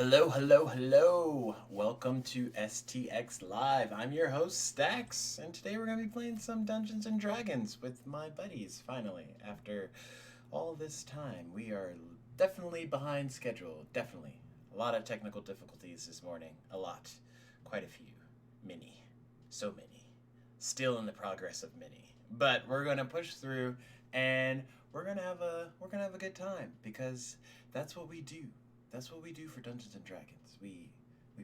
Hello, hello, hello. Welcome to STX Live. I'm your host, Stax, and today we're going to be playing some Dungeons and Dragons with my buddies, finally. After all this time, we are definitely behind schedule. Definitely. A lot of technical difficulties this morning. A lot. Quite a few. Many. So many. Still in the progress of many. But we're going to push through and we're going to have a good time because that's what we do. That's what we do for Dungeons and Dragons. We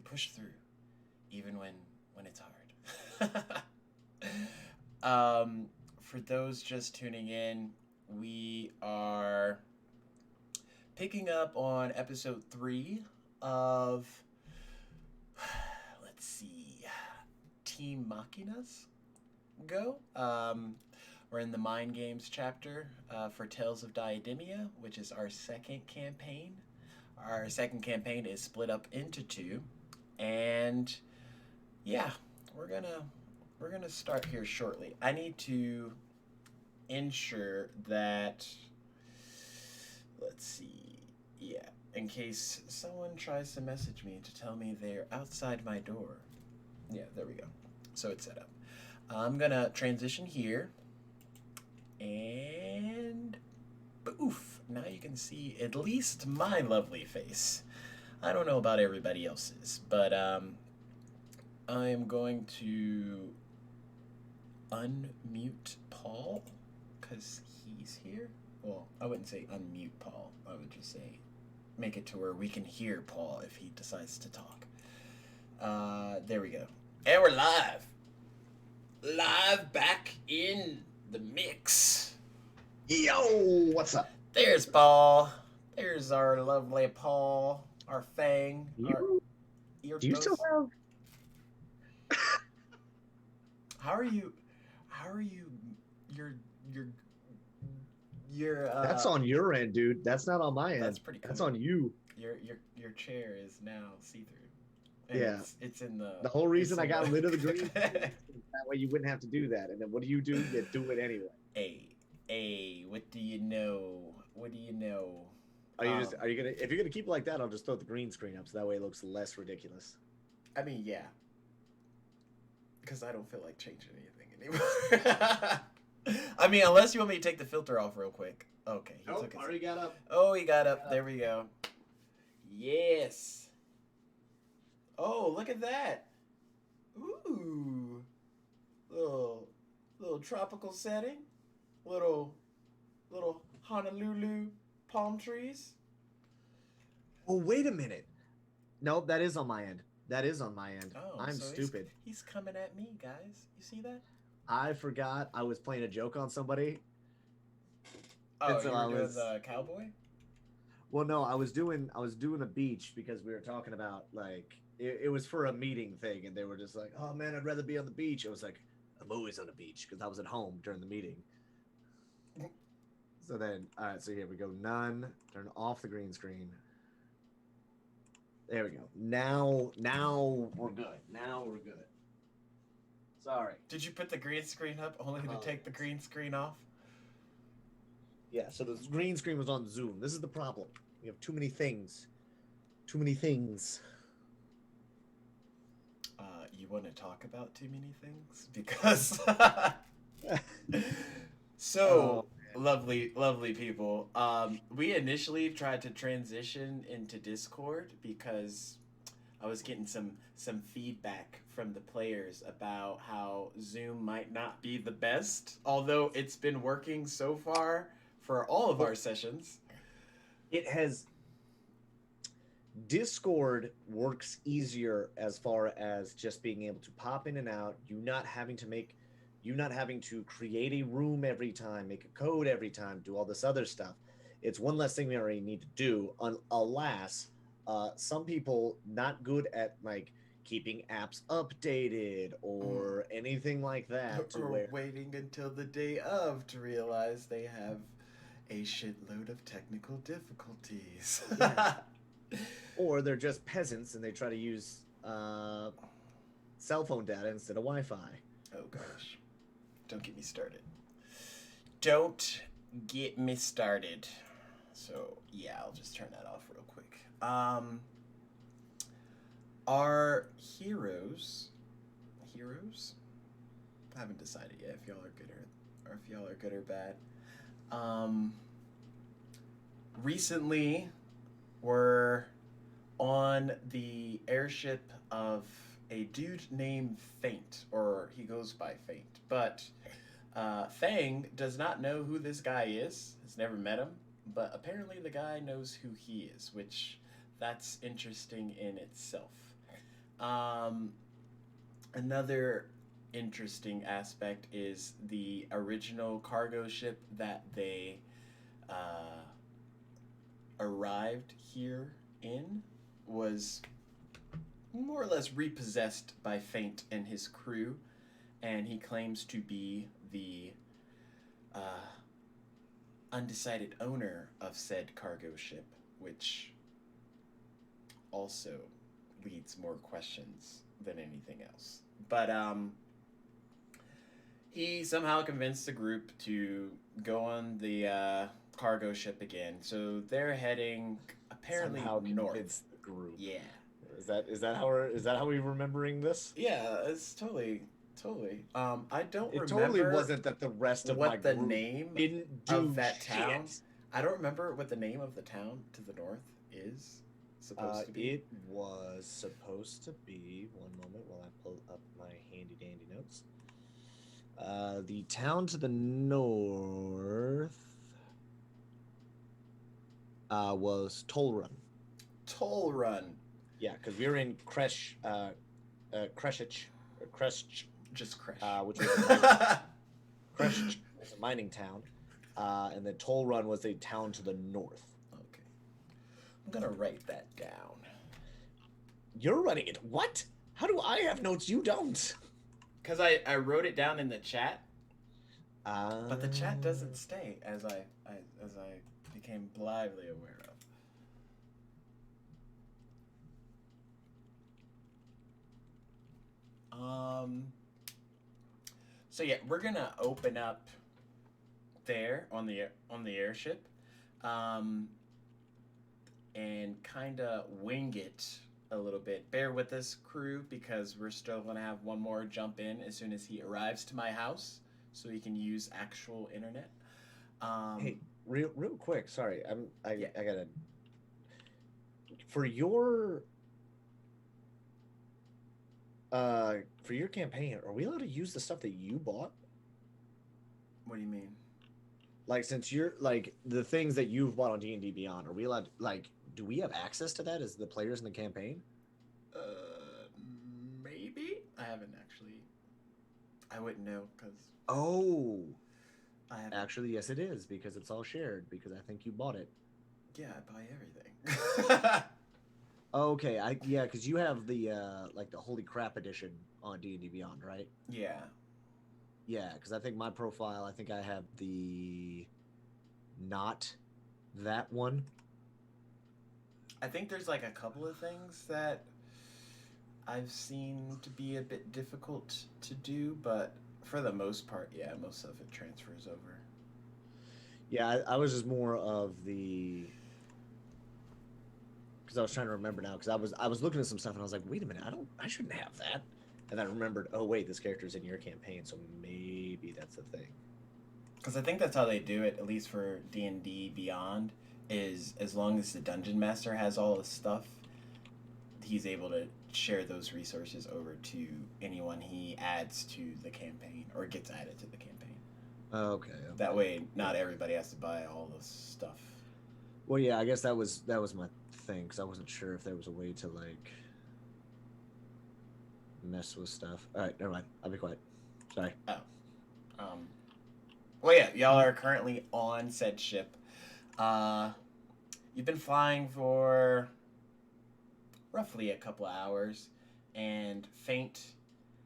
push through, even when it's hard. For those just tuning in, we are picking up on episode 3 of let's see, Team Machinas. Go. We're in the Mind Games chapter for Tales of Diademia, which is our second campaign. Our second campaign is split up into two, and yeah, we're gonna we're gonna start here shortly. I need to ensure that, let's see, yeah, in case someone tries to message me to tell me they're outside my door. Yeah, there we go. So it's set up. I'm gonna transition here, and oof, now you can see at least my lovely face. I don't know about everybody else's, but I am going to unmute Paul because he's here. Well, I wouldn't say unmute Paul. I would just say make it to where we can hear Paul if he decides to talk. There we go. And we're live. Live back in the mix. Yo, what's up? There's Paul. There's our lovely Paul. Our Fang. Our You ear. do you still have? How are you? How are you? Your your your. That's on your end, dude. That's not on my end. That's pretty cool. That's on you. Your chair is now see through. And Yeah. It's in the. The whole reason I got rid of the green, Hey, that way you wouldn't have to do that. And then what do? You do it anyway. hey, what do you know? What do you know? Are you gonna if you're gonna keep it like that, I'll just throw the green screen up so that way it looks less ridiculous. I mean, yeah. Because I don't feel like changing anything anymore. I mean, unless you want me to take the filter off real quick. Okay. Already got up. Oh, he got up. There we go. Yes. Oh, look at that. Ooh. Little tropical setting. Little Honolulu palm trees. Oh, wait a minute. Nope, that is on my end. That is on my end. Oh, I'm so stupid. He's coming at me, guys. You see that? I forgot I was playing a joke on somebody. Oh, And so you were I doing was the cowboy? Well, no, I was doing a beach because we were talking about like it was for a meeting thing, and they were just like, "Oh man, I'd rather be on the beach." I was like, "I'm always on the beach" because I was at home during the meeting. So then, all right, so here we go. None. Turn off the green screen. There we go. Now we're good. Now we're good. Sorry. Did you put the green screen up only to take the green screen off? Yeah. So the green screen was on Zoom. This is the problem. We have too many things. Too many things. You want to talk about too many things? Because so lovely people. We initially tried to transition into Discord because I was getting some feedback from the players about how Zoom might not be the best, although it's been working so far for all of our sessions. It has Discord works easier as far as just being able to pop in and out, you not having to create a room every time, make a code every time, do all this other stuff. It's one less thing we already need to do. Alas, some people not good at like keeping apps updated or anything like that. Or waiting until the day of to realize they have a shitload of technical difficulties. Yeah. Or they're just peasants and they try to use cell phone data instead of Wi-Fi. Oh gosh, don't get me started. Don't get me started. So yeah, I'll just turn that off real quick. Our heroes. I haven't decided yet if y'all are good or if y'all are good or bad. Um, Recently, we're on the airship of a dude named Faint, or he goes by Faint. But Fang does not know who this guy is, has never met him, but apparently the guy knows who he is, which that's interesting in itself. Um, Another interesting aspect is the original cargo ship that they uh, arrived here in was more or less repossessed by Faint and his crew, and he claims to be the uh, undecided owner of said cargo ship, which also leads more questions than anything else. But he somehow convinced the group to go on the cargo ship again. So they're heading apparently Somehow north. convince the group. Yeah. Is that how we're remembering this? Yeah, it's totally. I don't It remember totally wasn't that the rest of my what the group name didn't do of that shit. town. I don't remember what the name of the town to the north is supposed to be. It was supposed to be. One moment while I pull up my handy dandy notes. The town to the north was Toll Run. Toll Run. Yeah, because we were in Kreshich, or Kresh, Just crash. which was Kresh was a mining town, and then Toll Run was a town to the north. Okay. I'm gonna write that down. You're running it. What? How do I have notes? You don't. Because I wrote it down in the chat, but the chat doesn't stay as I became blithely aware of. So yeah, we're gonna open up there on the airship, and kind of wing it a little bit. Bear with us, crew, because we're still gonna have one more jump in as soon as he arrives to my house, so he can use actual internet. Hey, real quick. Sorry, I gotta. For your campaign, are we allowed to use the stuff that you bought? What do you mean? Like, since you're like the things that you've bought on D&D Beyond, are we allowed to, like, do we have access to that as the players in the campaign? Maybe. I haven't actually. I wouldn't know because Oh, I haven't. actually, yes, it is, because it's all shared, because I think you bought it. Yeah, I buy everything. Okay, yeah, because you have the like the Holy Crap edition on D&D Beyond, right? Yeah. Yeah, because I think my profile, I think I have the not that one. I think there's like a couple of things that I've seen to be a bit difficult to do, but for the most part, yeah, most of it transfers over. Yeah, I was just more of the, because I was trying to remember now, because I was looking at some stuff and I was like, wait a minute, I shouldn't have that. And then I remembered, oh wait, this character's in your campaign, so maybe that's the thing. Because I think that's how they do it, at least for D&D Beyond, is as long as the dungeon master has all the stuff, he's able to share those resources over to anyone he adds to the campaign or gets added to the campaign. Okay. That way, not everybody has to buy all this stuff. Well, yeah, I guess that was my thing, because I wasn't sure if there was a way to like mess with stuff. All right, never mind. I'll be quiet. Sorry. Oh. Well, yeah, y'all are currently on said ship. You've been flying for roughly a couple of hours, and Faint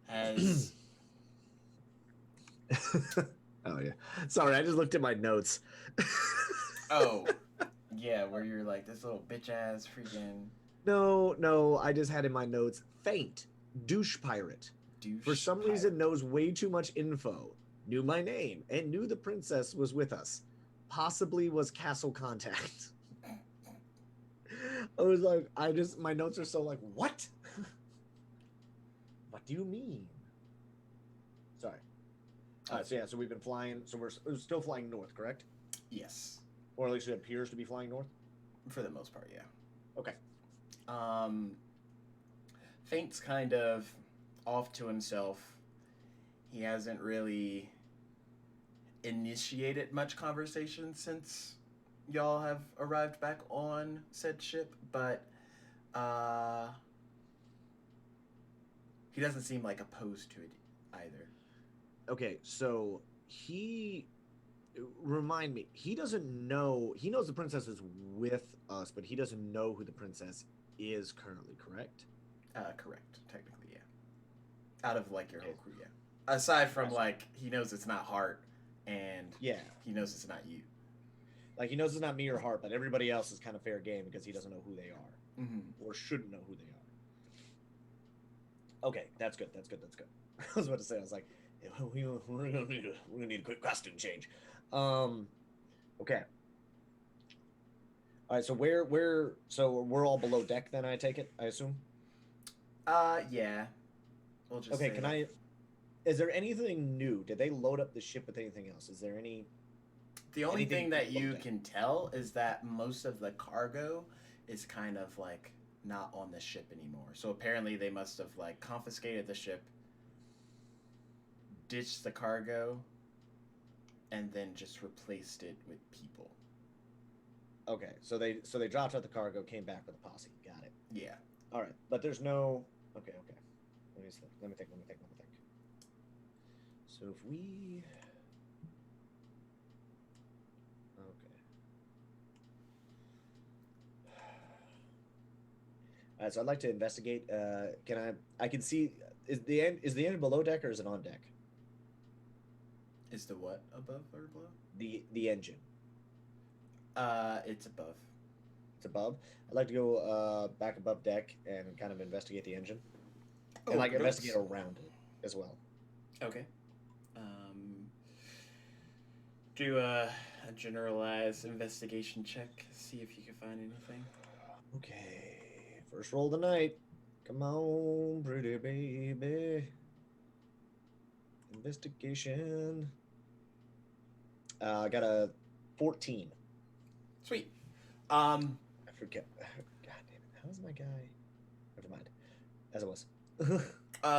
has. Oh yeah. Sorry, I just looked at my notes. Oh, yeah, where you're like this little bitch ass freaking. No, I just had in my notes Faint, douche pirate. For some reason knows way too much info. Knew my name and knew the princess was with us. Possibly was castle contact. I was like, my notes are so like, what? What do you mean? Sorry. All right, so yeah, so we've been flying, so we're still flying north, correct? Yes, Or at least it appears to be flying north? for the most part, yeah. Okay. Um, Faint's kind of off to himself. He hasn't really initiated much conversation since y'all have arrived back on said ship, but uh, he doesn't seem like opposed to it either. Okay, so he remind me, he doesn't know, he knows the princess is with us, but he doesn't know who the princess is currently, correct? Correct, technically, yeah. Out of like your Okay. whole crew, yeah. Aside from Gotcha. like he knows it's not Hart and Yeah. he knows it's not you. Like he knows it's not me or Hart, but everybody else is kind of fair game because he doesn't know who they are Mm-hmm. or shouldn't know who they are. Okay, that's good. That's good. That's good. I was about to say, I was like, yeah, we're gonna need a quick costume change. Um, okay. All right. So so we're all below deck then. I take it. I assume. Yeah. We'll just Okay. say Can that. I? Is there anything new? Did they load up the ship with anything else? Is there The only anything thing new that below you deck? can tell is that most of the cargo is kind of like not on the ship anymore. So apparently they must have like confiscated the ship, ditched the cargo, and then just replaced it with people. Okay. So they dropped out the cargo, came back with a posse. Got it. Yeah. All right. But there's no. Okay. Okay. Let me think. Let me think. Let me think. Let me think. So if we. Okay. All right. So I'd like to investigate. Can I? I can see. Is the end below deck or is it on deck? Is the what above or below? The engine. It's above. It's above. I'd like to go back above deck and kind of investigate the engine and Oh, like investigate gross. around it as well. Okay. Um, do a generalized investigation check. See if you can find anything. Okay. First roll of the night. Come on, pretty baby. Investigation. I got a 14. Sweet. Um, I forget. God damn it. How's my guy? Never mind. As it was.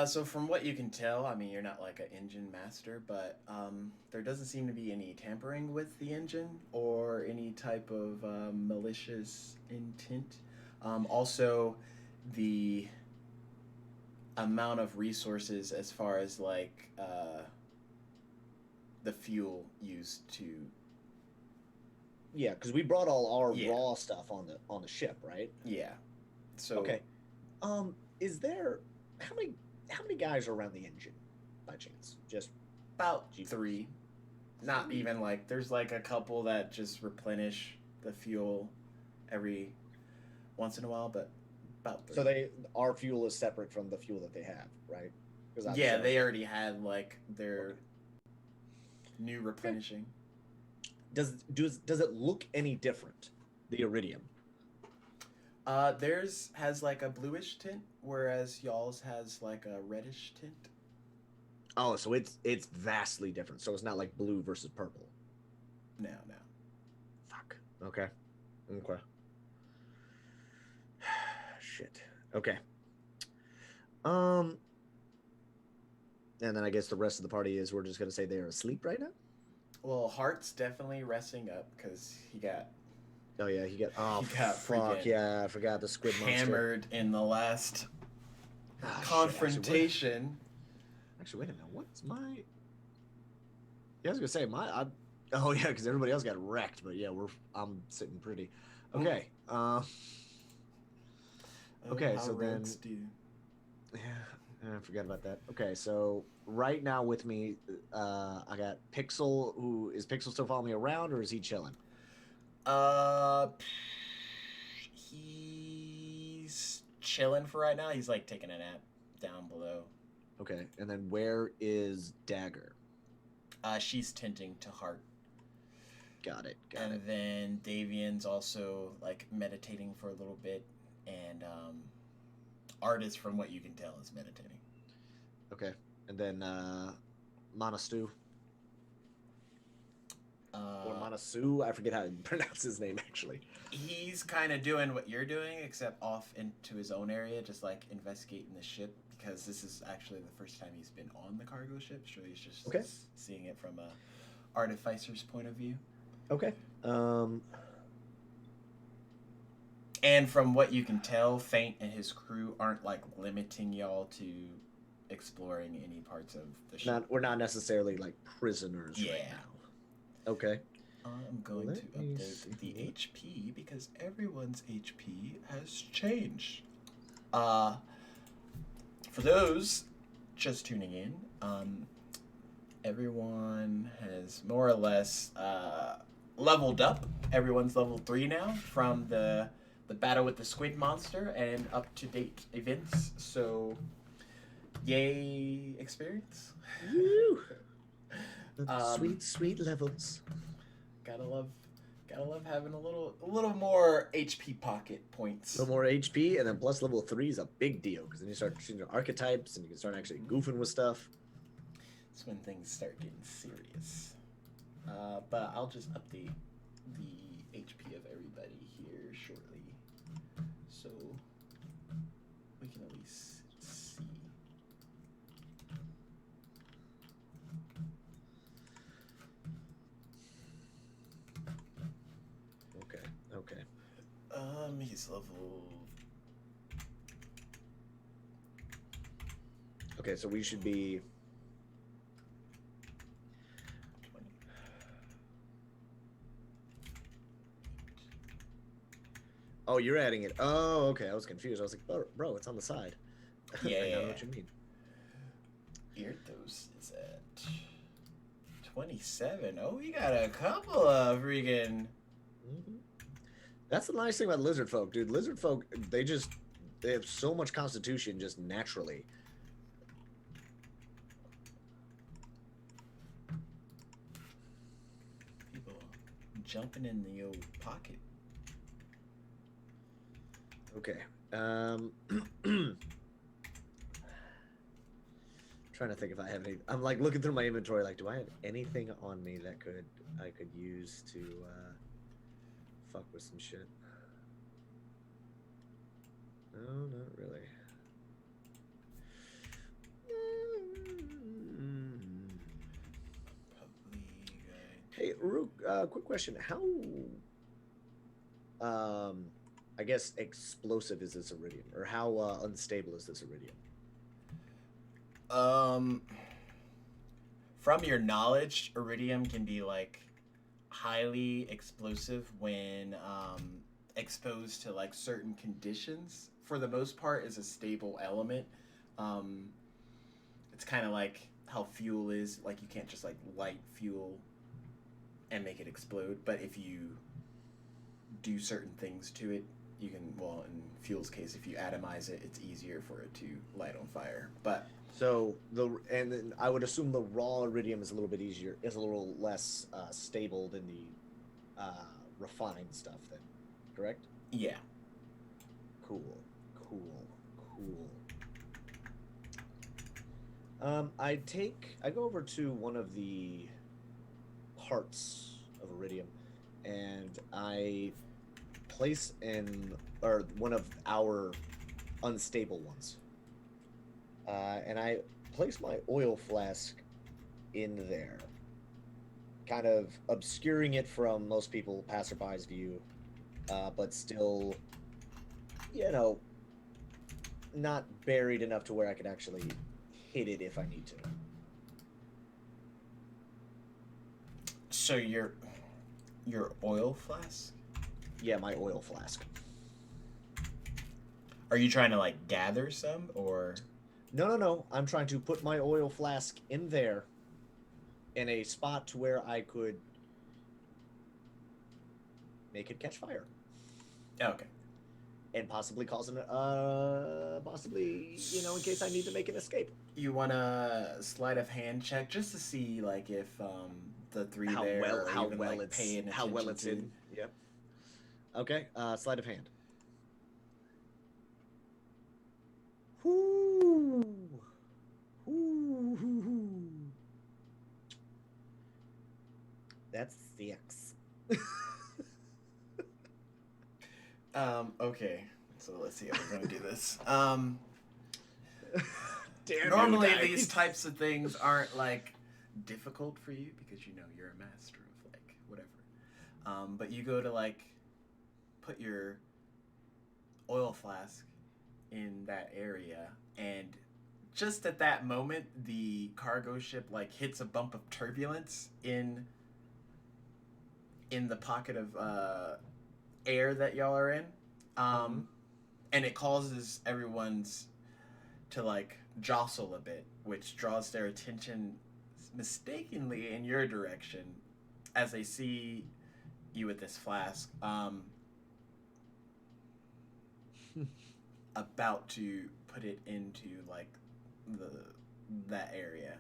So from what you can tell, I mean, you're not like an engine master, but there doesn't seem to be any tampering with the engine or any type of malicious intent. Also, the amount of resources as far as like the fuel used to Yeah, because we brought all our yeah raw stuff on the ship, right? yeah. So Okay. Is there how many how many guys are around the engine by chance? Just about geez, three. Not 3. even like there's like a couple that just replenish the fuel every once in a while, but about three. So they our fuel is separate from the fuel that they have, right? Because Yeah, they already had like okay. their new Okay. replenishing. Does it look any different? The iridium. Theirs has like a bluish tint, whereas y'all's has like a reddish tint. Oh, so it's vastly different. So it's not like blue versus purple. No, no. Fuck. Okay. Okay. Shit. Okay. Um, and then I guess the rest of the party is we're just gonna say they're asleep right now. Well, Hart's definitely resting up because he got Oh yeah, he got. Oh he got fuck freaking yeah, I forgot the squid monster. hammered in the last Ah shit. confrontation. Actually, wait a minute. What's my? Yeah, I was gonna say my. Oh yeah, because everybody else got wrecked, but yeah, I'm sitting pretty. Mm. Okay. Oh, Okay. how So rogues then, do. yeah, I forgot about that. Okay, so right now with me, I got Pixel. Who is Pixel still following me around, or is he chilling? Uh, he's chilling for right now. He's like taking a nap down below. Okay, and then where is Dagger? She's tinting to Hart. Got it. Got And it. then Davian's also like meditating for a little bit, and Artist, from what you can tell, is meditating. Okay. And then Mana Stew or Uh, Mana Su. I forget how to pronounce his name actually. he's kind of doing what you're doing, except off into his own area, just like investigating the ship, because this is actually the first time he's been on the cargo ship. So he's just Okay. seeing it from a artificer's point of view. Okay. And from what you can tell, Faint and his crew aren't like limiting y'all to exploring any parts of the ship. We're not necessarily like prisoners right Yeah. now. Okay. I'm going Let to me update the see. HP because everyone's HP has changed. For those just tuning in, everyone has more or less leveled up. Everyone's level 3 now from the battle with the squid monster and up to date events. So, yay experience. Woo! Sweet, sweet levels. Gotta love having a little more HP pocket points. A little more HP, and then plus level 3 is a big deal because then you start choosing archetypes and you can start actually goofing with stuff. That's when things start getting serious. But I'll just update the HP of everybody here shortly, so we can at least see. Okay. Okay. He's level. Okay, so we should be 20. Oh, you're adding it. Oh, okay. I was confused. I was like, bro, it's on the side. Yeah, I know what you mean. Earthos is at 27. Oh, we got a couple of freaking. Mm-hmm. That's the nice thing about lizard folk, dude. Lizard folk, they have so much constitution just naturally. People jumping in the old pocket. Okay. Trying to think if I have any. I'm like looking through my inventory, like, do I have anything on me that I could use to fuck with some shit? No, not really. Hey, Rook, quick question. How, I guess, explosive is this iridium? Or how unstable is this iridium? From your knowledge, iridium can be like highly explosive when exposed to like certain conditions. For the most part, is a stable element. Um, it's kind of like how fuel is. Like you can't just like light fuel and make it explode. But if you do certain things to it, you can. Well, in fuel's case, if you atomize it, it's easier for it to light on fire. But So and then I would assume the raw iridium is a little bit easier, is a little less stable than the refined stuff. Then, correct? yeah, Cool, cool, cool. I go over to one of the parts of iridium, and I place one of our unstable ones. And I place my oil flask in there, kind of obscuring it from most people, passerby's view, but still, you know, not buried enough to where I could actually hit it if I need to. so your oil flask. Yeah, my oil flask. Are you trying to like gather some or? No. I'm trying to put my oil flask in there in a spot to where I could make it catch fire. Okay. And possibly cause possibly, in case I need to make an escape. You want a sleight of hand check just to see like if the three How there well, are how even well like it's, paying how well it's attention in. Yep. Okay. Sleight of hand. Whoo. That's 6. Okay. So let's see how we're gonna do this. Damn Normally you, these dice. types of things aren't like difficult for you because you know you're a master of like whatever. But you go to like put your oil flask in that area, and just at that moment the cargo ship like hits a bump of turbulence in the pocket of air that y'all are in. Mm-hmm. And it causes everyone's to like jostle a bit, which draws their attention mistakenly in your direction as they see you with this flask, about to put it into like the that area.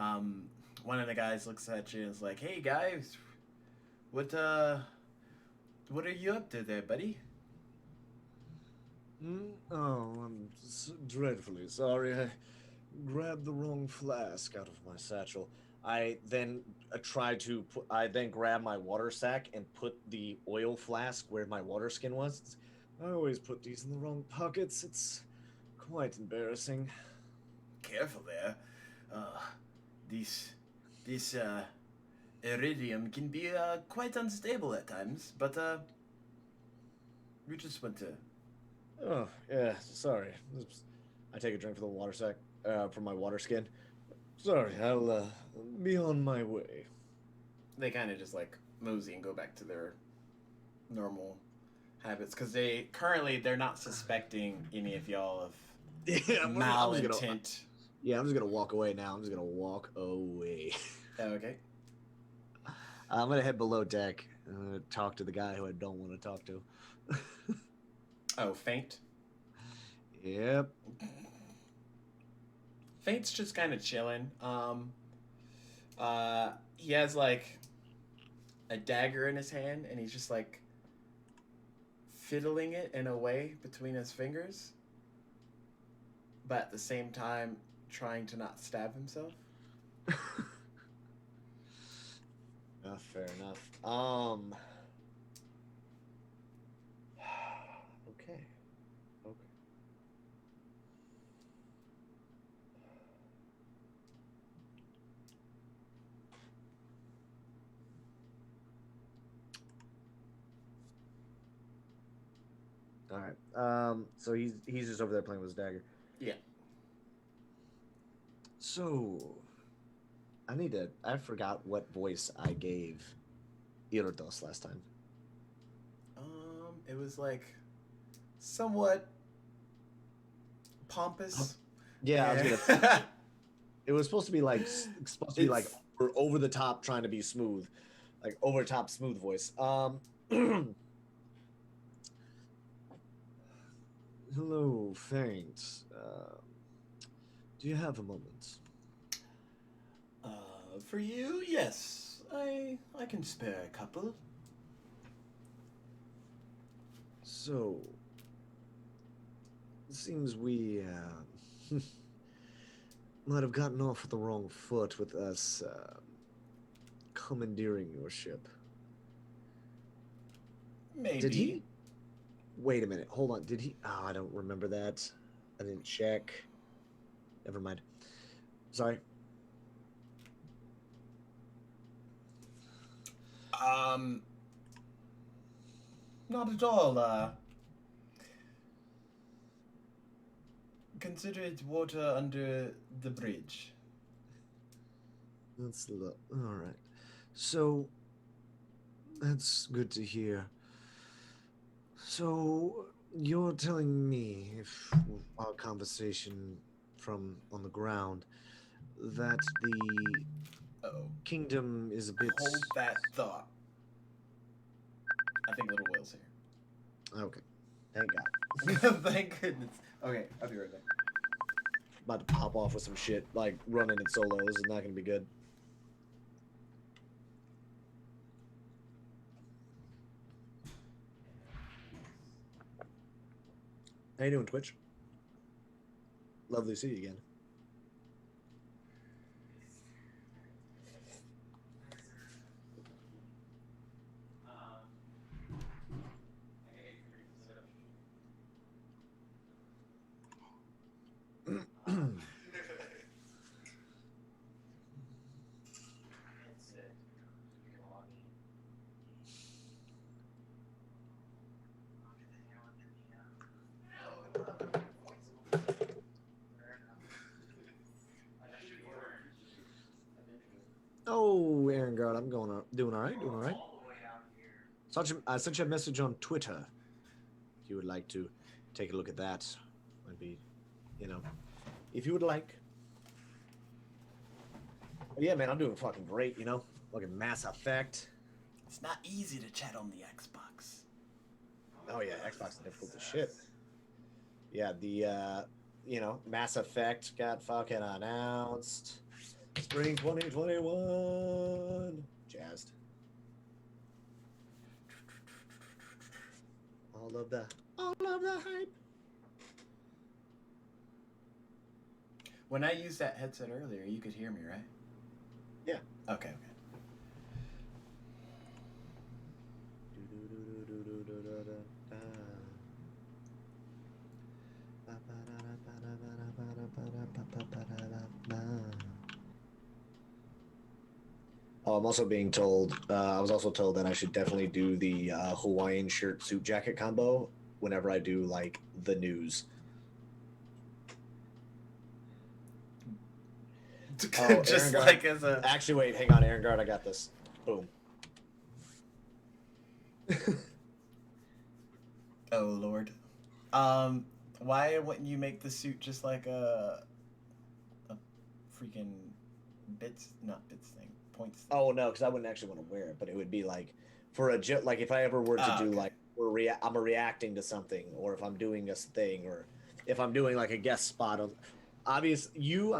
Um, One of the guys looks at you and is like, "Hey guys, what what are you up to there, buddy?" Oh, I'm dreadfully sorry. I grabbed the wrong flask out of my satchel. I then I then grab my water sack and put the oil flask where my water skin was. I always put these in the wrong pockets. It's quite embarrassing. Careful there. Uh, these this iridium can be quite unstable at times, but we just want to. Oh, yeah, sorry. Oops. I take a drink from the water sack, from my water skin. Sorry, I'll be on my way. They kind of just like mosey and go back to their normal habits because they're not suspecting any of y'all of Yeah, I'm just gonna. malintent. Yeah, I'm just gonna walk away now. I'm just gonna walk away. Okay. I'm gonna head below deck. Talk to the guy who I don't want to talk to. Oh, Faint. Yep. Faint's just kind of chilling. He has like a dagger in his hand, and he's just like fiddling it in a way between his fingers, but at the same time trying to not stab himself. Fair enough. Okay. Okay. All right. So he's just over there playing with his dagger. Yeah. So I forgot what voice I gave Iridos last time. It was like somewhat pompous. Yeah, I was gonna. It was supposed to be like It's over the top, trying to be smooth, like over top smooth voice. Hello, Faint. Do you have a moment? For you, yes. I can spare a couple. So, it seems we might have gotten off the wrong foot with us commandeering your ship. Maybe. Did he? Wait a minute. Hold on. Did he? Oh, I don't remember that. I didn't check. Never mind. Sorry. Not at all. Consider it water under the bridge. That's all right. So that's good to hear. So you're telling me, if our conversation from on the ground, that the Uh-oh. kingdom is a bit. Hold that thought. I think Little Will's here. Okay. Thank God. Thank goodness. Okay, I'll be right back. About to pop off with some shit, like running in solos is not gonna be good. How you doing, Twitch? Lovely to see you again. Oh, Aaron Guard, I'm doing all right, doing all right. I sent you a message on Twitter. If you would like to take a look at that, might be, you know, if you would like. But yeah, man, I'm doing fucking great. Fucking Mass Effect. It's not easy to chat on the Xbox. Oh yeah, Xbox is difficult as shit. Yeah, Mass Effect got fucking announced. Spring 2021. Jazzed. All of the hype. When I used that headset earlier, you could hear me, right? Yeah. Okay. Oh, I'm also being told. I was also told that I should definitely do the Hawaiian shirt suit jacket combo whenever I do like the news. Oh, Just Aaron like Guard. as a. Actually, wait, hang on, Aaron Guard. I got this. Boom. Oh Lord. Why wouldn't you make the suit just like a freaking not bits thing, points thing? Oh no, because I wouldn't actually want to wear it, but it would be like for a like if I ever were to do Okay. like I'm reacting to something, or if I'm doing a thing, or if I'm doing like a guest spot on. I'm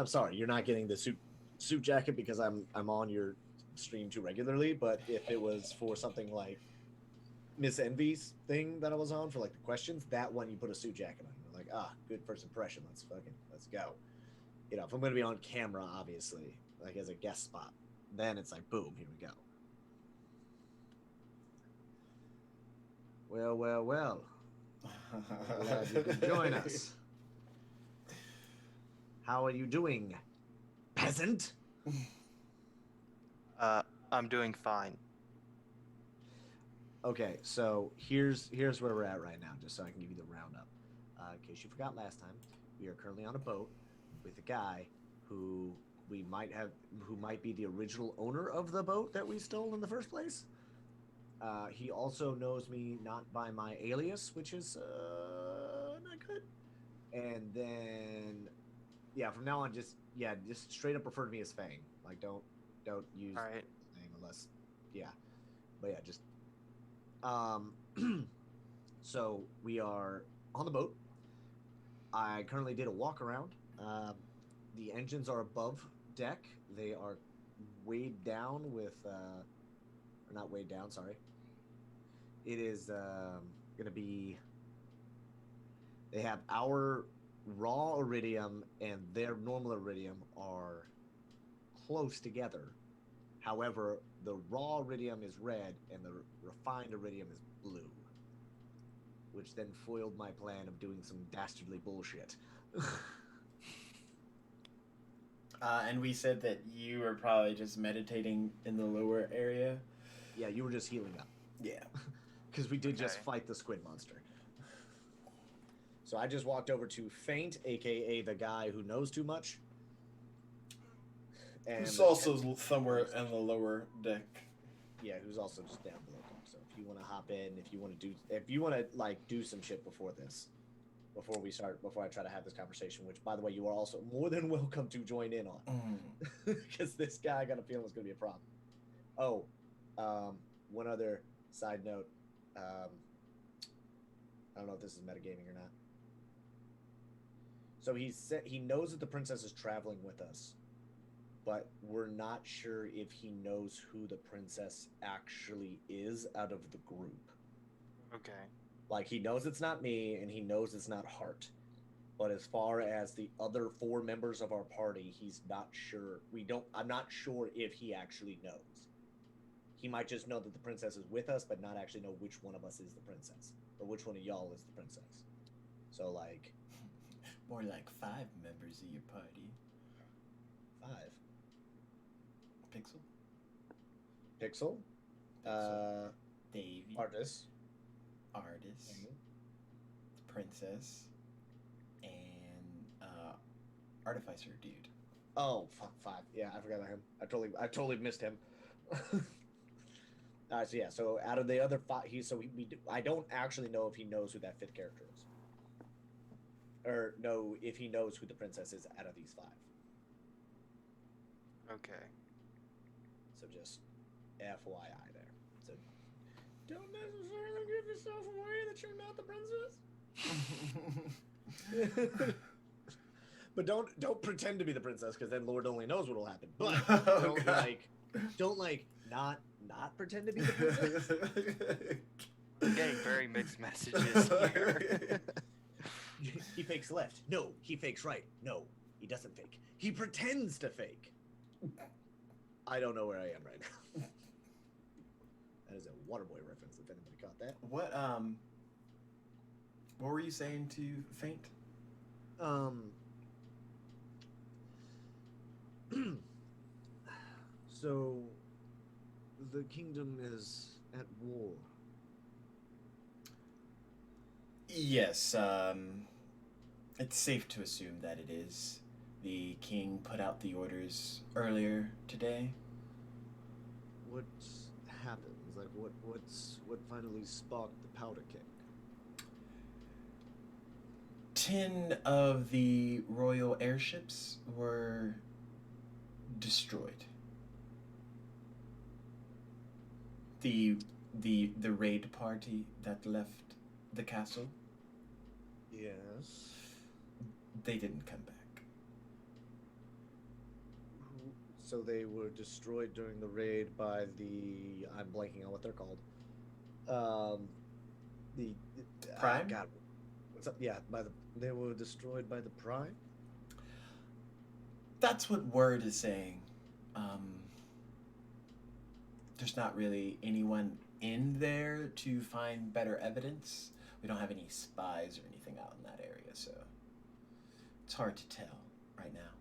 sorry, you're not getting the suit jacket because I'm on your stream too regularly. But if it was for something like Miss Envy's thing that I was on for like the questions, that one you put a suit jacket on. You're like, good first impression. Let's go. If I'm gonna be on camera, obviously, like as a guest spot, then it's like, boom, here we go. Well. Glad you could join us. How are you doing, peasant? I'm doing fine. Okay, so here's where we're at right now, just so I can give you the roundup. In case you forgot last time, we are currently on a boat with a guy who who might be the original owner of the boat that we stole in the first place. He also knows me not by my alias, which is not good. And then, yeah, from now on, just straight up refer to me as Fang. Like, don't use All right. his name unless, yeah. But yeah, just so we are on the boat. I currently did a walk around. The engines are above deck. They are weighed down with, or not weighed down. Sorry. It is going to be. They have our raw iridium and their normal iridium are close together. However, the raw iridium is red and the refined iridium is blue, which then foiled my plan of doing some dastardly bullshit. And we said that you were probably just meditating in the lower area. Yeah, you were just healing up. Yeah. Because we did just fight the squid monster. So I just walked over to Faint, aka the guy who knows too much. And who's also somewhere in the lower deck. Yeah, who's also just down below deck. So if you want to hop in, if you want to like do some shit before I try to have this conversation, which by the way, you are also more than welcome to join in on. Because this guy, I got a feeling, is going to be a problem. Oh, one other side note. I don't know if this is metagaming or not. So he knows that the princess is traveling with us, but we're not sure if he knows who the princess actually is out of the group. Okay. Like, he knows it's not me, and he knows it's not Hart. But as far as the other 4 members of our party, he's not sure. I'm not sure if he actually knows. He might just know that the princess is with us, but not actually know which one of us is the princess, or which one of y'all is the princess. So, like... More like 5 members of your party. 5. Pixel? Pixel. Davey. Artist. Princess. And Artificer dude. Oh, fuck, 5. Yeah, I forgot about him. I totally missed him. So yeah, so out of the other 5, I don't actually know if he knows who that 5th character is, or know if he knows who the princess is out of these 5. Okay. So just FYI there. So don't necessarily give yourself away that you're not the princess. But don't pretend to be the princess, because then Lord only knows what'll happen. But Oh, don't not pretend to be the princess. I'm getting very mixed messages here. He fakes left. No, he fakes right. No, he doesn't fake. He pretends to fake. I don't know where I am right now. That is a Waterboy reference, if anybody caught that. What were you saying to faint? So the kingdom is at war. Yes, it's safe to assume that it is. The king put out the orders earlier today. What happens? Like what finally sparked the powder keg? 10 of the royal airships were destroyed. The raid party that left the castle, Yes. they didn't come back. So they were destroyed during the raid by the, I'm blanking on what they're called. The Prime? God, what's up? Yeah, they were destroyed by the Prime. That's what word is saying. There's not really anyone in there to find better evidence. We don't have any spies or anything out in that area, so it's hard to tell right now.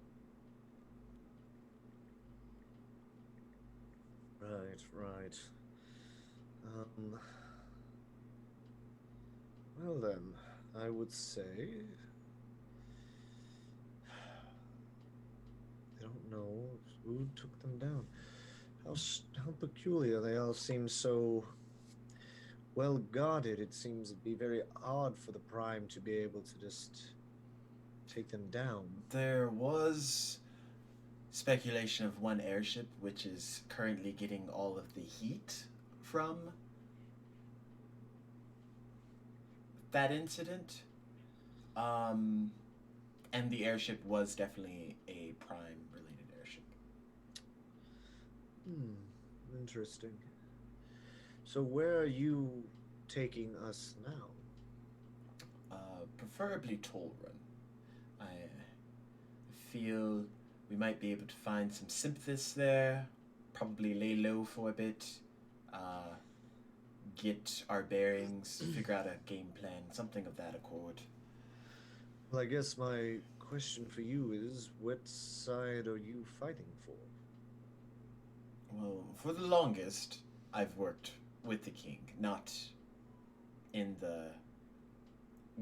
Right. Well then, I would say I don't know who took them down. How peculiar they all seem so well guarded. It seems to be very odd for the Prime to be able to just take them down. There was speculation of one airship which is currently getting all of the heat from that incident. And the airship was definitely a Prime related airship. Interesting. So where are you taking us now? Preferably Toll Run. I feel we might be able to find some sympathists there, probably lay low for a bit, get our bearings, figure out a game plan, something of that accord. Well, I guess my question for you is, what side are you fighting for? Well, for the longest, I've worked with the king, not in the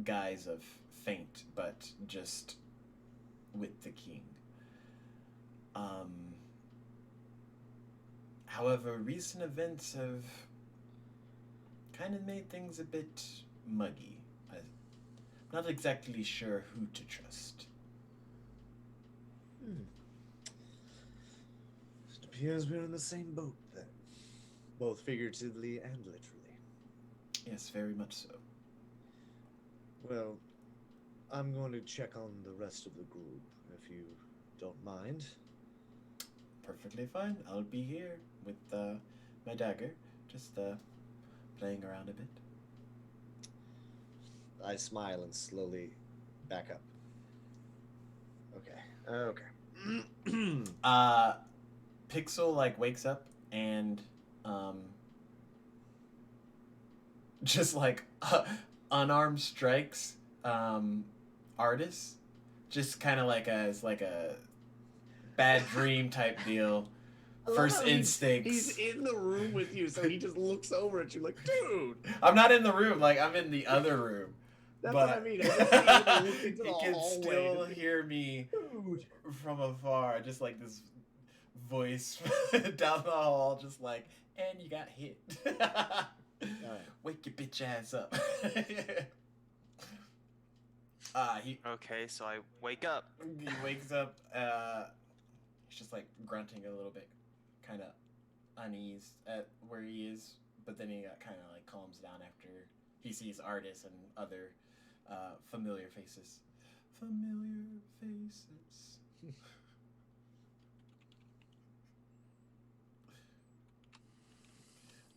guise of faint, but just with the king. However, recent events have kind of made things a bit muggy. I'm not exactly sure who to trust. It appears we're in the same boat then, both figuratively and literally. Yes, very much so. Well, I'm going to check on the rest of the group, if you don't mind. Perfectly fine. I'll be here with my dagger, just playing around a bit. I smile and slowly back up. Okay. Pixel like wakes up and just like unarmed strikes Artis, just kind of like as like a bad dream type deal. First instincts. He's in the room with you, so he just looks over at you like, dude. I'm not in the room, like I'm in the other room. That's what I but mean. I just see him look into the he can hallway. still hear me Dude. from afar, just like this voice down the hall, just like, and you got hit. Alright. Wake your bitch ass up. He Okay, so I wake up. wakes up. He's just like grunting a little bit, kind of uneased at where he is, but then he kind of like calms down after he sees artists and other familiar faces. Familiar faces.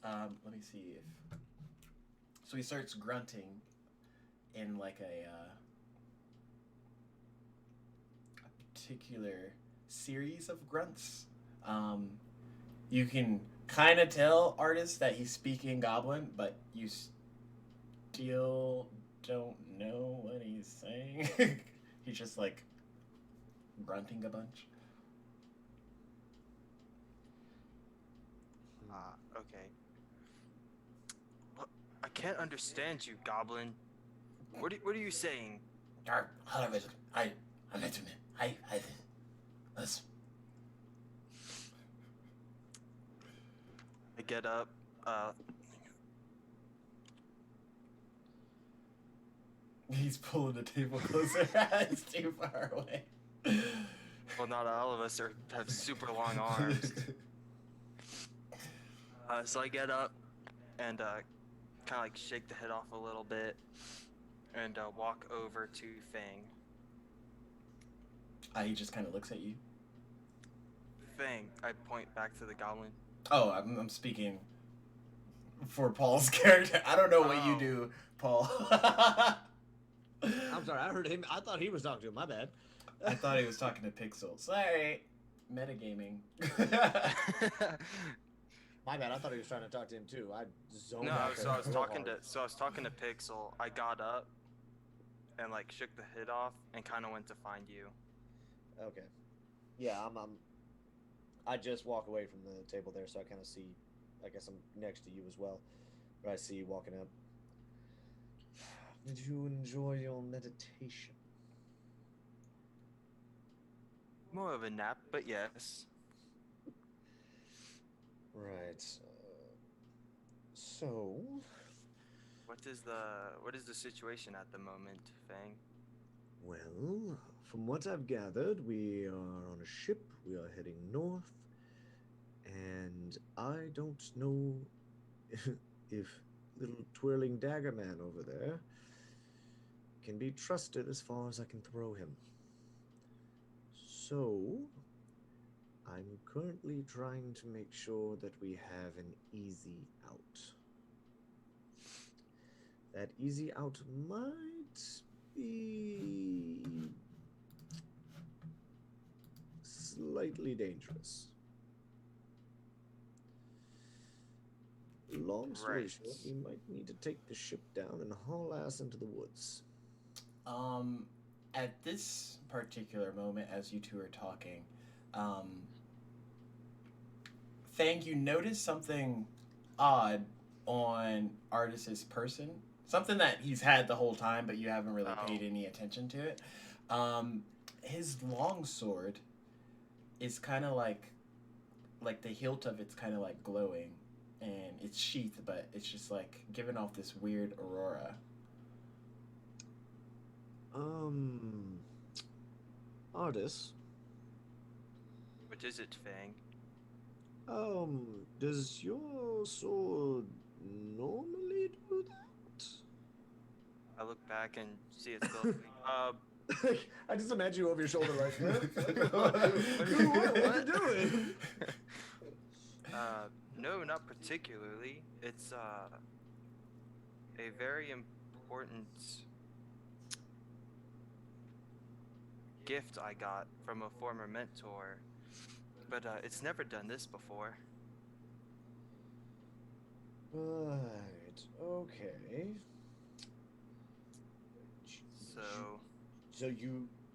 Let me see if. So he starts grunting in like a particular series of grunts. You can kind of tell artist that he's speaking Goblin, but you still don't know what he's saying. He's just like grunting a bunch. Okay. I can't understand you, Goblin. What are you saying? I get up. He's pulling the table closer. It's too far away. Well, not all of us have super long arms. So I get up and kind of like shake the head off a little bit and walk over to Fang. He just kind of looks at you. Fang, I point back to the goblin. Oh, I'm speaking for Paul's character. I don't know what you do, Paul. I'm sorry, I heard him. I thought he was talking to him. My bad. I thought he was talking to Pixel. Sorry. Metagaming. My bad. I thought he was trying to talk to him too. I zoned No, out so there I was real talking hard. to Pixel. I got up and like shook the head off and kind of went to find you. Okay. Yeah, I just walk away from the table there, so I kind of see. I guess I'm next to you as well. But I see you walking up. Did you enjoy your meditation? More of a nap, but yes. Right. So. What is the situation at the moment, Fang? Well, from what I've gathered, we are on a ship. We are heading north, and I don't know if little twirling dagger man over there can be trusted as far as I can throw him. So, I'm currently trying to make sure that we have an easy out. That easy out might be slightly dangerous. Long story short, we might need to take the ship down and haul ass into the woods. At this particular moment, as you two are talking, Fang, you notice something odd on Artis's person. Something that he's had the whole time, but you haven't really paid any attention to it. His long sword is kind of like the hilt of it's kind of like glowing, and it's sheathed, but it's just like giving off this weird aurora. Artis. What is it, Fang? Does your sword normally do that? I look back and see it's glowing. I just imagine you over your shoulder like, what are you doing? No, not particularly. It's a very important gift I got from a former mentor, but it's never done this before. Right. Okay.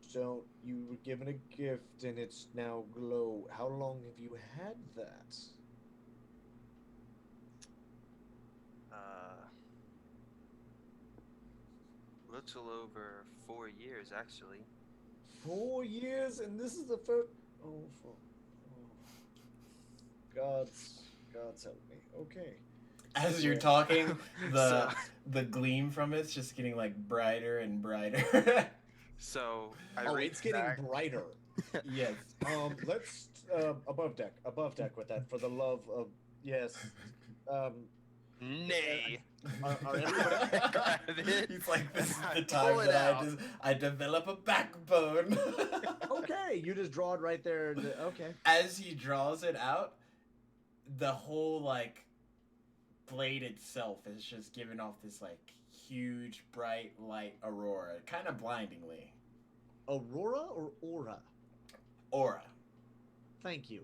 So you were given a gift and it's now glow. How long have you had that? little over 4 years, actually. 4 years, and this is the first. Oh, fuck. Oh. God's help me. Okay. As you're Yeah. talking, So, the gleam from it's just getting like brighter and brighter. so I Oh, reach it's getting back. brighter. Yes. Let's above deck with that for the love of yes. Nay. Are everybody? Grab it, He's like, this is and the I pull time it that out. I develop a backbone. Okay, you just draw it right there. Okay. As he draws it out, the whole like blade itself is just giving off this like huge bright light aurora, kind of blindingly. Aurora or aura? Aura. Thank you.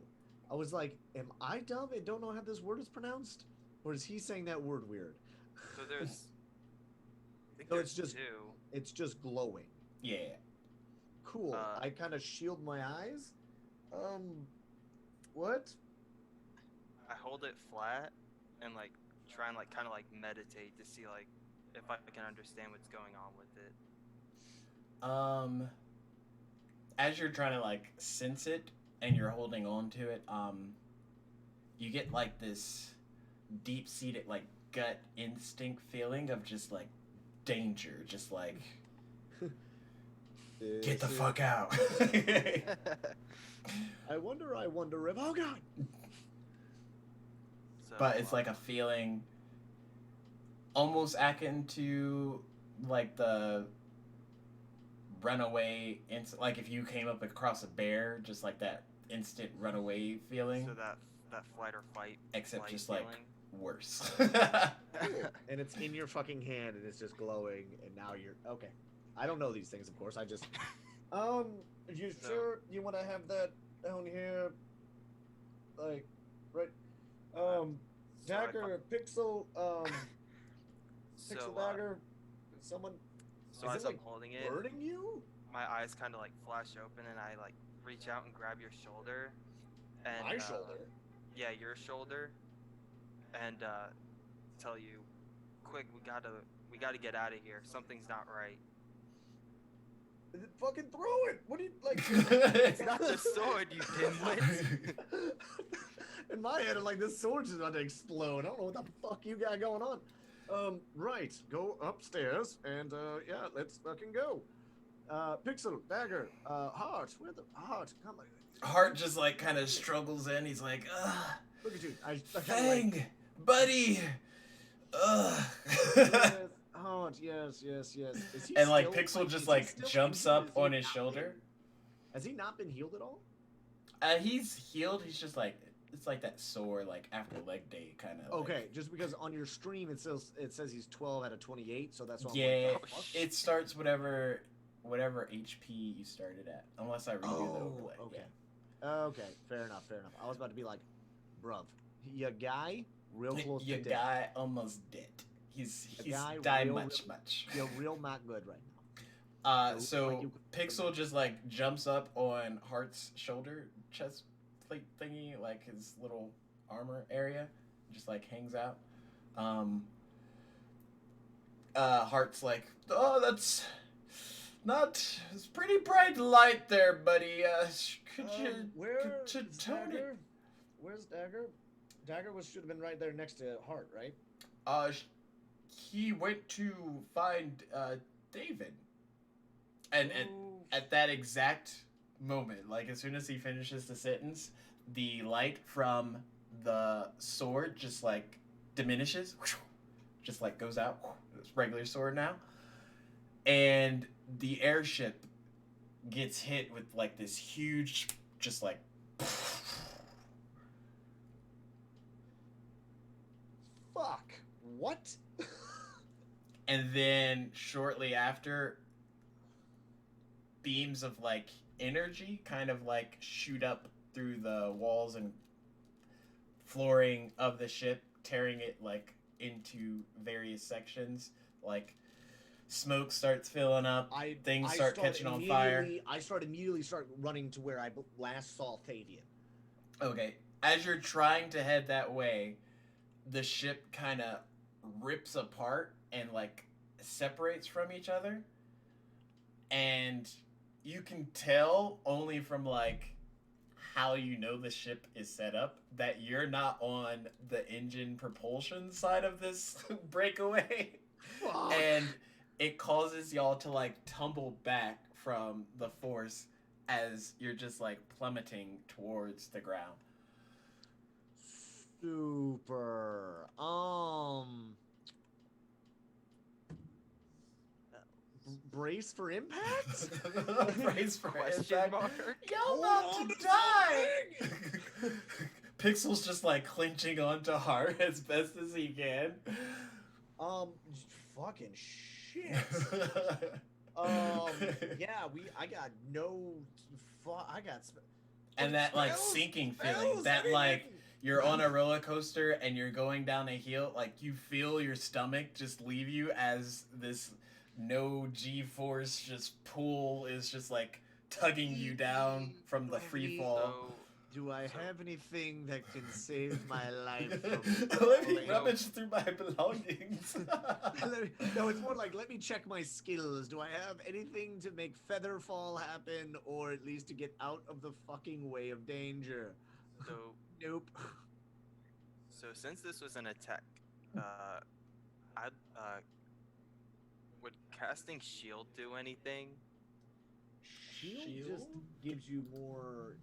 I was like, am I dumb and don't know how this word is pronounced? Or is he saying that word weird? So there's. I think So there's it's just- two. It's just glowing. Yeah. Cool. I kind of shield my eyes. What? I hold it flat and like try and like kind of like meditate to see like if I can understand what's going on with it. As you're trying to like sense it and you're holding on to it, you get like this deep-seated like gut instinct feeling of just like danger, just like get the fuck out. I wonder if. Oh God! So, But it's like a feeling almost akin to like the runaway like if you came up across a bear, just like that instant runaway feeling, so that flight or fight. except flight just like feeling. worse. And it's in your fucking hand, and it's just glowing, and now you're okay. I don't know these things, of course. I just, you So- sure you want to have that down here, like, right? So I Dagger, Pixel, So, Pixel Dagger, someone so is as it, I'm like, holding it, burning you? my eyes kind of like flash open, and I like reach out and grab your shoulder. And My shoulder. Yeah, your shoulder. And tell you, quick, we gotta get out of here. Something's not right. Fucking throw it! What do you like? It's not the sword, you dimwit. In my head, I'm like, this sword's just about to explode. I don't know what the fuck you got going on. Right. Go upstairs and yeah, let's fucking go. Pixel, Dagger, Heart, where the Heart? Come on. Heart just like kind of struggles in. He's like, ugh, Look at you. I kinda Fang, buddy, ugh. yes, Heart, yes. Is he And like still, Pixel is just he like still jumps injured? up Is he on his not shoulder. been- Has he not been healed at all? He's healed. He's just like, it's like that sore like after leg day kind of. Okay, just because on your stream it says he's 12 out of 28, so that's what Yeah, I'm like, oh, fuck. it starts whatever HP you started at, unless I redo the overlay. okay. Yeah. Okay, fair enough. I was about to be like, bruv, your guy real close Your to death. guy almost dead. He's guy died real- much. You're real not good right now. So like you- Pixel just like jumps up on Heart's shoulder chest plate thingy, like his little armor area, just like hangs out. Heart's like, oh, that's not. It's pretty bright light there, buddy. Could Where's you tone it? Dagger? Where's Dagger? Dagger should have been right there next to Heart, right? He went to find David, and Oh, at that exact moment, like as soon as he finishes the sentence, the light from the sword just like diminishes, just like goes out. It's regular sword now, and the airship gets hit with like this huge, just like. fuck. What? And then shortly after, beams of like energy kind of like shoot up through the walls and flooring of the ship, tearing it like into various sections. Like smoke starts filling up, things start catching on fire. I immediately start running to where I last saw Thavian. Okay, as you're trying to head that way, the ship kind of rips apart and like separates from each other, and you can tell only from like how you know the ship is set up that you're not on the engine propulsion side of this breakaway. Fuck. And it causes y'all to like tumble back from the force as you're just like plummeting towards the ground. Super. Brace for impact? Brace for Question impact. mark? Y'all about to die! Pixel's just like clinching onto Heart as best as he can. Fucking shit. Yeah, I got no. I got. And that like Spells? sinking feeling, Spells? that Anything? like you're on a roller coaster and you're going down a hill, like you feel your stomach just leave you as this no G-force just pull is just like tugging you down from the free fall. So, Do I have anything that can save my life from Let me falling? rummage through my belongings. No, it's more like, let me check my skills. Do I have anything to make feather fall happen, or at least to get out of the fucking way of danger? so, Nope. so since this was an attack, I'd would casting shield do anything? Shield just gives you more.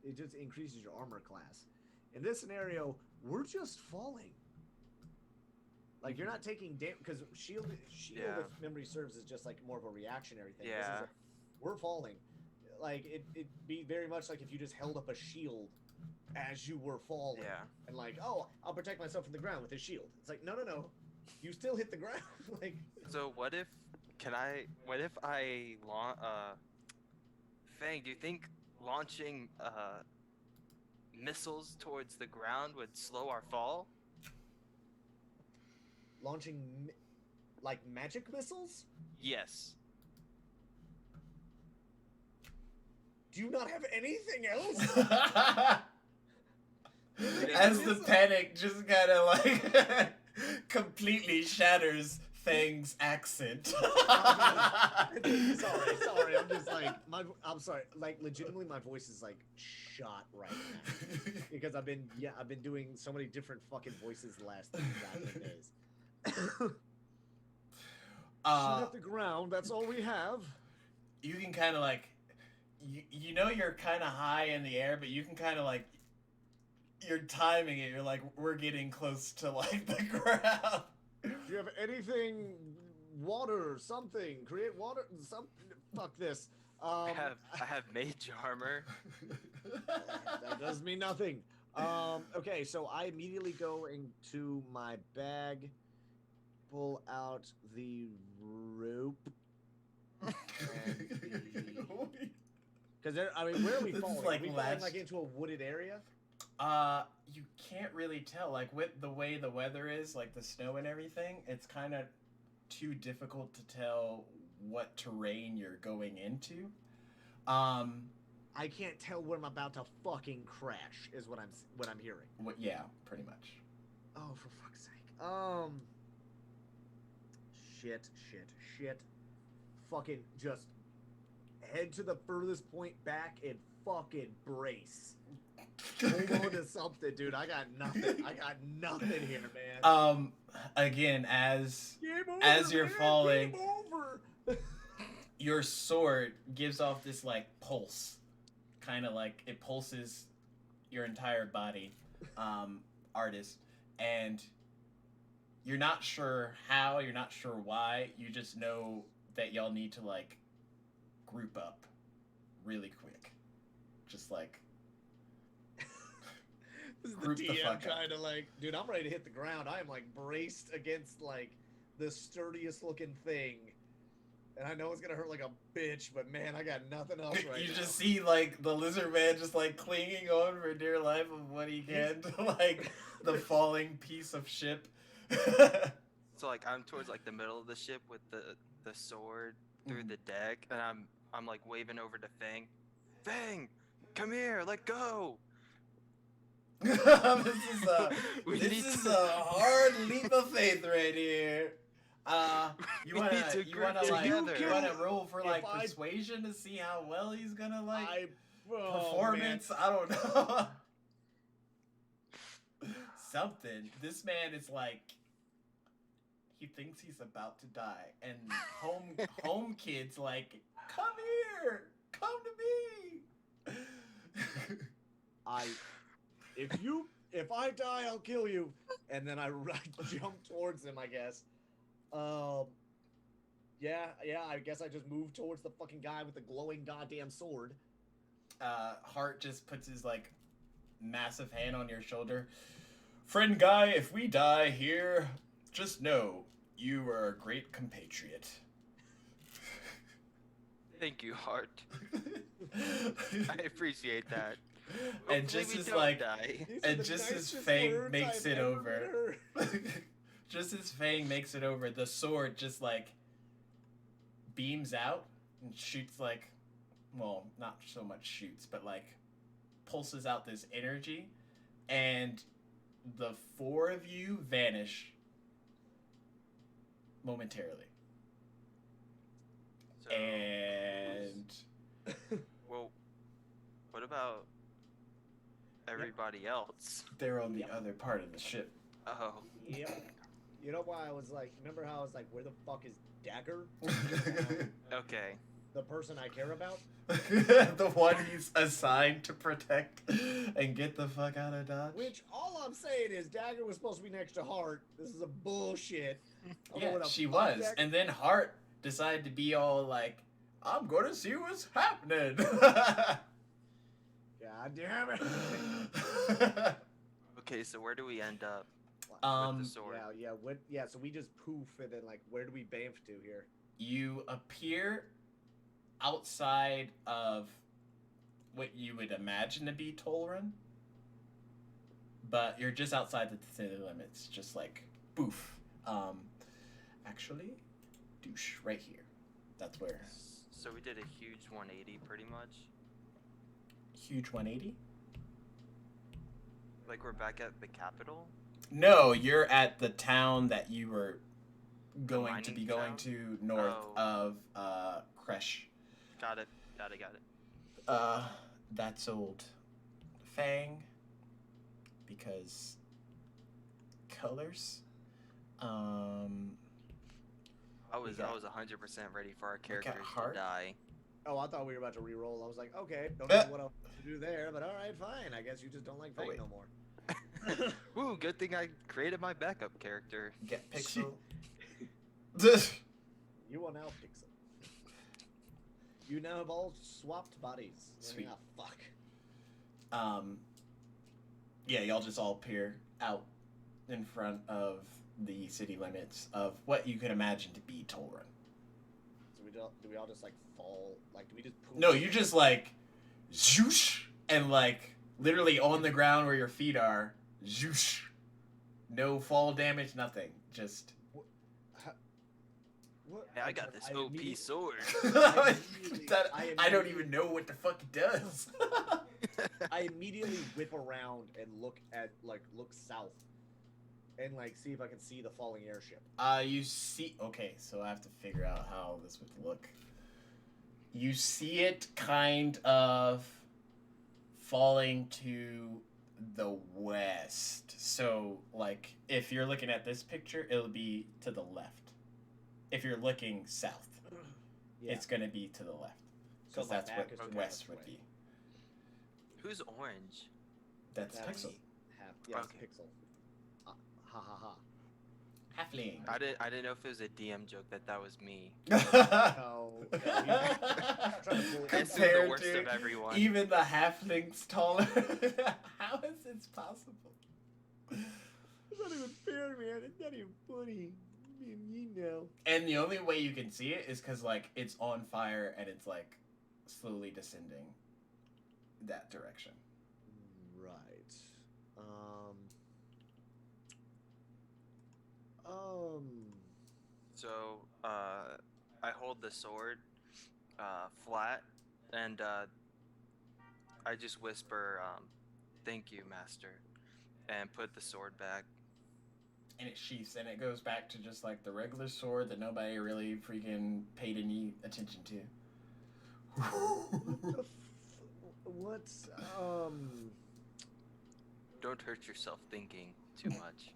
It just increases your armor class. In this scenario, we're just falling. Like you're not taking damage because shield. Yeah. If memory serves, is just like more of a reactionary thing. This is Yeah. we're falling. Like it'd be very much like if you just held up a shield as you were falling. Yeah. And like, oh, I'll protect myself from the ground with a shield. It's like, no. You still hit the ground. Like. So what if I launch Fang, do you think launching missiles towards the ground would slow our fall? Launching like magic missiles? Yes. Do you not have anything else? As the panic just kind of like completely shatters Fang's accent. sorry. I'm just like I'm sorry. Like legitimately, my voice is like shot right now because I've been doing so many different fucking voices the last 3 goddamn days. Shoot at the ground. That's all we have. You can kind of like, you know, you're kind of high in the air, but you can kind of like, you're timing it. You're like, we're getting close to like the ground. Do you have anything? Water, something. Create water. Some. Fuck this. I have mage armor. That does mean nothing. Okay, so I immediately go into my bag, pull out the rope, because I mean, where are we This is falling? like Are we falling like into a wooded area? You can't really tell. Like with the way the weather is, like the snow and everything, it's kind of too difficult to tell what terrain you're going into. I can't tell when I'm about to fucking crash. Is what I'm hearing. Yeah, pretty much. Oh, for fuck's sake. Shit. Fucking just head to the furthest point back and fucking brace. Hold on to something, dude. I got nothing here, man. Again, as Over, you're man. falling, Game over. your sword gives off this like pulse, kind of like it pulses your entire body, artist, and you're not sure how, you're not sure why, you just know that y'all need to like group up really quick, just like This is group the the DM fuck up. trying to like, dude, I'm ready to hit the ground. I am like braced against like the sturdiest looking thing. And I know it's gonna hurt like a bitch, but man, I got nothing else right You now. just see like the lizard man just like clinging on for dear life of what he can to like the falling piece of ship. So like I'm towards like the middle of the ship with the sword through the deck, and I'm like waving over to Fang. Fang, come here, let go. This is a hard leap of faith right here. You We wanna need to you group wanna like together. you wanna roll for If like I- persuasion to see how well he's gonna like Oh, performance? man. I don't know. Something. This man is like he thinks he's about to die, and home kids like come here, come to me. If I die, I'll kill you. And then I jump towards him, I guess. Yeah, I guess I just move towards the fucking guy with the glowing goddamn sword. Hart just puts his like massive hand on your shoulder. Friend guy, if we die here, just know you are a great compatriot. Thank you, Hart. I appreciate that. And Hopefully just we as don't like die. These are and the just as nicest Fang words makes I've it ever over. heard. Just as Fang makes it over, the sword just like beams out and shoots like, well, not so much shoots, but like pulses out this energy, and the four of you vanish momentarily. So, And well, what about everybody else? they're on the Yep. other part of the ship. Oh, Yep. You know why I was like, remember how I was like, where the fuck is Dagger? okay. The person I care about? The one he's assigned to protect and get the fuck out of Dodge. Which, all I'm saying is, Dagger was supposed to be next to Hart. This is a bullshit. I don't know Yeah, where the she fuck was. Dagger- And then Hart decided to be all like, I'm gonna see what's happening. God damn it. Okay, so where do we end up with Um, the sword? Yeah, so we just poof, and then, like, where do we bamf to here? You appear outside of what you would imagine to be Tolran, but you're just outside the city limits, just like boof. Actually, douche right here. That's where. So we did a huge 180 pretty much. Huge 180? Like we're back at the capital? No, you're at the town that you were going to mining be going town? to north of Kresh. Got it. That's old Fang, because colors. I was got- 100% ready for our characters to Hart. die. Oh, I thought we were about to re-roll. I was like, okay, don't know what else to do there, but alright, fine. I guess you just don't like Fang wait. no more. Woo, good thing I created my backup character. Get Pixel. You are now Pixel. You now have all swapped bodies. Sweet. Ah, fuck. Yeah, y'all just all appear out in front of the city limits of what you could imagine to be Tolran. So do we all just like fall? Like, do we just poof? No, you just like zhoosh, and like literally on the ground where your feet are, zhoosh. No fall damage, nothing. Just What? Hey, I got this OP immediately- sword. that, I don't even know what the fuck it does. I immediately whip around and look south, and like see if I can see the falling airship. You see, okay, so I have to figure out how this would look. You see it kind of falling to the west. So, like, if you're looking at this picture, it'll be to the left. If you're looking south, Yeah. it's going to be to the left. So Because my that's back what is to the west left would way. be. Who's orange? That's That's Pixel. me. Yeah, Okay. it's Pixel. Ha ha ha. Halfling. I didn't know if it was a DM joke that was me. No, no, you- trying to pull it I up. assume the Compared worst to of everyone. even the halfling's taller. How is this possible? It's not even fair, man. It's not even funny. You know. And the only way you can see it is because, like, it's on fire and it's, like, slowly descending that direction. Right. So, I hold the sword flat, and I just whisper, "Thank you, master," and put the sword back. And it sheaths, and it goes back to just like the regular sword that nobody really freaking paid any attention to. What? Don't hurt yourself thinking too much.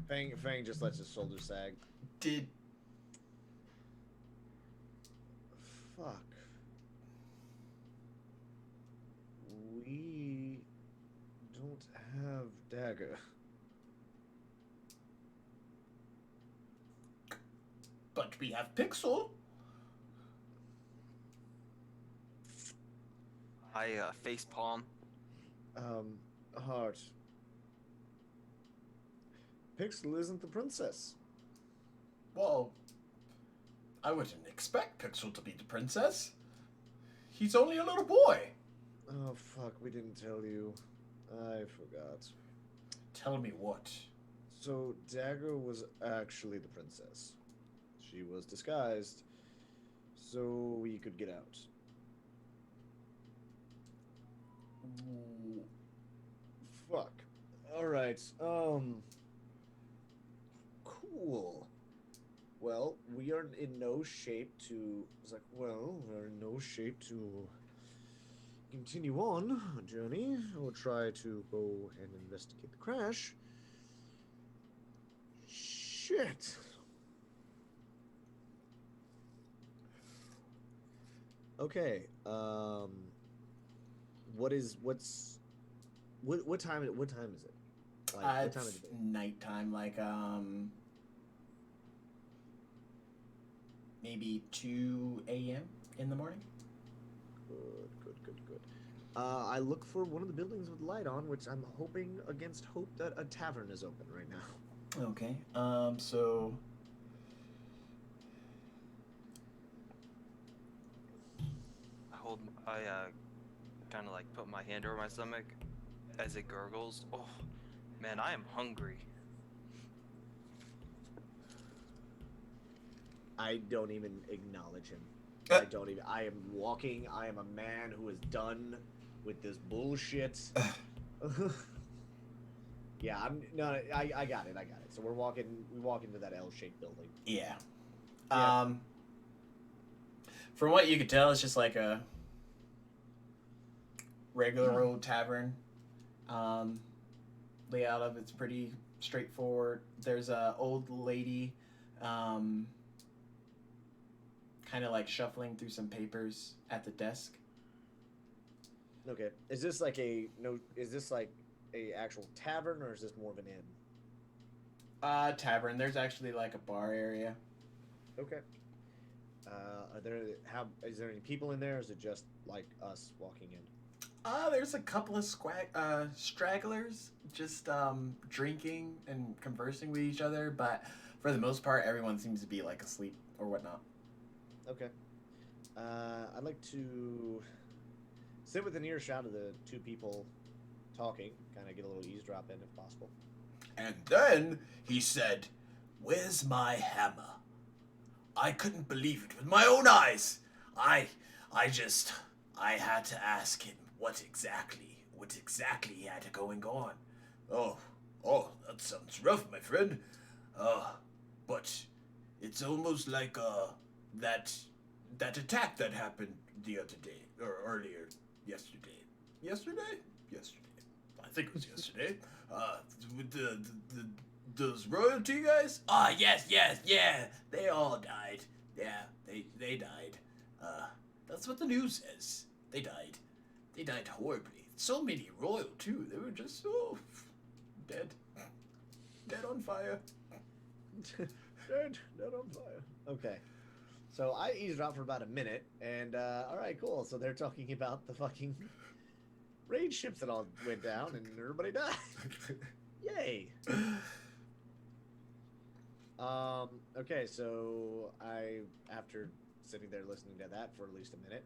Fang just lets his shoulders sag. Did Fuck. We don't have dagger. but we have Pixel? I face palm. Heart. Pixel isn't the princess. Well, I wouldn't expect Pixel to be the princess. He's only a little boy. Oh fuck, we didn't tell you. I forgot. Tell me what? So Dagger was actually the princess. She was disguised so we could get out. Fuck. Alright, cool. Well, we are in no shape to... It's like, well, we're in no shape to continue on a journey or try to go and investigate the crash. Shit. Okay, what time is it? Like, what time is It's it? nighttime, like maybe 2 a.m. in the morning. Good. I look for one of the buildings with light on, which I'm hoping against hope that a tavern is open right now. Okay. So I kind of like put my hand over my stomach as it gurgles. Oh, man, I am hungry. I don't even acknowledge him. I am walking. I am a man who is done with this bullshit. Yeah, I got it. So we walk into that L-shaped building. yeah. From what you could tell, it's just like a regular old tavern. Layout of it's pretty straightforward. There's a old lady, kind of like shuffling through some papers at the desk. Okay. Is this like a actual tavern, or is this more of an inn? Tavern. There's actually like a bar area. Okay. Is there any people in there, or is it just like us walking in? There's a couple of stragglers just drinking and conversing with each other, but for the most part, everyone seems to be like asleep or whatnot. Okay. I'd like to sit within earshot of the two people talking, kind of get a little eavesdrop in if possible. And then he said, "Where's my hammer?" I couldn't believe it with my own eyes. I had to ask him what exactly he had going on. Oh, that sounds rough, my friend. But it's almost like that attack that happened the other day or earlier yesterday. Yesterday. I think it was yesterday. With those royalty guys? Yes, yeah. They all died. Yeah, they died. That's what the news says. They died. They died horribly. So many royal too. They were just so dead. Dead on fire. dead on fire. Okay. So I eavesdropped for about a minute, and all right, cool. So they're talking about the fucking raid ships that all went down, and everybody died. Yay. Okay, so after sitting there listening to that for at least a minute,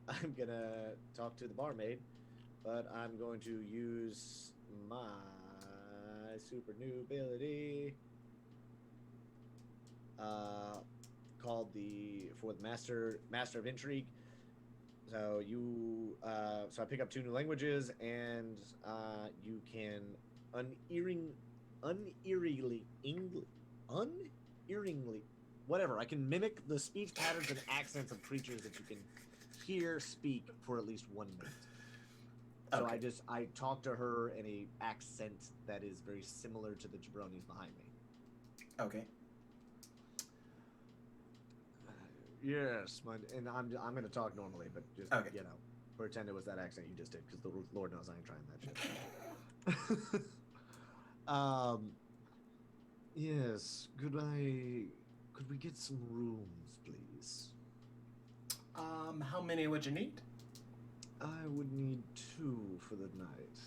I'm gonna talk to the barmaid, but I'm going to use my super new ability, called for the master of intrigue. So so I pick up 2 new languages, and you can unearing, unearingly, unearingly, whatever. I can mimic the speech patterns and accents of creatures that you can hear speak for at least 1 minute. So Okay. I talk to her in a accent that is very similar to the jabronis behind me. Okay. Yes, and I'm gonna talk normally, but just Okay. pretend it was that accent you just did, because the Lord knows I ain't trying that shit. Yes. Could we get some rooms, please? How many would you need? I would need 2 for the night.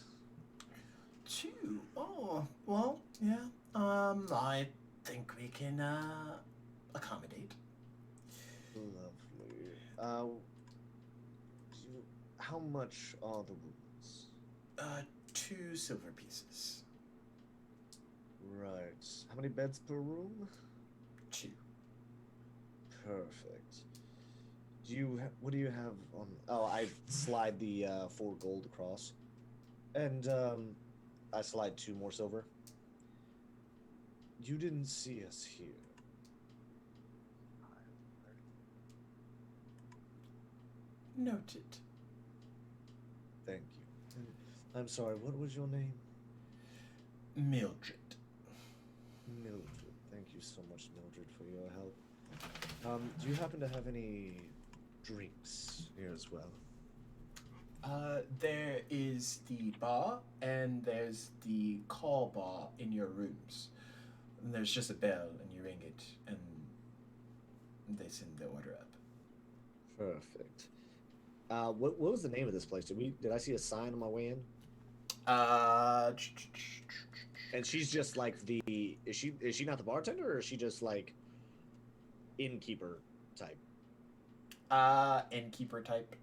2. Oh, well, yeah. I think we can accommodate. Lovely. How much are the rooms? 2 silver pieces. Right. How many beds per room? 2. Perfect. What do you have on? Oh, I slide the 4 gold across, and I slide 2 more silver. You didn't see us here. Noted. Thank you. And I'm sorry. What was your name? Mildred. Mildred. Thank you so much, Mildred, for your help. Do you happen to have any drinks here as well? There is the bar, and there's the call bar in your rooms. And there's just a bell, and you ring it, and they send the order up. Perfect. What was the name of this place? Did I see a sign on my way in? And she's just like is she not the bartender, or is she just like innkeeper type? Innkeeper type.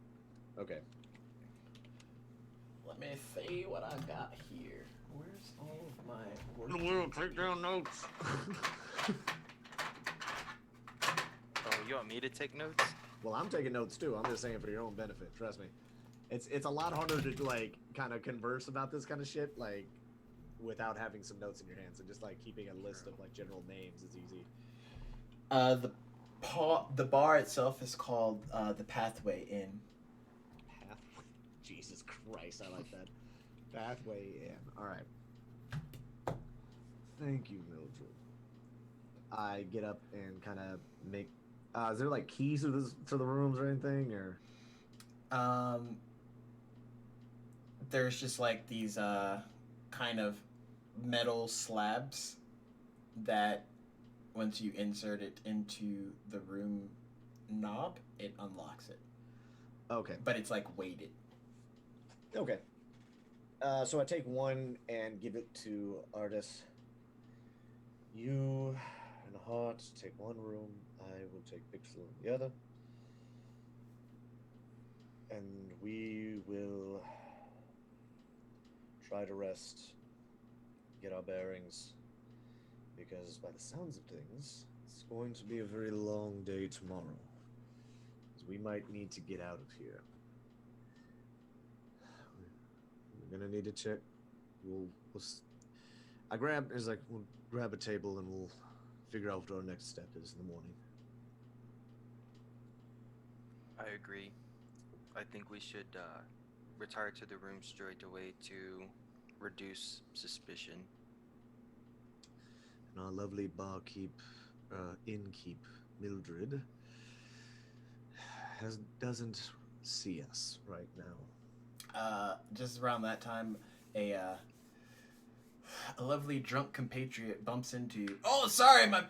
Okay. Let me see what I got here. Where's all of my work? Will, take down notes. Oh, you want me to take notes? Well, I'm taking notes too. I'm just saying for your own benefit. Trust me. It's a lot harder to like kind of converse about this kind of shit like without having some notes in your hands, and just like keeping a list of like general names is easy. The bar itself is called the Pathway Inn. Pathway. Jesus Christ, I like that. Pathway Inn. All right. Thank you, Mildred. I get up and kind of make. Is there like keys to the rooms or anything, or? There's just like these kind of metal slabs that once you insert it into the room knob, it unlocks it. Okay. But it's like weighted. Okay. So I take one and give it to Artis. You and Heart take one room. I will take Pixel in the other. And we will try to rest, get our bearings, because by the sounds of things, it's going to be a very long day tomorrow. We might need to get out of here. We're gonna need to check. We'll grab a table, and we'll figure out what our next step is in the morning. I agree. I think we should retire to the room straight away to reduce suspicion. And our lovely innkeep, Mildred, doesn't see us right now. Just around that time, a lovely drunk compatriot bumps into. Oh, sorry, my.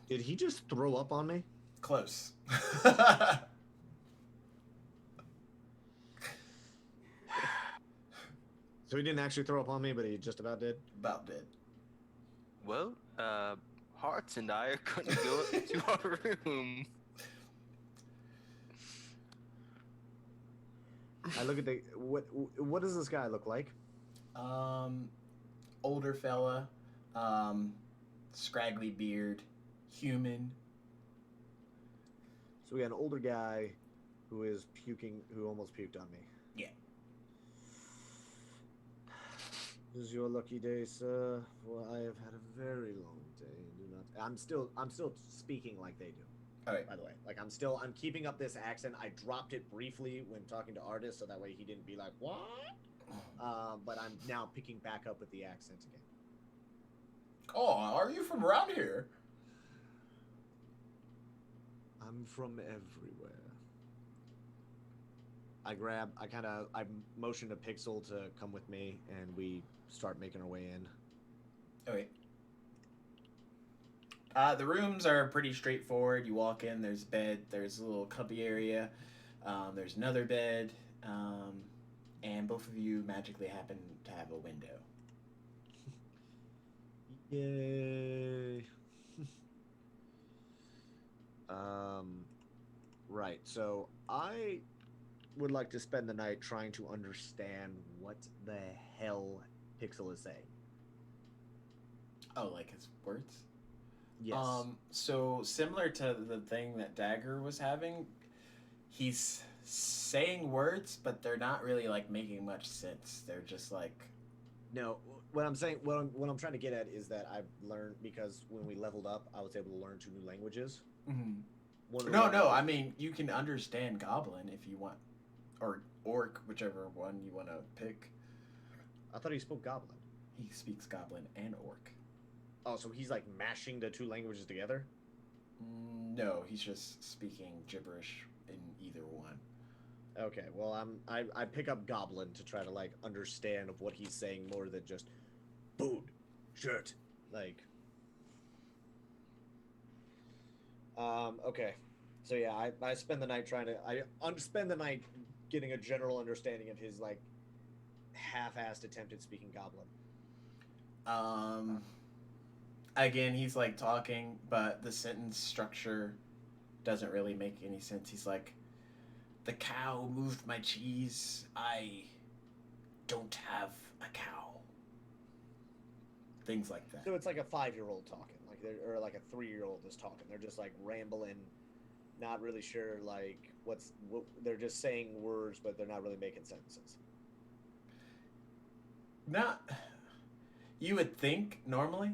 Did he just throw up on me? Close. So he didn't actually throw up on me, but he just about did? About did. Well, Hearts and I are going to go up to our room. I look at what does this guy look like? Older fella, scraggly beard, human. So we got an older guy who is puking, who almost puked on me. Yeah. This is your lucky day, sir. For I have had a very long day. Do not. I'm still speaking like they do. All right. By the way, like I'm keeping up this accent. I dropped it briefly when talking to artists, so that way he didn't be like, "What?" But I'm now picking back up with the accent again. Oh, are you from around here? I'm from everywhere. I motion to Pixel to come with me, and we start making our way in. Okay. The rooms are pretty straightforward. You walk in, there's a bed, there's a little cubby area, there's another bed, and both of you magically happen to have a window. Yay. Right. So I would like to spend the night trying to understand what the hell Pixel is saying. Oh, like his words? Yes. So similar to the thing that Dagger was having, he's saying words, but they're not really like making much sense. They're just like, No, what I'm saying, what I'm trying to get at is that I've learned, because when we leveled up, I was able to learn 2 new languages. mm-hmm. One of the No, languages- I mean, you can understand Goblin if you want, or Orc, whichever one you want to pick. I thought he spoke Goblin. He speaks Goblin and Orc. Oh, so he's like mashing the 2 languages together? No, he's just speaking gibberish in either one. Okay, well, I pick up Goblin to try to like understand of what he's saying more than just food, shirt, like. Okay, so yeah, I spend the night trying to spend the night getting a general understanding of his like half-assed attempt at speaking Goblin. Again, he's like talking, but the sentence structure doesn't really make any sense. He's like, the cow moved my cheese. I don't have a cow. Things like that. So it's like a 5-year-old talking, like or like a 3-year-old is talking. They're just like rambling, not really sure like what they're just saying words, but they're not really making sentences. Not, you would think normally,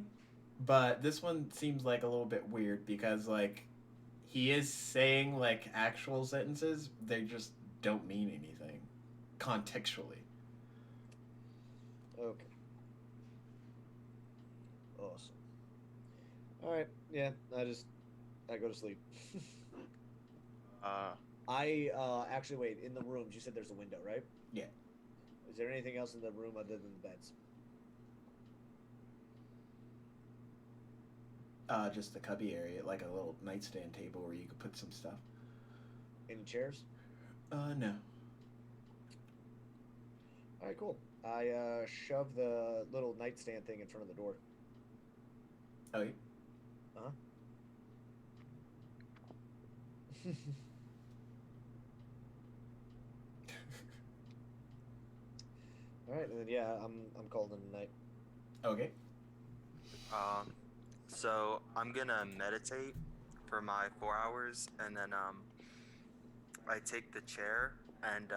but this one seems like a little bit weird because like he is saying like actual sentences, they just don't mean anything contextually. Okay. Awesome. All right. Yeah. I go to sleep. I actually wait in the rooms. You said there's a window, right? Yeah. Is there anything else in the room other than the beds? Just the cubby area, like a little nightstand table where you could put some stuff. Any chairs? No. All right, cool. I shove the little nightstand thing in front of the door. Oh, yeah. Uh-huh. All right, and then yeah, I'm calling it a night. Okay. So I'm gonna meditate for my 4 hours, and then I take the chair and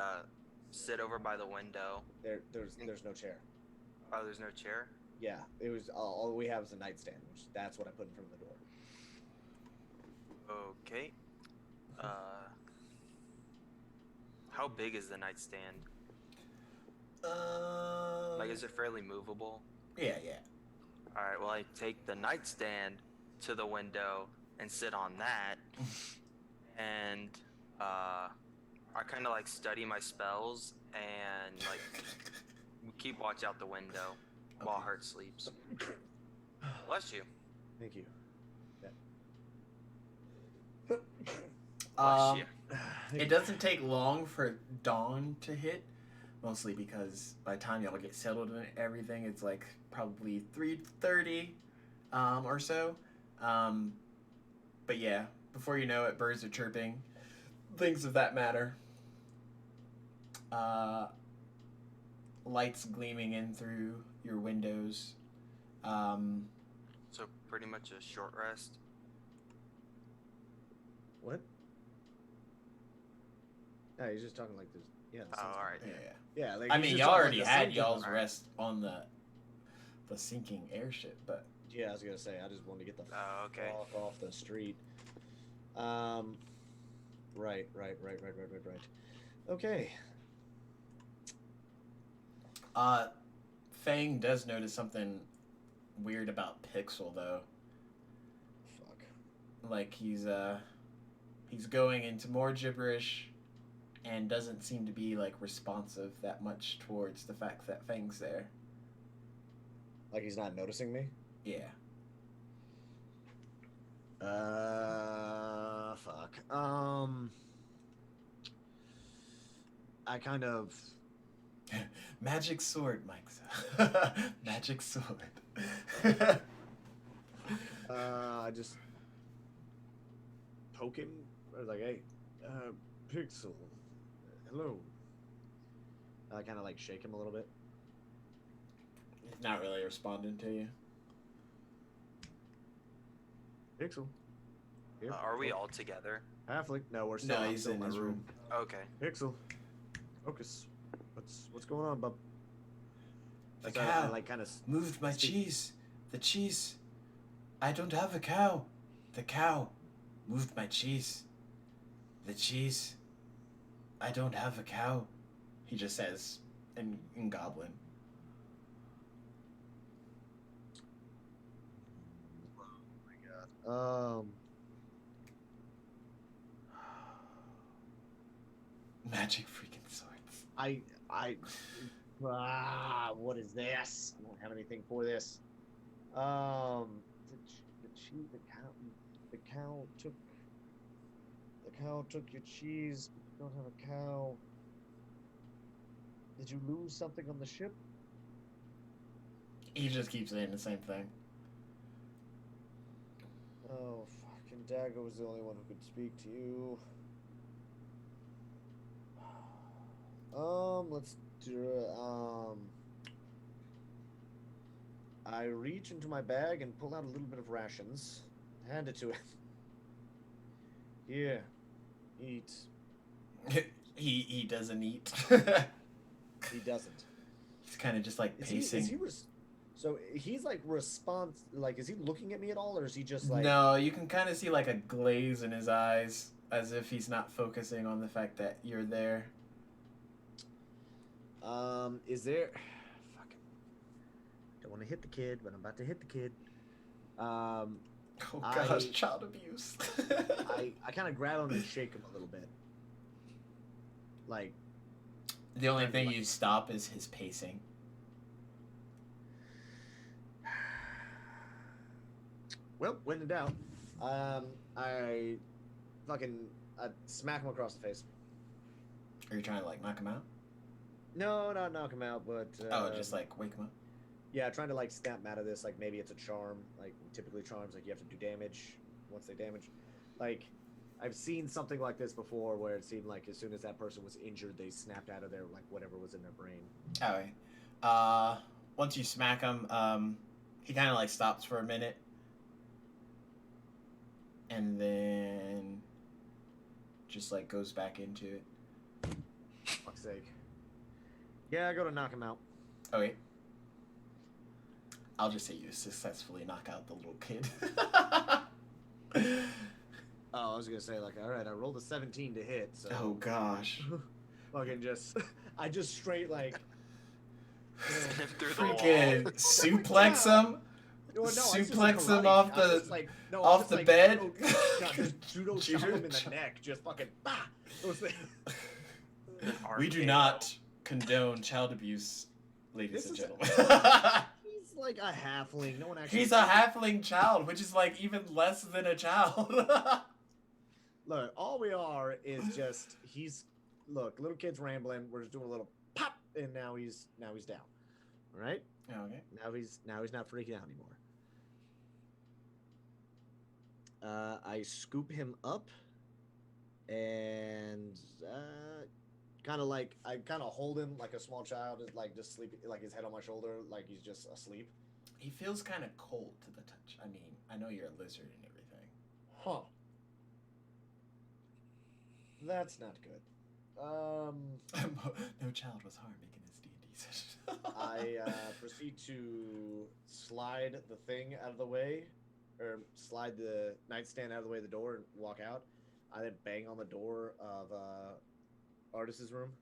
sit over by the window. There's no chair. Oh, there's no chair? Yeah, it was all we have is a nightstand, which that's what I put in front of the door. Okay. How big is the nightstand? Like, is it fairly movable? Yeah. Alright, well, I take the nightstand to the window and sit on that, and I kind of like study my spells and like keep watch out the window while Hurt sleeps. Bless you. Thank you. Bless you. It doesn't take long for dawn to hit, mostly because by the time y'all get settled and everything, it's like probably 3:30 or so. But yeah, before you know it, birds are chirping, things of that matter. Lights gleaming in through your windows. So pretty much a short rest. What? No, he's just talking like this. Yeah. The sun's all right. coming. Yeah. Yeah. Like I he's mean, just y'all talking already like the had sun y'all's coming. rest on the sinking airship, but Yeah, I was gonna say I just wanted to get the Oh, okay. fuck off the street. Right. Okay. Fang does notice something weird about Pixel though. Fuck. Like he's going into more gibberish and doesn't seem to be like responsive that much towards the fact that Fang's there. Like he's not noticing me? Yeah. Fuck. I kind of. Magic sword, Mike. Magic sword. I just poke him. I was like, hey, Pixel, hello. I kind of like shake him a little bit. He's not really responding to you. Pixel. Here. Are we all together? Halfling? No, we're still, No, I'm he's still in my his room. Okay. Pixel. Focus. What's going on, bub? The That's how cow I like kind of moved my cheese. The cheese. I don't have a cow. The cow moved my cheese. The cheese. I don't have a cow. He just says in Goblin. Magic freaking swords. What is this? I don't have anything for this. The cow took your cheese. You don't have a cow. Did you lose something on the ship? He just keeps saying the same thing. Oh, fucking Dago was the only one who could speak to you. Let's do I reach into my bag and pull out a little bit of rations. Hand it to him. Here, eat. he doesn't eat. He doesn't. He's kind of just like pacing. So he's like is he looking at me at all, or is he just like? No, you can kind of see like a glaze in his eyes, as if he's not focusing on the fact that you're there. Is there? Fucking. Don't want to hit the kid, but I'm about to hit the kid. Oh gosh, child abuse. I kind of grab him and shake him a little bit. Like. The only thing you stop is his pacing. Well, when in doubt, I smack him across the face. Are you trying to like knock him out? No, not knock him out, but just like wake him up. Yeah, trying to like snap him out of this. Like maybe it's a charm. Like typically charms, like you have to do damage once they damage. Like I've seen something like this before, where it seemed like as soon as that person was injured, they snapped out of their like whatever was in their brain. Alright. Once you smack him, he kind of like stops for a minute, and then just like goes back into it. Fuck's sake. Yeah, I go to knock him out. Okay. I'll just say you successfully knock out the little kid. Oh, I was gonna say like, all right, I rolled a 17 to hit. So. Oh gosh. Fucking I just straight like. Through the Freaking wall. suplex him. No, Suplex him off the bed. Just judo chop him in the neck. Just fucking bah. We do not condone child abuse, ladies and gentlemen. He's like a halfling. No one actually. He's a halfling child, which is like even less than a child. Look, all we are is just look, little kid's rambling. We're just doing a little pop, and now he's down. All right. Okay. Now he's not freaking out anymore. I scoop him up, and I kind of hold him like a small child, like just sleeping, like his head on my shoulder, like he's just asleep. He feels kind of cold to the touch. I mean, I know you're a lizard and everything. Huh. That's not good. No child was harmed in his D&D session. I proceed to slide the thing out of the way, or slide the nightstand out of the way of the door and walk out. I then bang on the door of Artis's room.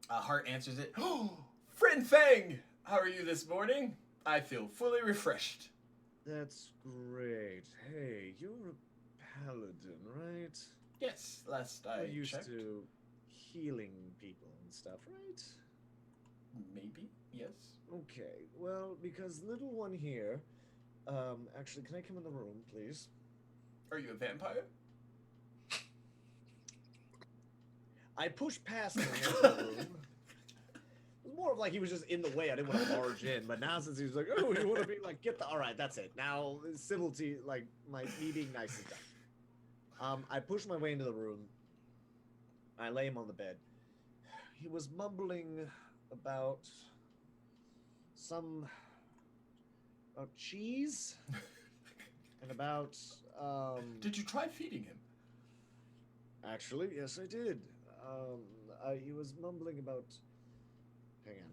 Hart answers it. Oh, friend Fang! How are you this morning? I feel fully refreshed. That's great. Hey, you're a paladin, right? Yes, last I You're used checked. to healing people and stuff, right? Maybe, yes. Okay, well, because little one here, actually, can I come in the room, please? Are you a vampire? I pushed past him into the room. It was more of like he was just in the way. I didn't want to barge in, but now since he was like, "Oh, you want to be like, get the..." All right, that's it. Now, civility, like me being nice is done. I pushed my way into the room. I lay him on the bed. He was mumbling about cheese and about Did you try feeding him? Actually, yes, I did. He was mumbling about, hang on,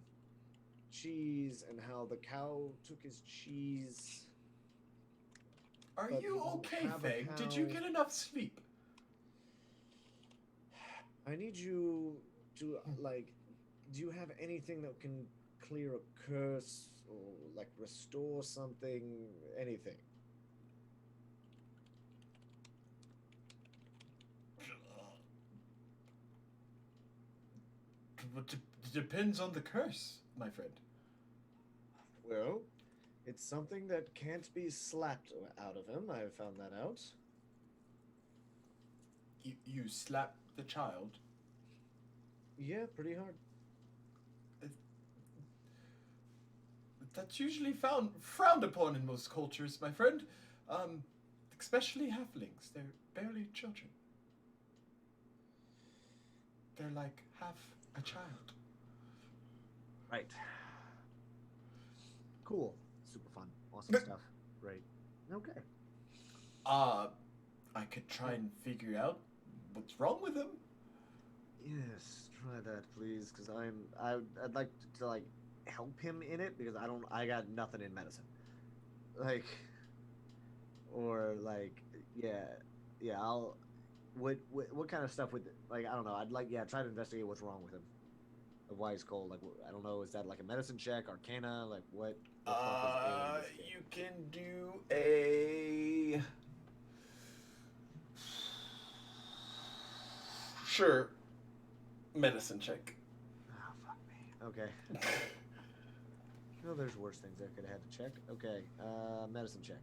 cheese and how the cow took his cheese. Are But you he doesn't okay, have a Fang? Did you cow. get enough sleep? I need you to, like, do you have anything that can clear a curse or, like, restore something, anything? Depends on the curse, my friend. Well, it's something that can't be slapped out of him. I found that out. You slap the child. Yeah, pretty hard. That's usually frowned upon in most cultures, my friend. Especially halflings. They're barely children. They're like half a child. Right. Cool. Super fun. Awesome stuff. Great. Okay. I could try and figure out what's wrong with him. Yes, try that, please, because I'd like to like help him in it because I got nothing in medicine, like, or like, yeah, what kind of stuff would, like, I don't know, I'd like, yeah, try to investigate what's wrong with him, of why he's cold, like, I don't know, is that like a medicine check, arcana, like what the fuck is ailing this kid? You can do a sure medicine check. Oh, fuck me. Okay. No, there's worse things I could have had to check. Okay, medicine check.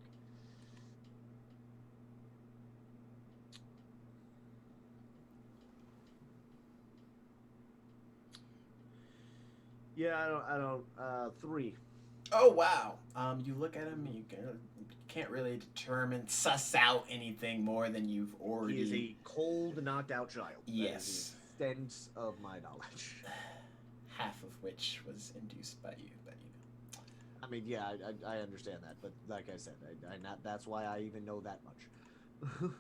Yeah, I don't, 3. Oh wow. You look at him and you can't really suss out anything more than you've already. He is a cold, knocked out child. Yes. That is the extent of my knowledge. Half of which was induced by you, but you know. I mean, yeah, I understand that, but like I said, that's why I even know that much.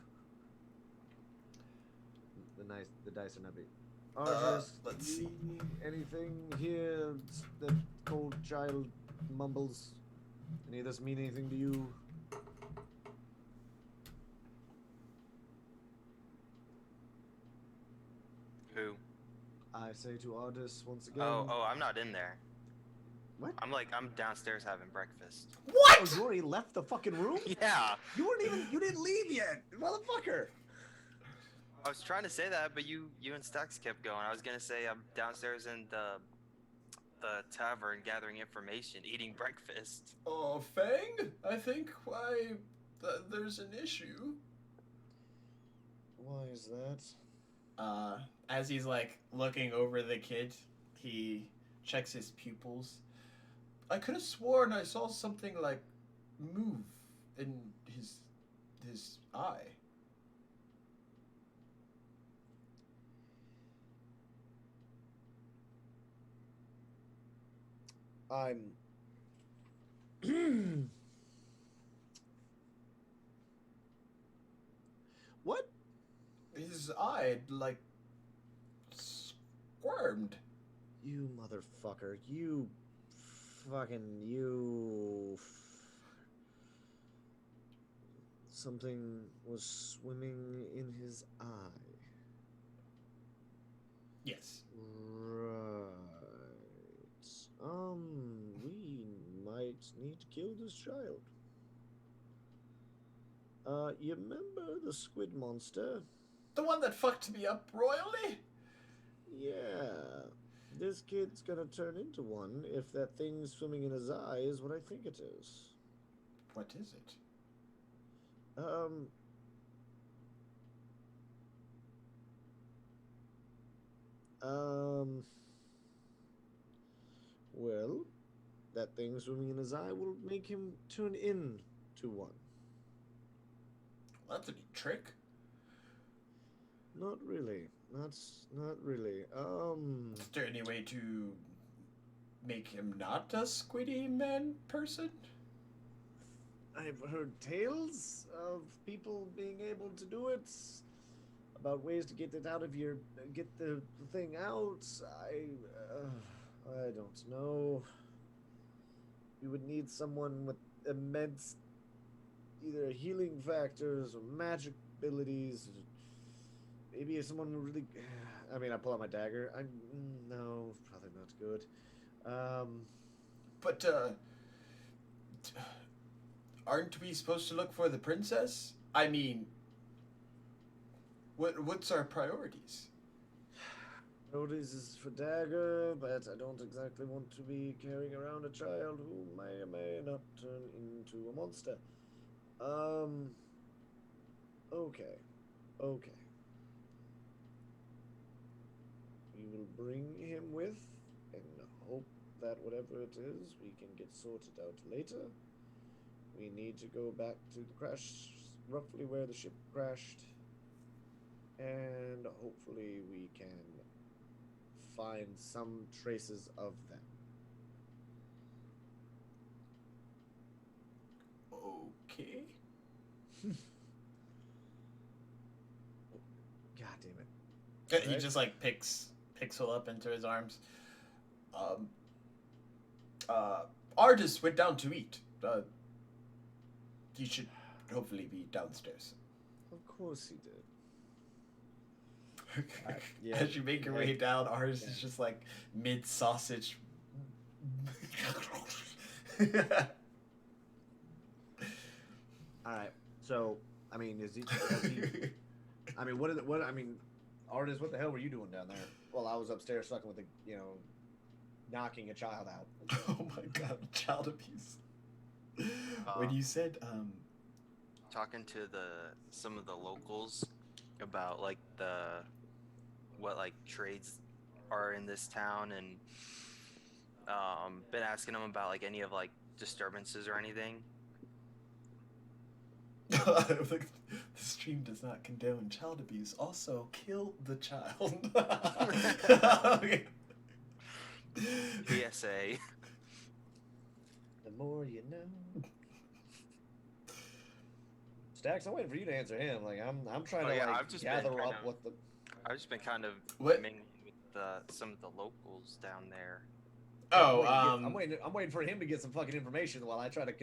The dice are not big. Let's see. Anything here that cold child mumbles? Any of this mean anything to you? Who? I say to Artis once again. Oh, I'm not in there. What? I'm downstairs having breakfast. What? Oh, you already left the fucking room? Yeah. You didn't leave yet, motherfucker. I was trying to say that, but you and Stacks kept going. I was gonna say I'm downstairs in the tavern gathering information, eating breakfast. Oh, Fang? I think there's an issue. Why is that? As he's like looking over the kid, he checks his pupils. I could have sworn I saw something like move in his eye. What? His eye, like, squirmed. You motherfucker. You fucking you. Something was swimming in his eye. Yes. Right. We might need to kill this child. You remember the squid monster? The one that fucked me up royally? Yeah. This kid's gonna turn into one if that thing swimming in his eye is what I think it is. What is it? Um. Um. Well, that thing swimming in his eye will make him turn into one. Well, that's a neat trick. Not really. Not really. Is there any way to make him not a squiddy man person? I've heard tales of people being able to do it, about ways to get get the thing out. I don't know. You would need someone with immense either healing factors or magic abilities. Maybe someone who really. I mean, I pull out my dagger. No, probably not good. But, aren't we supposed to look for the princess? I mean, what's our priorities? Priorities is for dagger, but I don't exactly want to be carrying around a child who may or may not turn into a monster. Okay. Okay. We will bring him with and hope that whatever it is, we can get sorted out later. We need to go back to the crash, roughly where the ship crashed, and hopefully we can find some traces of them. Okay. God damn it. He Right. just, like, picks Pixel up into his arms. Artist went down to eat. He should hopefully be downstairs. Of course he did. Yeah, as you make your way down, ours is just like mid sausage. All right. So, I mean, is he? I mean, I mean, artist, what the hell were you doing down there? Well, I was upstairs fucking with knocking a child out. Oh my god, child abuse. When you said talking to some of the locals about like what like trades are in this town, and been asking them about like any of like disturbances or anything. the stream does not condone child abuse. Also, kill the child. PSA. The more you know. Stacks, I'm waiting for you to answer him. Like I'm trying to I've just gather been up kind of- what the. I've just been kind of What? mingling with some of the locals down there. Oh, I'm waiting for him to get some fucking information while I try to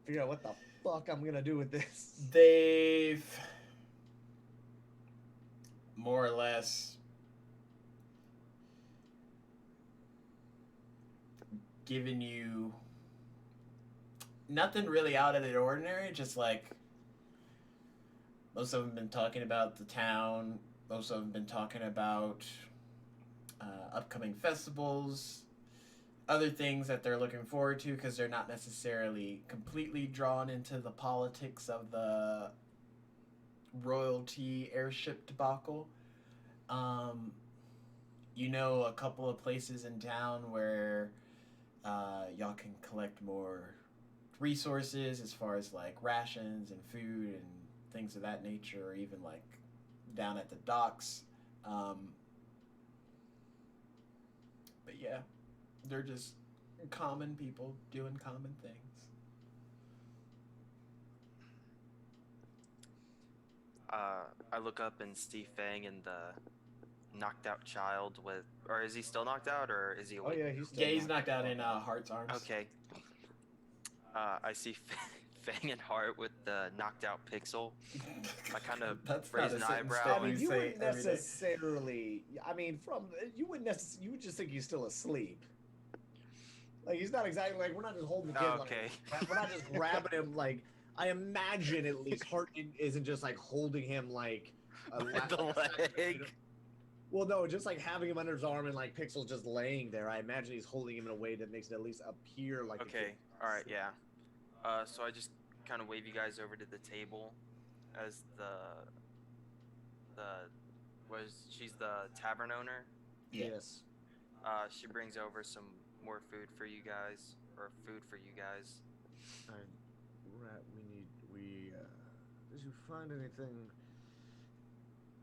figure out what the fuck I'm gonna do with this. They've more or less given you nothing really out of the ordinary, just like most of them been talking about the town, most of them been talking about upcoming festivals, other things that they're looking forward to because they're not necessarily completely drawn into the politics of the royalty airship debacle. You know, a couple of places in town where y'all can collect more resources as far as like rations and food and things of that nature, or even like down at the docks. But yeah, they're just common people doing common things. I look up and see Fang and the knocked out child with, or is he still knocked out, or is he Oh awake? yeah, he's still Yeah, he's knocked out in Heart's arms. Okay. I see Fang and Heart with the knocked out Pixel. I kind of That's raise not a an sentence eyebrow. that I mean, we you say wouldn't every day. necessarily. I mean, you wouldn't necessarily. You would just think he's still asleep. Like he's not exactly like we're not just holding the kid. Okay. Like, we're not just grabbing him. Like I imagine at least Hart isn't just like holding him like a With the leg. Well, no, just like having him under his arm and like Pixel's just laying there. I imagine he's holding him in a way that makes it at least appear like. Okay. All right. Yeah. So I just kind of wave you guys over to the table, as she's the tavern owner. Yes. She brings over some more food for you guys, or food for you guys. Did you find anything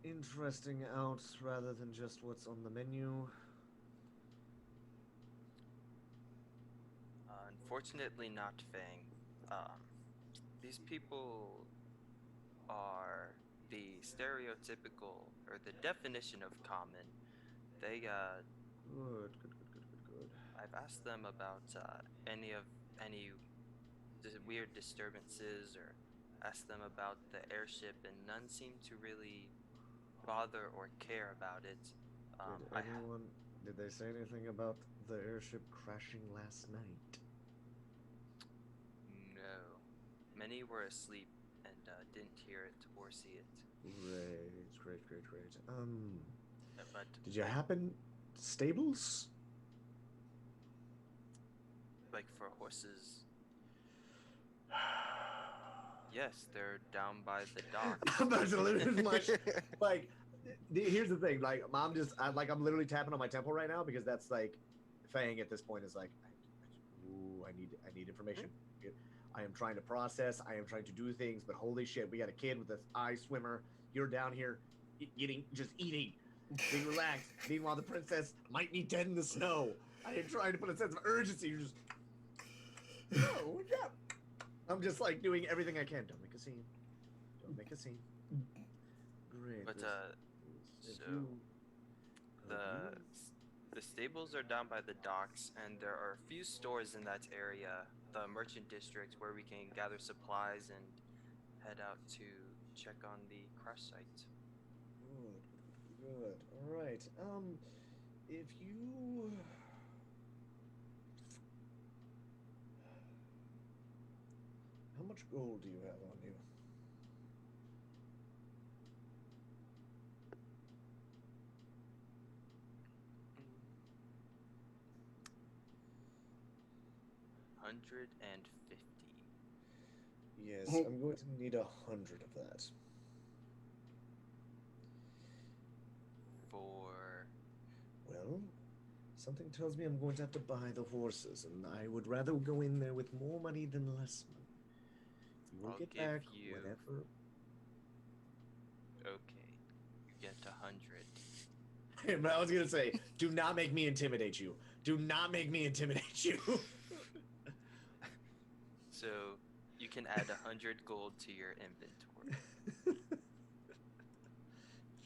interesting out rather than just what's on the menu? Unfortunately, not Fang. These people are the stereotypical, or the definition of common. They Good. I've asked them about any weird disturbances, or asked them about the airship, and none seem to really bother or care about it. Did they say anything about the airship crashing last night? No. Many were asleep and didn't hear it or see it. Great. But Did you happen stables? like for horses? Yes, they're down by the dock. I'm not literally much. Like, here's the thing. Like, I'm literally tapping on my temple right now because that's like, Fang at this point is like, I need information. I am trying to process. I am trying to do things, but holy shit, we got a kid with an eye swimmer. You're down here, eating, being relaxed. Meanwhile, the princess might be dead in the snow. I am trying to put a sense of urgency. You're just, oh, what's up? I'm just like doing everything I can. Don't make a scene. Great. But the stables are down by the docks, and there are a few stores in that area, the merchant district, where we can gather supplies and head out to check on the crash site. Good. All right. If you how much gold do you have on you? $150. Yes, I'm going to need 100 of that. For Well, something tells me I'm going to have to buy the horses, and I would rather go in there with more money than less money. You will I'll get give back you- whatever. Okay, you get 100. But I was gonna say, do not make me intimidate you. Do not make me intimidate you. So you can add 100 gold to your inventory.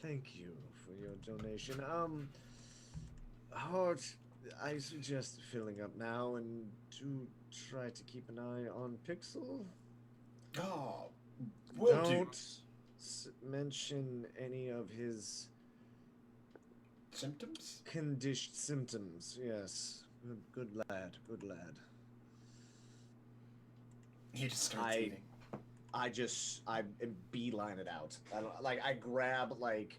Thank you for your donation. Heart, I suggest filling up now and do try to keep an eye on Pixel. Oh, will do. Don't mention any of his Symptoms? symptoms. Yes, good lad. He just starts eating. I beeline it out. I grab like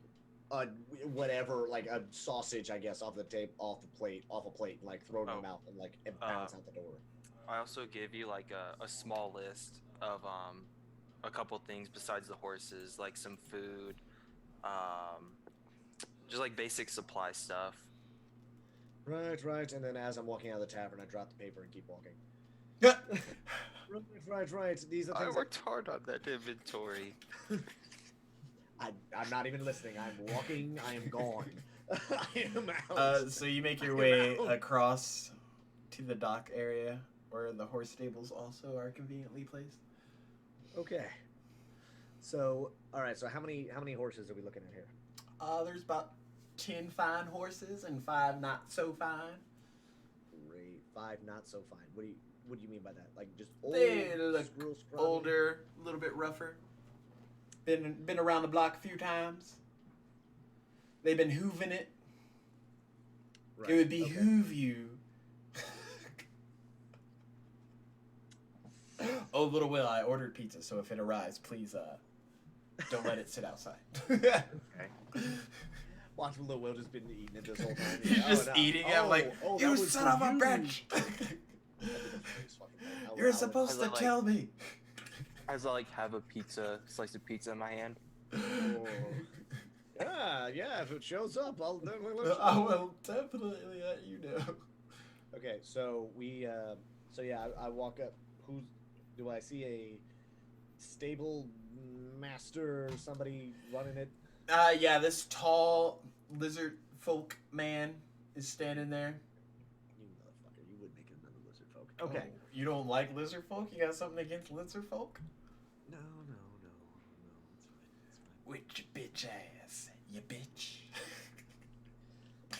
a whatever, like a sausage, I guess, off a plate, and like throw it in my mouth and like bounce out the door. I also give you like a small list of a couple things besides the horses, like some food, just like basic supply stuff. Right. And then as I'm walking out of the tavern, I drop the paper and keep walking. Right. These are I things worked hard on that inventory. I'm not even listening. I'm walking. I am gone. I am out. So you make your way across to the dock area where the horse stables also are conveniently placed. Okay. So, all right. So how many horses are we looking at here? There's about 10 fine horses and 5 not so fine. Great. 5 not so fine. What do you mean by that? Like just old, They look real scrawny? older, a little bit rougher. Been around the block a few times. They've been hooving it. Right. It would okay. behoove you. Oh, little Will, I ordered pizza, so if it arrives, please don't let it sit outside. Okay. Watch Little Will just been eating it this whole time. He's just eating it. I'm like, that you was son for of a you." bitch! You're supposed to like- tell me. As I like have a slice of pizza in my hand. Oh. Yeah. If it shows up, I'll definitely let you know. I will definitely let you know. Okay, so I walk up. Do I see a stable master or somebody running it? Yeah, this tall lizard folk man is standing there. You motherfucker, you would make another lizard folk. Okay. Oh, you don't like lizard folk? You got something against lizard folk? No, it's fine. With your bitch ass, you bitch.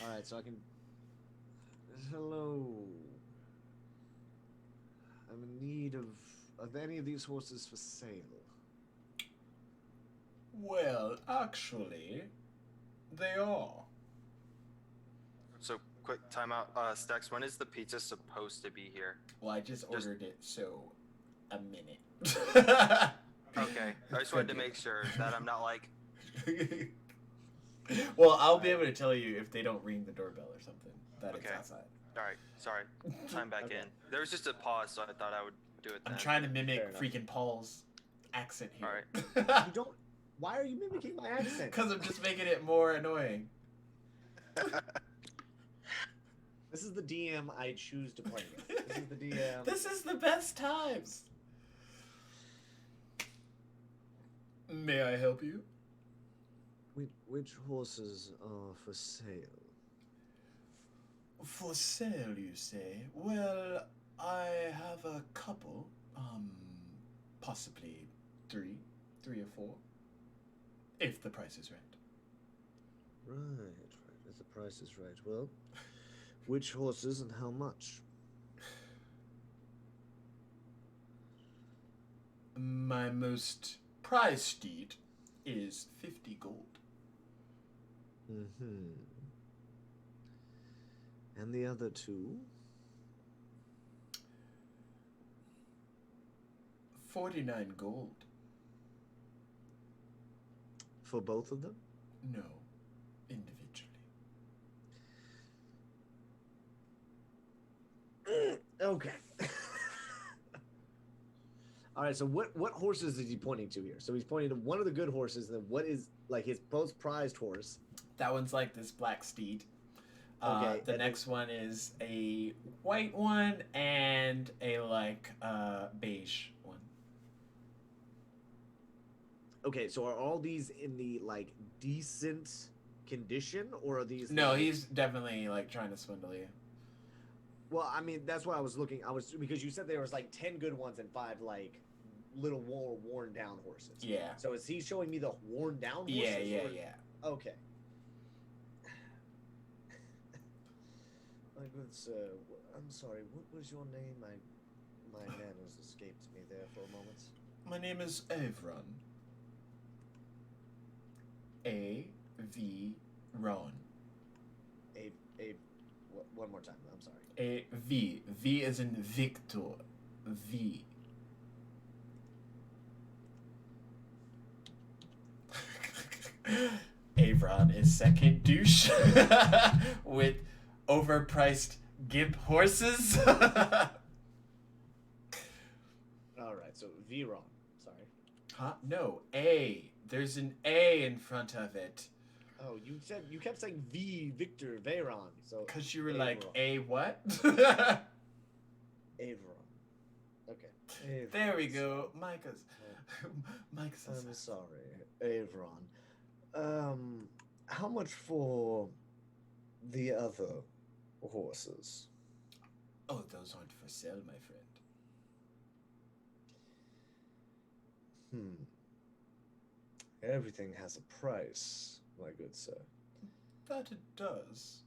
All right, so I can. Hello. I'm in need of any of these horses for sale. Well, actually, they are. So quick timeout. Stex, when is the pizza supposed to be here? Well, I just ordered it, so a minute. Okay. I just wanted to make sure that I'm not like. Well, I'll be able to tell you if they don't ring the doorbell or something that it's Okay. outside. All right. Sorry. Time back Okay. in. There was just a pause, so I thought I would do it then. I'm trying to mimic Fair enough. freaking Paul's accent here. All You don't. Why are you mimicking my accent? Because I'm just making it more annoying. This is the DM I choose to play with. This is the DM. This is the best times. May I help you? Which horses are for sale? For sale, you say? Well, I have a couple. Possibly three or four. If the price is right. Right. If the price is right. Well, which horses and how much? My most prized steed is 50 gold. Mm-hmm. And the other two? 49 gold. For both of them? No, individually. Okay. All right, so what horses is he pointing to here? So he's pointing to one of the good horses, and then what is like his most prized horse? That one's like this black steed. Okay, The and next one is a white one and a beige one. Okay, so are all these in the like decent condition, or are these? No, like- he's definitely like trying to swindle you. Well, I mean, that's what I was looking. Because you said there was like 10 good ones and 5 like little worn down horses. Yeah. So is he showing me the worn down horses? Yeah. Okay. My good sir, I'm sorry. What was your name? My manners escaped me there for a moment. My name is Avron. A.V. Ron. One more time. I'm sorry. A.V. V as in Victor. V. Avron is second douche with overpriced gimp horses. All right. So Veron. Sorry. Huh? No, A. There's an A in front of it. Oh, you kept saying V Victor Veron. So Because you were like, Avron. A what? Avron. Okay. There we Avron. go. Micah's. Micah's. I'm sorry, Avron. How much for the other horses? Oh, those aren't for sale, my friend. Everything has a price, my good sir. That it does.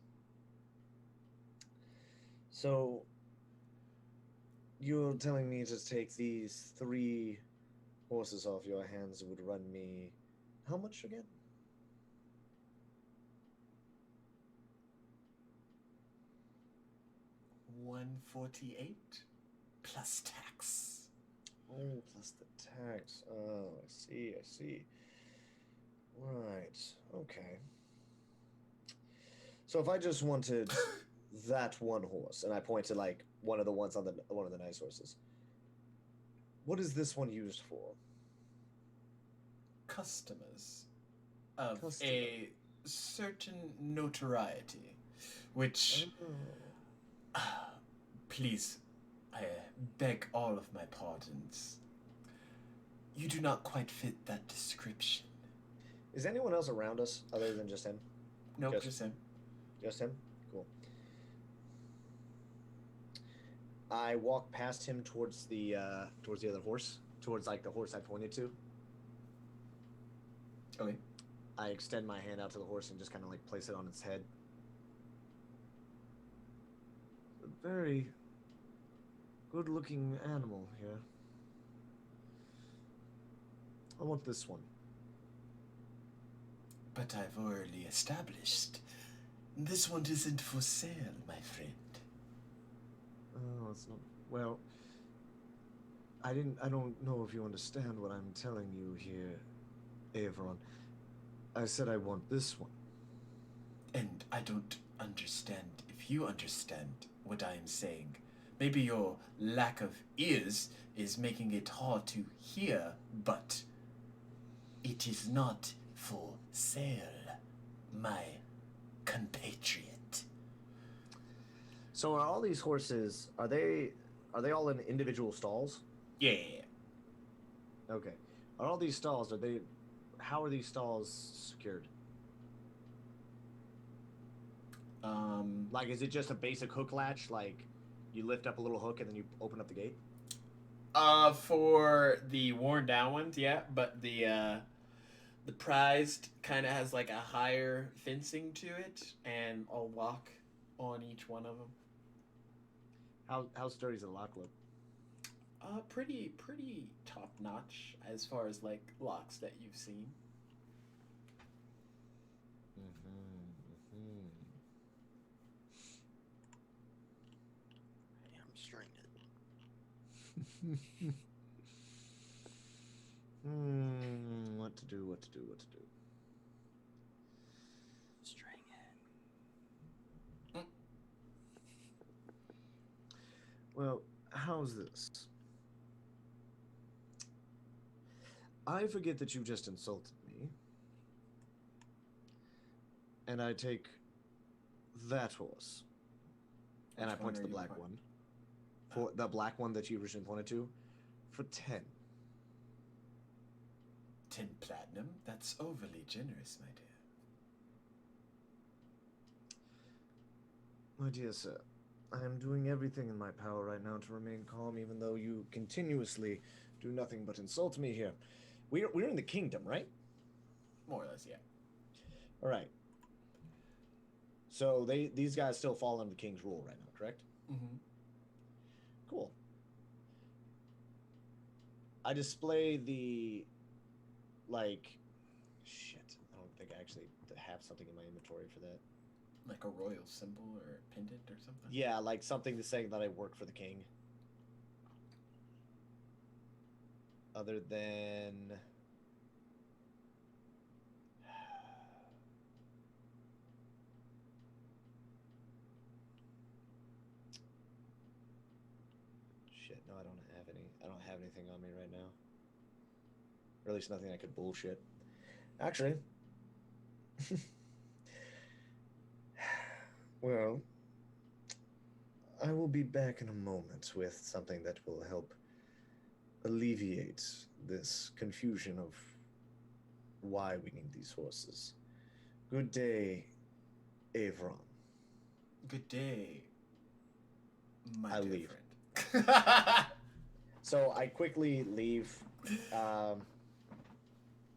So, you're telling me to take these 3 horses off your hands would run me how much again? 148 plus tax. Oh, plus the tax. Oh, I see, I see. Right, okay. So if I just wanted that 1 horse, and I point to like one of the ones on the one of the nice horses, what is this one used for? Customers of Customer. a certain notoriety, which, Oh. please, I beg all of my pardons. You do not quite fit that description. Is anyone else around us other than just him? Nope, just him. Just him? Cool. I walk past him towards the other horse, towards like the horse I pointed to. Okay. I extend my hand out to the horse and just kind of like place it on its head. A very good-looking animal here. I want this one. But I've already established this one isn't for sale, my friend. Oh, it's not. Well, I don't know if you understand what I'm telling you here, Avron. I said I want this one. And I don't understand if you understand what I am saying. Maybe your lack of ears is making it hard to hear, but it is not for sale, my compatriot. So are all these horses? Are they all in individual stalls? Yeah. Okay. Are all these stalls? Are they? How are these stalls secured? Like, is it just a basic hook latch? Like, you lift up a little hook and then you open up the gate? For the worn down ones, yeah, but the prized kind of has like a higher fencing to it, and I'll lock on each one of them. How sturdy is the lock look? Pretty top notch as far as like locks that you've seen. I'm stringed. What to do? What to do? What to do? String it. Well, how's this? I forget that you just insulted me, and I take that horse, and I Which point one to are the you black point- one, for the black one that you originally pointed to, for 10. 10 platinum? That's overly generous, my dear. My dear sir, I am doing everything in my power right now to remain calm, even though you continuously do nothing but insult me here. We're in the kingdom, right? More or less, yeah. All right. So these guys still fall under the king's rule right now, correct? Mm-hmm. Cool. I display the, like, shit. I don't think I actually have something in my inventory for that. Like a royal symbol or a pendant or something? Yeah, like something that's saying that I work for the king. Other than... Shit, no, I don't have any. I don't have anything on me right now. Or at least nothing I could bullshit. Actually... Well, I will be back in a moment with something that will help alleviate this confusion of why we need these horses. Good day, Avron. Good day, my I dear leave. friend. So I quickly leave.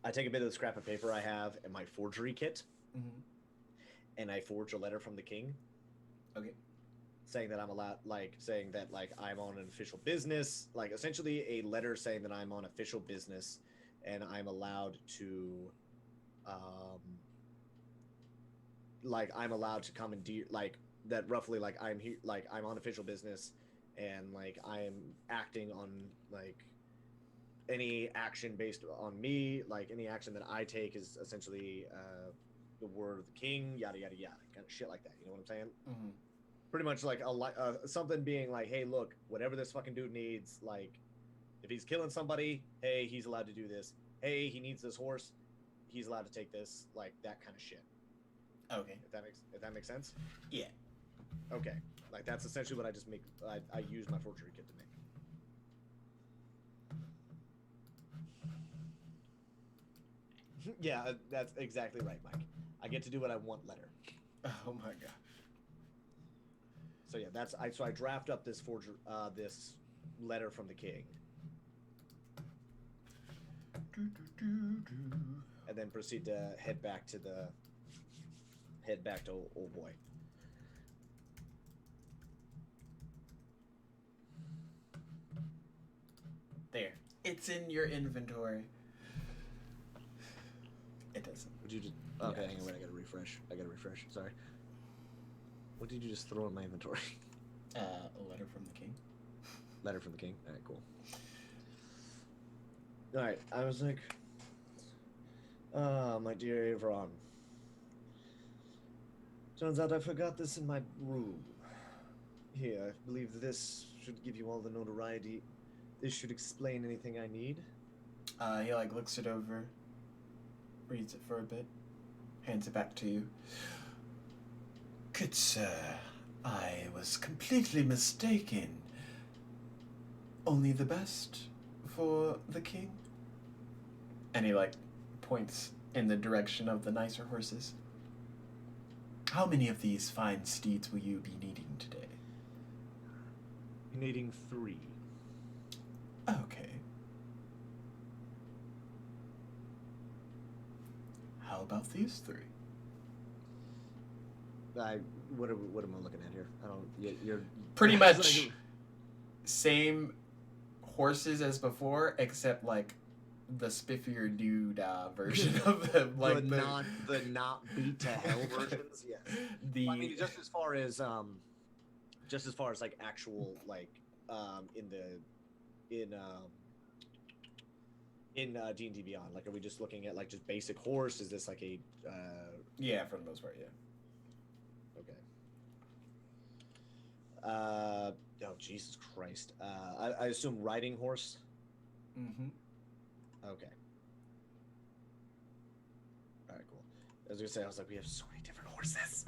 I take a bit of the scrap of paper I have and my forgery kit, Mm-hmm. and I forge a letter from the king. Okay. Saying that I'm allowed, saying that I'm on an official business, essentially a letter saying that I'm on official business, and I'm allowed to, um, I'm allowed to commandeer, that roughly, I'm here, I'm on official business, and I'm acting on any action based on me, any action that I take is essentially the word of the king, yada yada yada, kind of shit like that. You know what I'm saying? Mm-hmm. Pretty much something being like, hey, look, whatever this fucking dude needs, if he's killing somebody, hey, he's allowed to do this. Hey, he needs this horse, he's allowed to take this, that kind of shit. Okay. If that makes sense. Yeah. Okay. That's essentially what I just make. I use my forgery kit to make. Yeah, that's exactly right, Mike. I get to do what I want letter. Oh my god. So yeah, so I draft up this this letter from the king, and then proceed to head back to old boy. There. It's in your inventory. It doesn't. Would you just? Okay, Yeah, hang on, wait. I gotta refresh. Sorry. What did you just throw in my inventory? A letter from the king. Letter from the king. All right, cool. All right, I was like, my dear Avron. Turns out I forgot this in my room. Here, I believe this should give you all the notoriety. This should explain anything I need. He looks it over, reads it for a bit, hands it back to you. Good sir, I was completely mistaken. Only the best for the king? And he points in the direction of the nicer horses. How many of these fine steeds will you be needing today? Needing 3. Okay. How about these 3? What am I looking at here? I don't. You're pretty much same horses as before, except the spiffier dude version of them, the not beat to hell versions. Yes. I mean, just as far as actual in D&D Beyond, are we just looking at just basic horse? Is this a yeah, for the most part, yeah. Okay. Oh Jesus Christ. I assume riding horse. Mm-hmm. Okay. All right, cool. I was gonna say, I was like, we have so many different horses.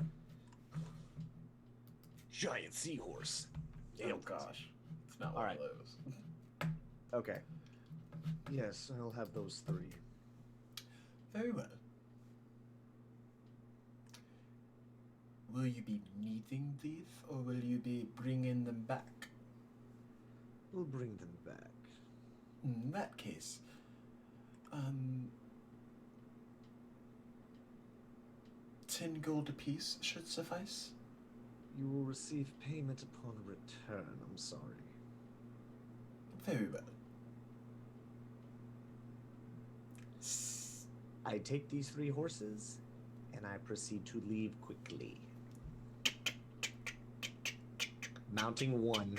Giant seahorse. Oh gosh, it's not one of those. Okay. Yes, I'll have those 3. Very well. Will you be needing these, or will you be bringing them back? We'll bring them back. In that case, 10 gold apiece should suffice. You will receive payment upon return. I'm sorry. Very well. I take these 3 horses, and I proceed to leave quickly. Mounting 1.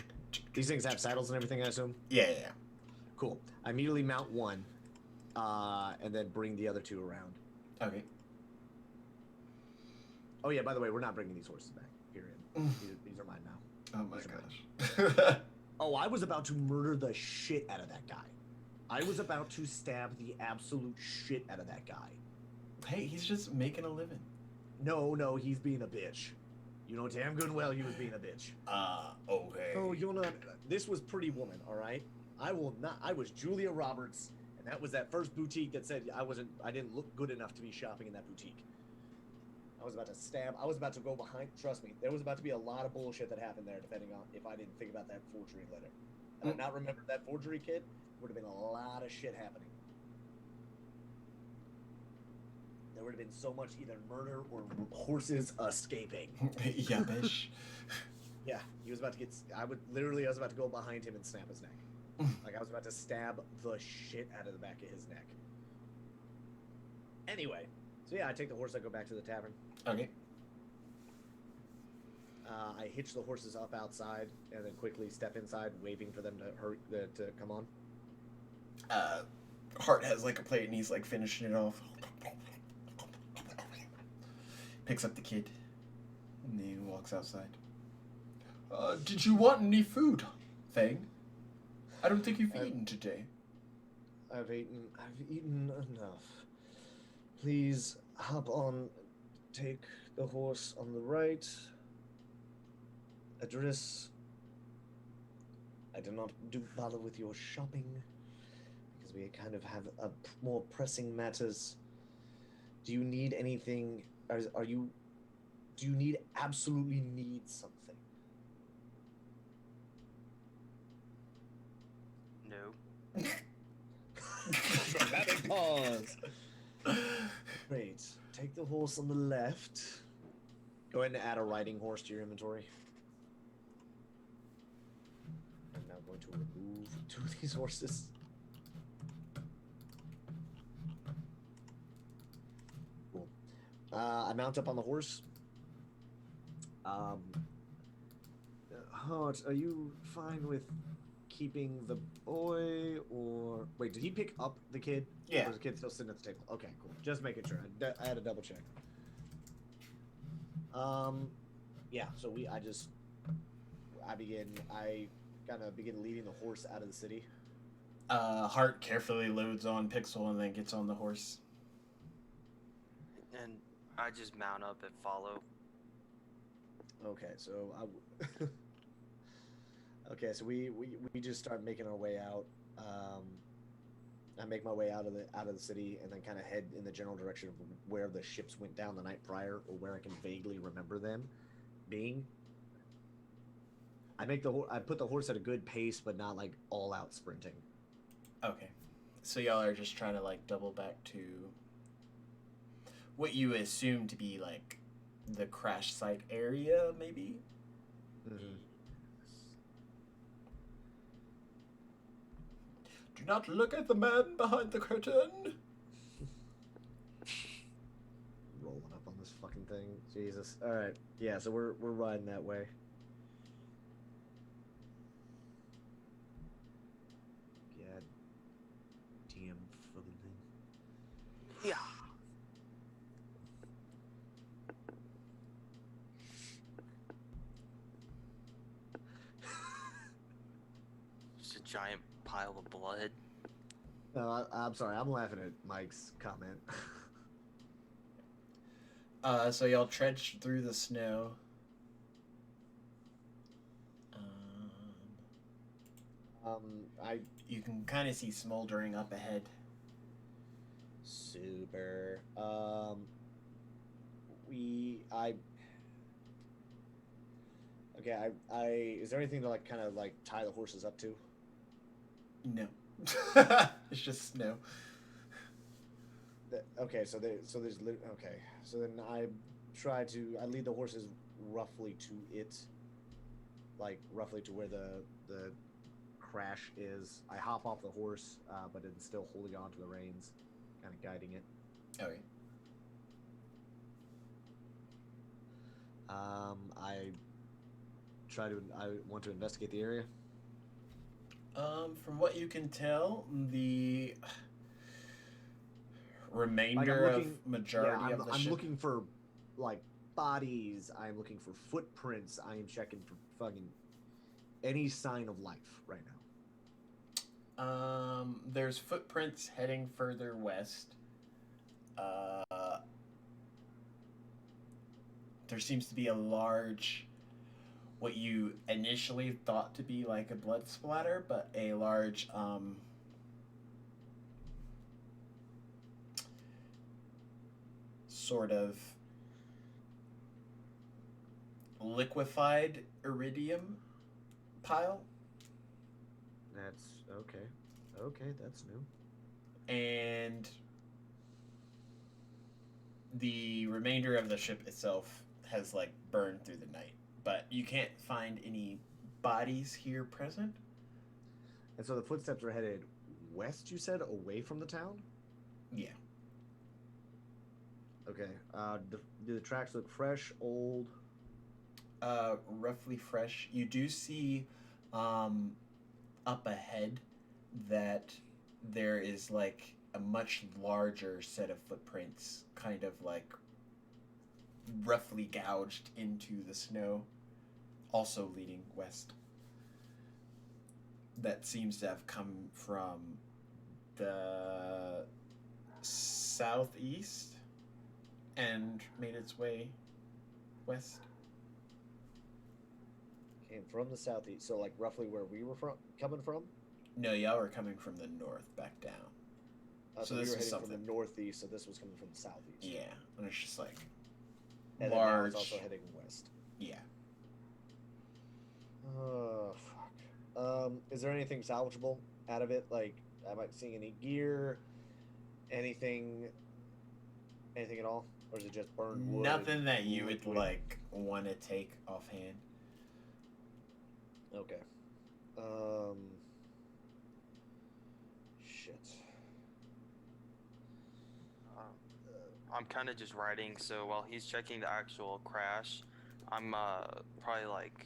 These things have saddles and everything, I assume? Yeah. Cool. I immediately mount 1, and then bring the other 2 around. Okay. Oh yeah, by the way, we're not bringing these horses back, period. These are mine now. Oh my gosh. Oh, I was about to murder the shit out of that guy. I was about to stab the absolute shit out of that guy. Hey, he's just making a living. No, he's being a bitch. You know damn good and well he was being a bitch. Okay. Oh, you're not. This was Pretty Woman, all right? I was Julia Roberts, and that was that first boutique that said I didn't look good enough to be shopping in that boutique. I was about to stab. I was about to go behind. Trust me, there was about to be a lot of bullshit that happened there, depending on if I didn't think about that forgery letter. Had I not remembered that forgery kit, would have been a lot of shit happening. there would have been so much either murder or horses escaping. Yuppish. Yeah, he was about to get. I was about to go behind him and snap his neck. Like I was about to stab the shit out of the back of his neck. Anyway, so yeah, I take the horse. I go back to the tavern. Okay. I hitch the horses up outside and then quickly step inside, waving for them to come on. Hart has like a plate and he's like finishing it off. Picks up the kid and then walks outside. Did you want any food, Fang? I don't think you've eaten today. I've eaten enough. Please hop on. Take the horse on the right. Address. I do not bother with your shopping because we kind of have more pressing matters. Do you need anything? Do you absolutely need something? No. Dramatic pause. Great. Take the horse on the left. Go ahead and add a riding horse to your inventory. I'm now going to remove 2 of these horses. Cool. I mount up on the horse. Hart, are you fine with keeping the boy, or wait, did he pick up the kid? Yeah. Or is the kid still sitting at the table? Okay, cool. Just making sure. I had to double check. Yeah. So I kind of begin leading the horse out of the city. Hart carefully loads on Pixel and then gets on the horse. And I just mount up and follow. Okay, so okay, so we just start making our way out. I make my way out of the city and then kind of head in the general direction of where the ships went down the night prior, or where I can vaguely remember them being. I put the horse at a good pace, but not like all out sprinting. Okay. So y'all are just trying to like double back to what you assume to be like the crash site area, maybe? Mm-hmm. Do not look at the man behind the curtain. Rolling up on this fucking thing. Jesus. All right. Yeah, so we're riding that way. God damn fucking thing. Yeah. Just a giant pile of blood. No, I'm sorry. I'm laughing at Mike's comment. So y'all trudge through the snow. You can kind of see smoldering up ahead. Super. Okay, is there anything to like kind of like tie the horses up to? No. It's just snow. Okay, so there's okay. So then I lead the horses roughly to it, like roughly to where the crash is. I hop off the horse, but it's still holding on to the reins, kind of guiding it. Okay. I want to investigate the area. From what you can tell, the remainder Like, of majority of the I'm ship. looking for like bodies. I'm looking for footprints. I am checking for fucking any sign of life right now. There's footprints heading further west. There seems to be a large, what you initially thought to be like a blood splatter, but a large, sort of liquefied iridium pile. That's okay. Okay, that's new. And the remainder of the ship itself has like burned through the night, but you can't find any bodies here present. And so the footsteps are headed west, you said, away from the town? Yeah. Okay. Do the tracks look fresh, old? Roughly fresh. You do see up ahead that there is like a much larger set of footprints, kind of like roughly gouged into the snow, also leading west. That seems to have come from the southeast and made its way west. Came from the southeast, so like roughly where we were coming from? No, y'all were coming from the north back down. So this we were was heading something. from the northeast, so this was coming from the southeast. Yeah, and it's just like And then now large. it's also heading west. Yeah. Oh, fuck. Is there anything salvageable out of it? Like, am I seeing any gear? Anything at all? Or is it just burned wood? Nothing that you would wood? like want to take offhand. Okay. Shit. I'm kind of just riding, so while he's checking the actual crash, I'm probably like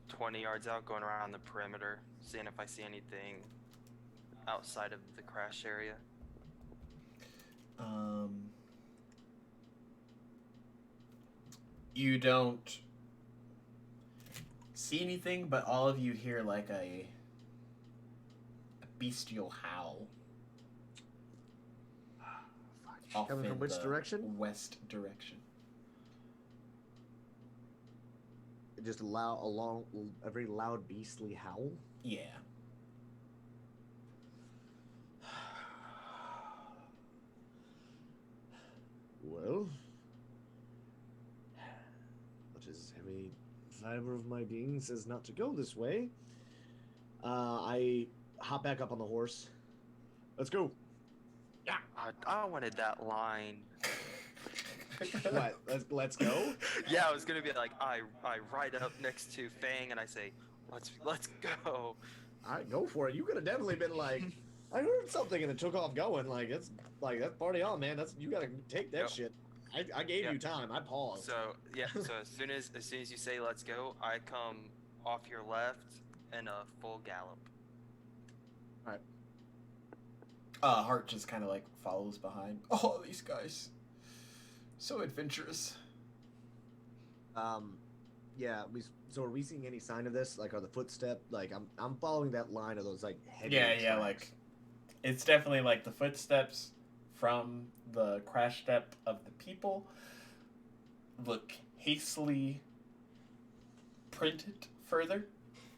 20 yards out, going around the perimeter, seeing if I see anything outside of the crash area. You don't see anything, but all of you hear like a bestial howl. Coming from which direction? West direction. Just a very loud, beastly howl. Yeah. Well, much as every fiber of my being says not to go this way, I hop back up on the horse. Let's go. Yeah, I wanted that line. What? Let's go. Yeah, I was gonna be like, I ride up next to Fang and I say, let's go. All right, go for it. You could have definitely been like, I heard something and it took off going. Like that's party on, man. You gotta take that Yep. shit. I gave Yep. you time. I paused. So yeah, so as soon as you say let's go, I come off your left in a full gallop. Hart just kind of like follows behind. Oh, these guys, so adventurous. Yeah. So are we seeing any sign of this? Like, are the footsteps? Like, I'm following that line of those like heavy. Yeah, tracks. like it's definitely like the footsteps from the crash step of the people look hastily printed further,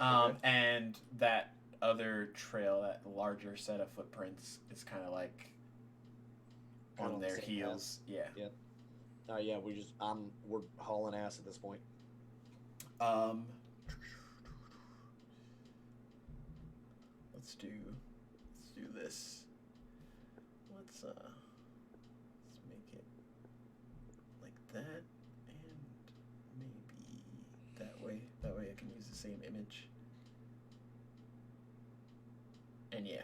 Okay. and that other trail, that larger set of footprints, is kind of like Kinda on their the same heels. Yeah. Yeah, we're hauling ass at this point. Let's do this. Let's make it like that, and maybe that way. That way I can use the same image. And yeah.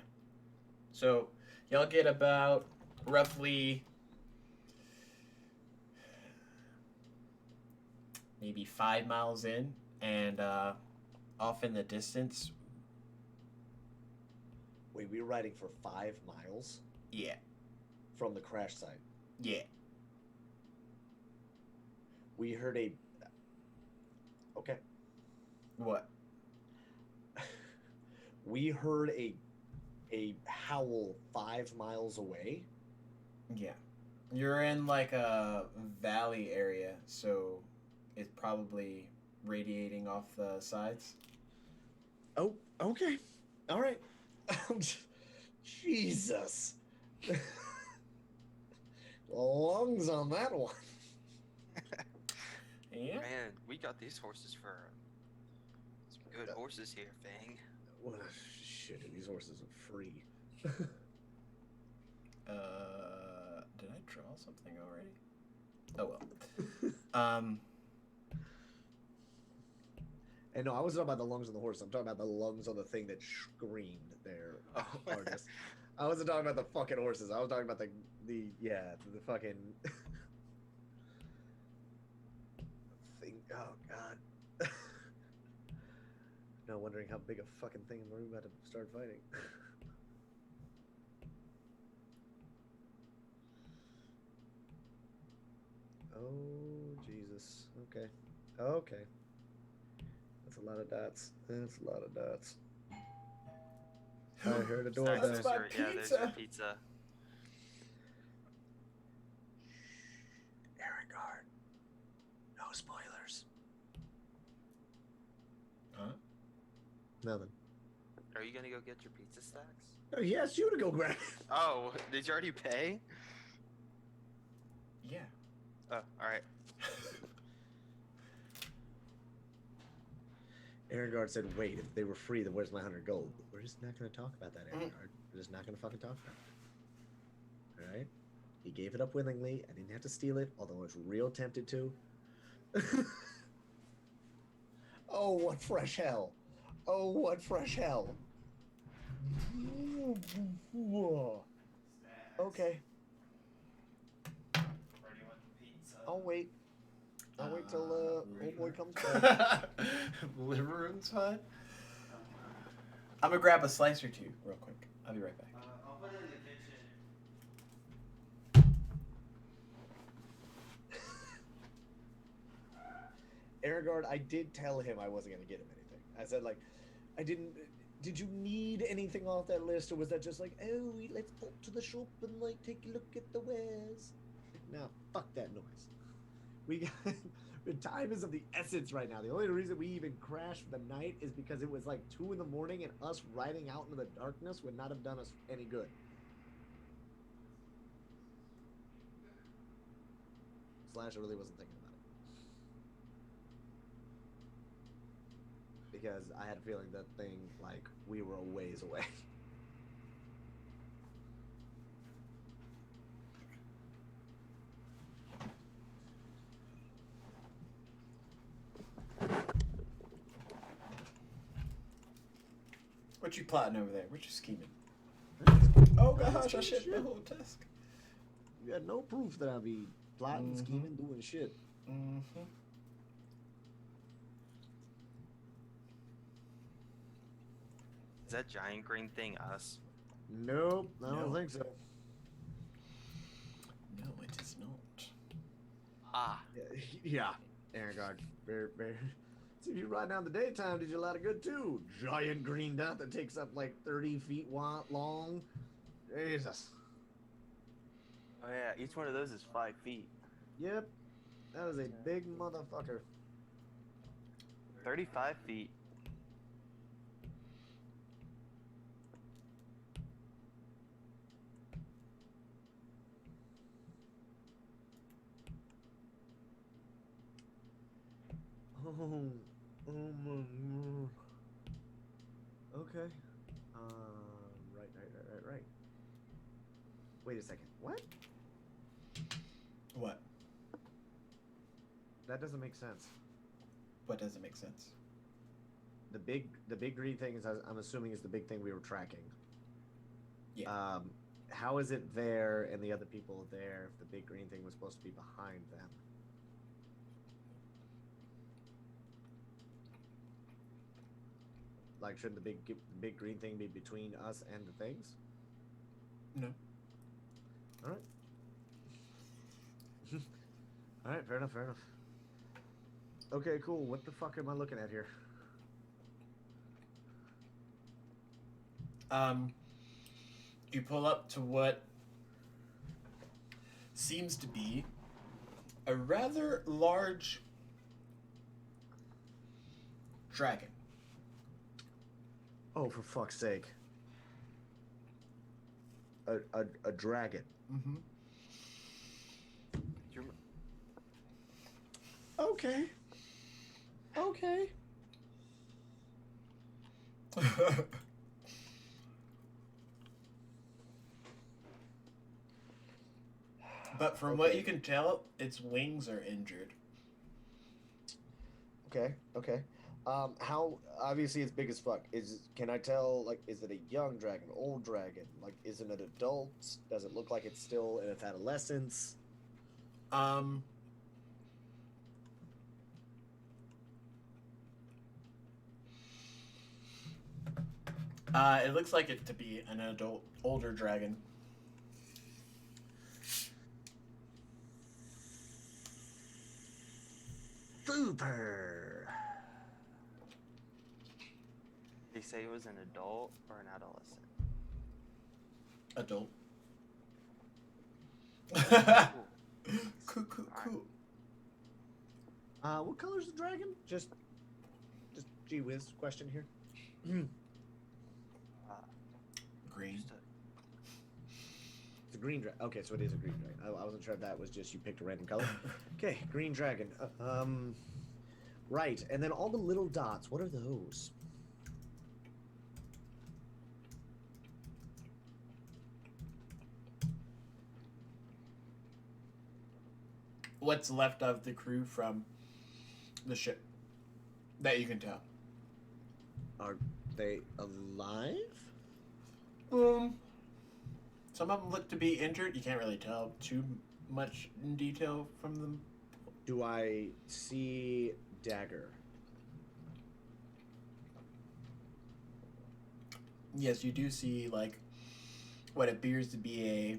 So y'all get about roughly maybe 5 miles in, and off in the distance. Wait, we were riding for 5 miles Yeah. from the crash site. Yeah. We heard a. Okay. What? We heard a howl 5 miles away. Yeah. You're in like a valley area, so it's probably radiating off the sides. Oh, okay. All right. Jesus. Lungs on that one. Yeah. Man, we got these horses for some good horses here, Fang. Well, shit, these horses are free. Did I something already. Oh well. And no, I wasn't talking about the lungs on the horse. I'm talking about the lungs on the thing that screamed their artist. I wasn't talking about the fucking horses. I was talking about the fucking thing. Oh god. No, wondering how big a fucking thing we're about to start fighting. Oh Jesus. Okay. Okay. That's a lot of dots. That's a lot of dots. I heard a door Stacks, there. there's your pizza. Erengard. No spoilers. Huh? Nothing. Are you gonna go get your pizza, Stacks? Oh, he asked you to go grab it. Oh, did you already pay? Yeah. Oh, alright. Erengard said, wait, if they were free, then where's my 100 gold? We're just not going to talk about that, Erengard. We're just not going to fucking talk about it. Alright? He gave it up willingly. I didn't have to steal it, although I was real tempted to. Oh, what fresh hell. Oh, what fresh hell. Okay. I'll wait. I'll wait till old boy comes back. Liver room's fine. I'm gonna grab a slice or two real quick. I'll be right back. I'll put it in the kitchen. Erengard, I did tell him I wasn't gonna get him anything. I said, like, I didn't. Did you need anything off that list, or was that just like, oh, let's pop to the shop and like take a look at the wares? No, fuck that noise. We got the time is of the essence right now. The only reason we even crashed for the night is because it was like 2 in the morning, and us riding out into the darkness would not have done us any good. Slash, I really wasn't thinking about it because I had a feeling that thing, like, we were a ways away. What you plotting over there? What you scheming? Oh gosh, I shit my whole desk. You had no proof that I'd be plotting, scheming, doing shit. Mm-hmm. Is that giant green thing us? Nope, I don't No. think so. No, it is not. Ah. Yeah, Erengard. Very. See, if you ride down the daytime, did you a lot of good too. Giant green dot that takes up like 30 feet long. Jesus. Oh yeah, each one of those is 5 feet. Yep, that is a big motherfucker. 35 feet. Oh my god. Okay. Right. Wait a second. What? What? That doesn't make sense. What doesn't make sense? The big green thing is, I'm assuming, is the big thing we were tracking. Yeah. How is it there and the other people there if the big green thing was supposed to be behind them? Like, shouldn't the big green thing be between us and the things? No. All right. All right, fair enough. Okay, cool. What the fuck am I looking at here? You pull up to what seems to be a rather large dragon. Oh, for fuck's sake. A dragon. Mm-hmm. Okay. But from what you can tell, its wings are injured. Okay, okay. How obviously it's big as fuck. Can I tell like is it a young dragon, old dragon? Like isn't it adult? Does it look like it's still in its adolescence? Um, it looks like it to be an adult, older dragon. Super. Did he say it was an adult or an adolescent? Adult. Cool, cool, cool. What color is the dragon? Just gee whiz question here. Green. It's a green dragon. Okay, so it is a green dragon. I wasn't sure if that was just you picked a random color. Okay, green dragon. Right, and then all the little dots. What are those? What's left of the crew from the ship that you can tell? Are they alive? Some of them look to be injured. You can't really tell too much in detail from them. Do I see Dagger? Yes, you do see like what appears to be a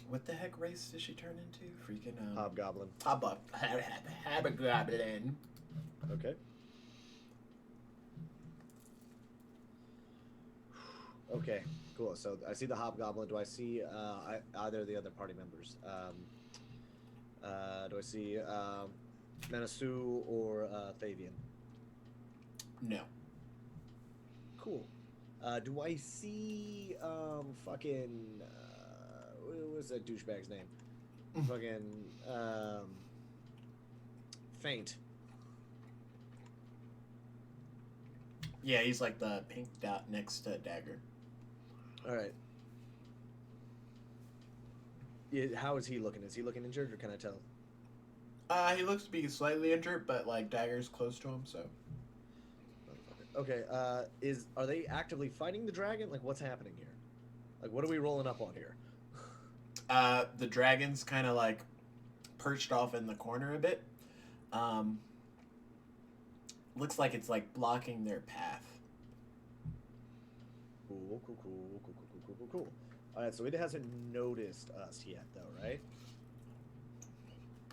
what the heck race does she turn into? Freaking Hobgoblin. Hobgoblin. Okay. Okay, cool. So I see the Hobgoblin. Do I see either of the other party members? Do I see Manasu or Thavian? No. Cool. Do I see fucking what's that douchebag's name? Fucking Faint. Yeah, he's like the pink dot next to Dagger. All right. Yeah, how is he looking? Is he looking injured, or can I tell? He looks to be slightly injured, but like Dagger's close to him, so. Okay. Are they actively fighting the dragon? Like, what's happening here? Like, what are we rolling up on here? The dragon's kind of like perched off in the corner a bit. Looks like it's like blocking their path. Cool. All right, so it hasn't noticed us yet, though, right?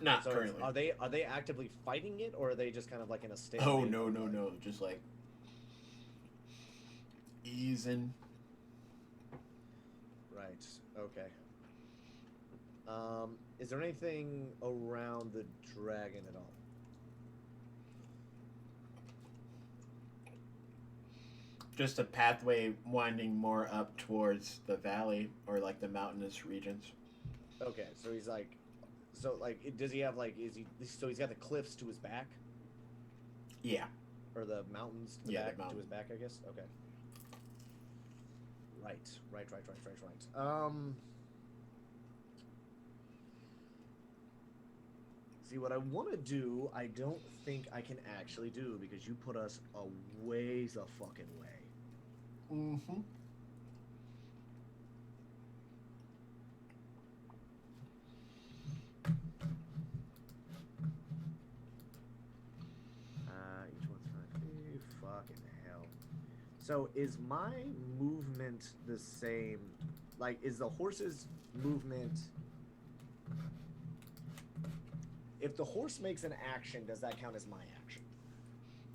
Not So currently. are they actively fighting it, or are they just kind of like in a state? Oh no. Just like easing. Right. Okay. Is there anything around the dragon at all? Just a pathway winding more up towards the valley or like the mountainous regions. Okay, so he's like, does he have like, so he's got the cliffs to his back? Yeah. Or the mountains to, Yeah, back, the mountain. to his back, I guess? Okay. Right. See, what I want to do, I don't think I can actually do because you put us a ways the fucking way. Mm-hmm. Each one's 5 feet. Fucking hell. So is my movement the same? Like, is the horse's movement? If the horse makes an action, does that count as my action?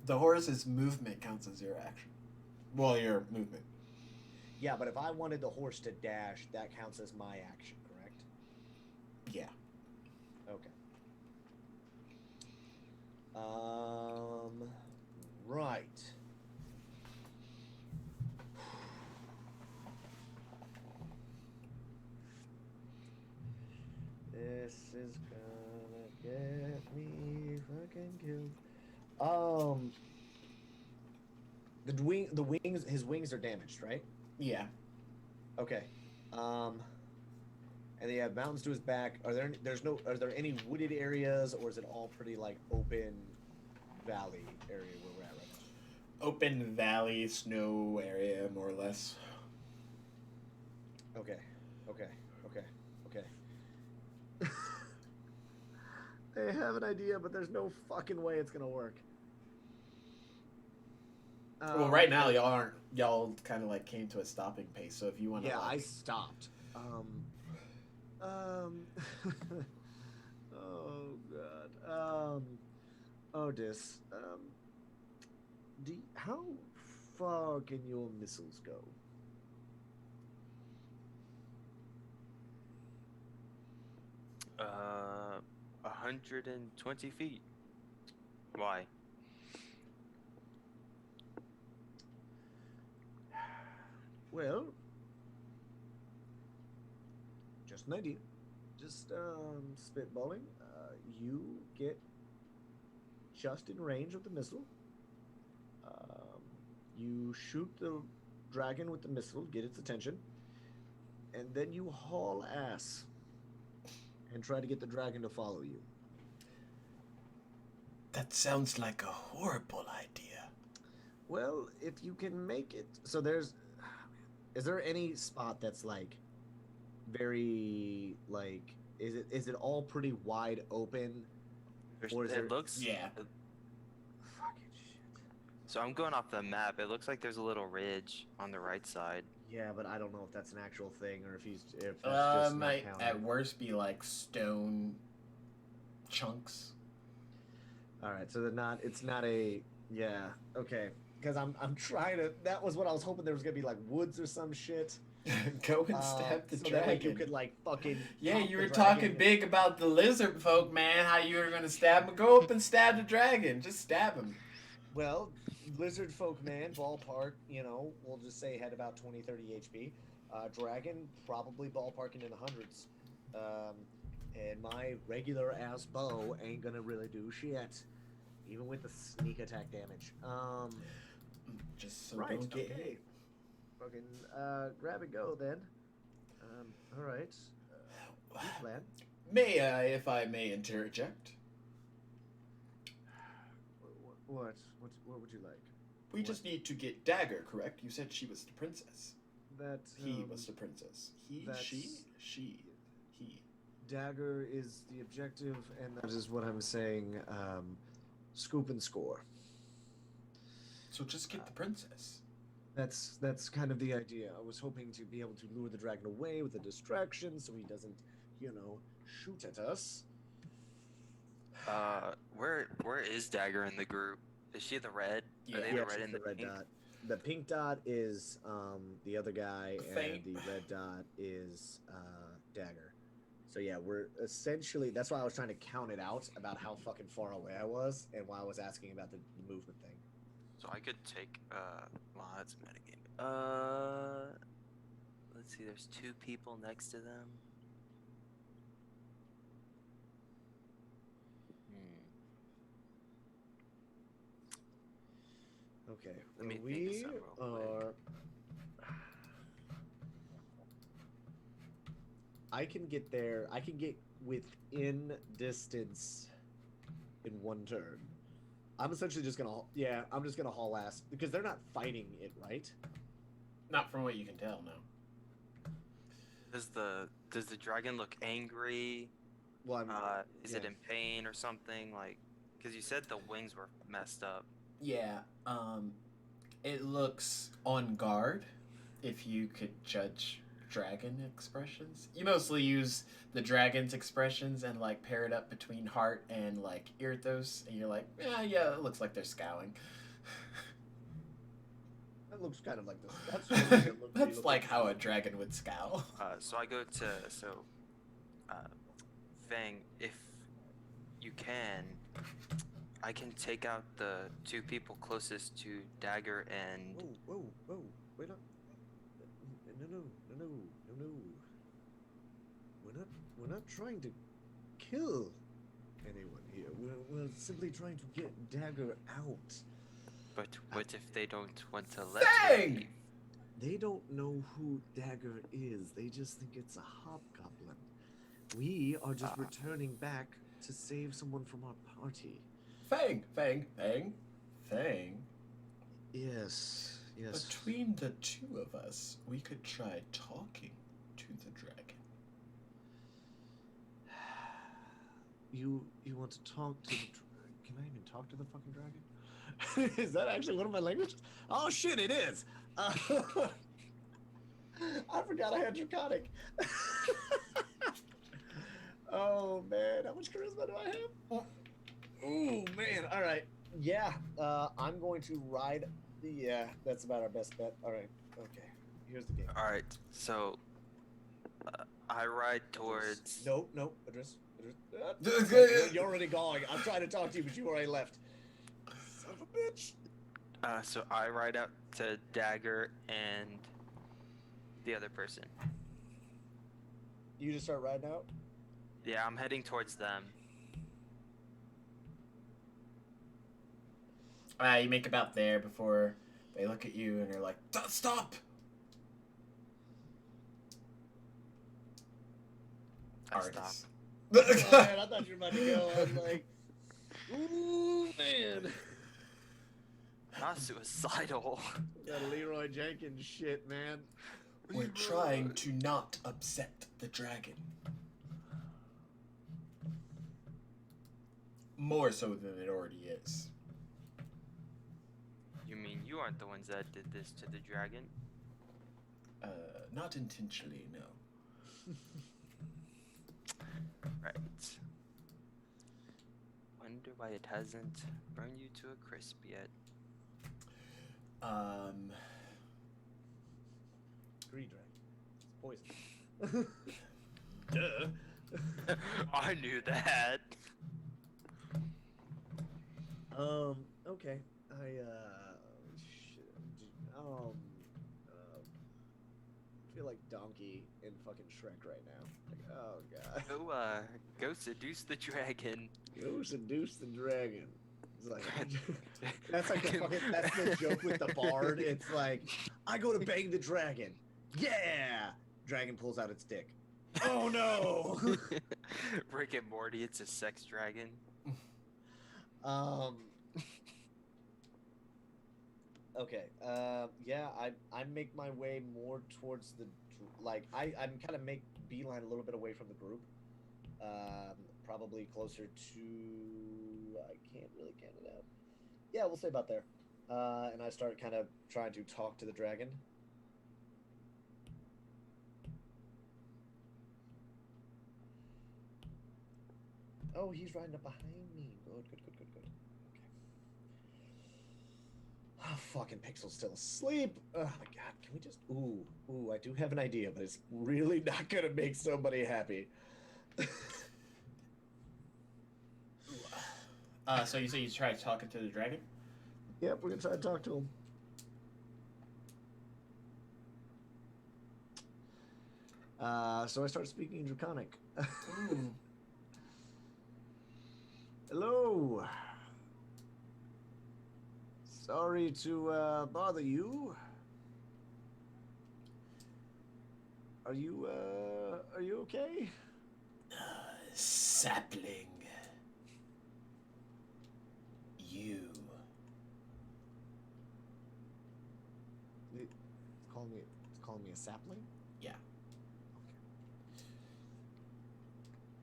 The horse's movement counts as your action. Well, your movement. Yeah, but if I wanted the horse to dash, that counts as my action, correct? Yeah. Okay. Right. This is gonna get me fucking killed. His wings are damaged, right? Yeah. Okay. And they have mountains to his back. Are there any wooded areas, or is it all pretty like open valley area where we're at right now? Open valley, snow area, more or less. Okay. They have an idea, but there's no fucking way it's gonna work. Well, right now y'all kind of like came to a stopping pace. So if you want to, Yeah, like, I stopped. Oh god. Otis. How far can your missiles go? 120 feet. Why? Well, just an idea. Just spitballing. You get just in range of the missile. You shoot the dragon with the missile, get its attention, and then you haul ass and try to get the dragon to follow you. that sounds like a horrible idea. Well, if you can make it, so is there any spot that's like very like is it all pretty wide open, or is It there? looks. Yeah. Fucking shit. So I'm going off the map. It looks like there's a little ridge on the right side. Yeah, but I don't know if that's an actual thing or if that's just not Might counting. at worst be like stone chunks. All right, so it's not a yeah okay because I'm trying to that was what I was hoping there was gonna be like woods or some shit. Go and stab the so dragon. that way you could like fucking Yeah, pop you the were dragon. talking big about the lizard folk, man. How you were gonna stab him? Go up and stab the dragon. Just stab him. Well, lizard folk man, ballpark, we'll just say had about 20, 30 HP. Dragon, probably ballparking in the hundreds. And my regular ass bow ain't gonna really do shit. Even with the sneak attack damage. Just so Right, don't get okay. hit. Fucking grab and go then. Alright. Good plan. May I, if I may interject? What would you like? We just need to get Dagger, correct? You said she was the princess. That He was the princess. He, that's- she, he. Dagger is the objective, and that is what I'm saying. Scoop and score. So just get the princess. That's kind of the idea. I was hoping to be able to lure the dragon away with a distraction, so he doesn't, shoot at us. Where is Dagger in the group? Is she the red? Yeah. Are they Yeah, the red she's and the the red pink? dot. The pink dot is the other guy, Faint. and the red dot is Dagger. So yeah, we're essentially. That's why I was trying to count it out about how fucking far away I was, and why I was asking about the movement thing. So I could take well, that's a metagame. Let's see. There's two people next to them. Okay, Let me think we of something real quick. are. I can get there. I can get within distance in one turn. I'm essentially just gonna. Yeah, I'm just gonna haul ass because they're not fighting it, right? Not from what you can tell, no. Does the dragon look angry? Well, Is it in pain or something? Like, because you said the wings were messed up. Yeah, it looks on guard, if you could judge dragon expressions. You mostly use the dragon's expressions and, like, pair it up between heart and, like, Irthos, and you're like, yeah, it looks like they're scowling. That looks kind of like this. That's, what it looked- That's looked like how a dragon would scowl. So I go to Fang, if you can, I can take out the two people closest to Dagger and Whoa! Wait up! No! We're not trying to kill anyone here. We're simply trying to get Dagger out. but what if they don't want to let Fang! her leave? They don't know who Dagger is. They just think it's a hobgoblin. We are just returning back to save someone from our party. Fang. Yes. Between the two of us, we could try talking to the dragon. You want to talk to the... Can I even talk to the fucking dragon? Is that actually one of my languages? Oh shit, it is! I forgot I had Draconic. Oh man, how much charisma do I have? Ooh man, alright. Yeah, I'm going to ride the... Yeah, that's about our best bet. Alright, okay. Here's the game. Alright, so I ride towards. Nope, address. You're already going. I'm trying to talk to you, but you already left. Son of a bitch. So I ride out to Dagger and the other person. You just start riding out? Yeah, I'm heading towards them. You make about there before they look at you and are like, stop! I stop. Oh, man, I thought you were about to go. I was like, ooh, man. Not suicidal. That Leroy Jenkins shit, man. We're trying to not upset the dragon. More so than it already is. You mean you aren't the ones that did this to the dragon? Not intentionally, no. Right. Wonder why it hasn't burned you to a crisp yet. Green dragon. It's poison. Duh. I knew that. Okay. Shit. I feel like Donkey in fucking Shrek right now. Like, oh god. Go seduce the dragon. Go seduce the dragon. It's like that's like the fucking, that's the joke with the bard. It's like, I go to bang the dragon. Yeah. Dragon pulls out its dick. Oh no. Rick and Morty, it's a sex dragon. Okay. Yeah, I make my way more towards the, like, I'm kind of make beeline a little bit away from the group. Probably closer to, I can't really count it out. Yeah, we'll say about there. And I start kind of trying to talk to the dragon. Oh, he's riding up behind me. Good. Okay. Oh, fucking Pixel's still asleep. Oh my god, can we just... Ooh, I do have an idea, but it's really not gonna make somebody happy. So you say you try talking to the dragon? Yep, we're gonna try to talk to him. So I start speaking in Draconic. Hello. Sorry to bother you. Are you okay? Sapling. You. It's calling me a sapling? Yeah.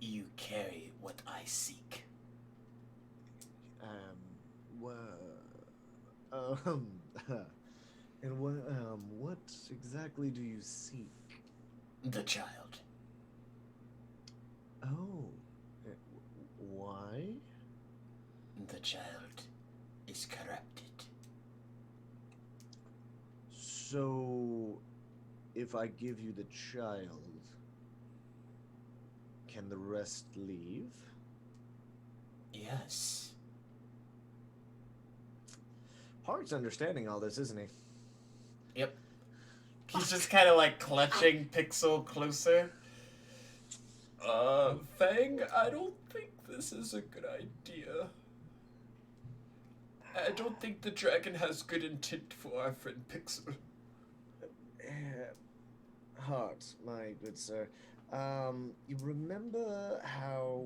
You carry what I seek. And what exactly do you seek? The child. Oh, why? The child is corrupted. So, if I give you the child, can the rest leave? Yes. Hart's understanding all this, isn't he? Yep. He's just kind of like clutching Pixel closer. Fang, I don't think this is a good idea. I don't think the dragon has good intent for our friend Pixel. Hart, my good sir. You remember how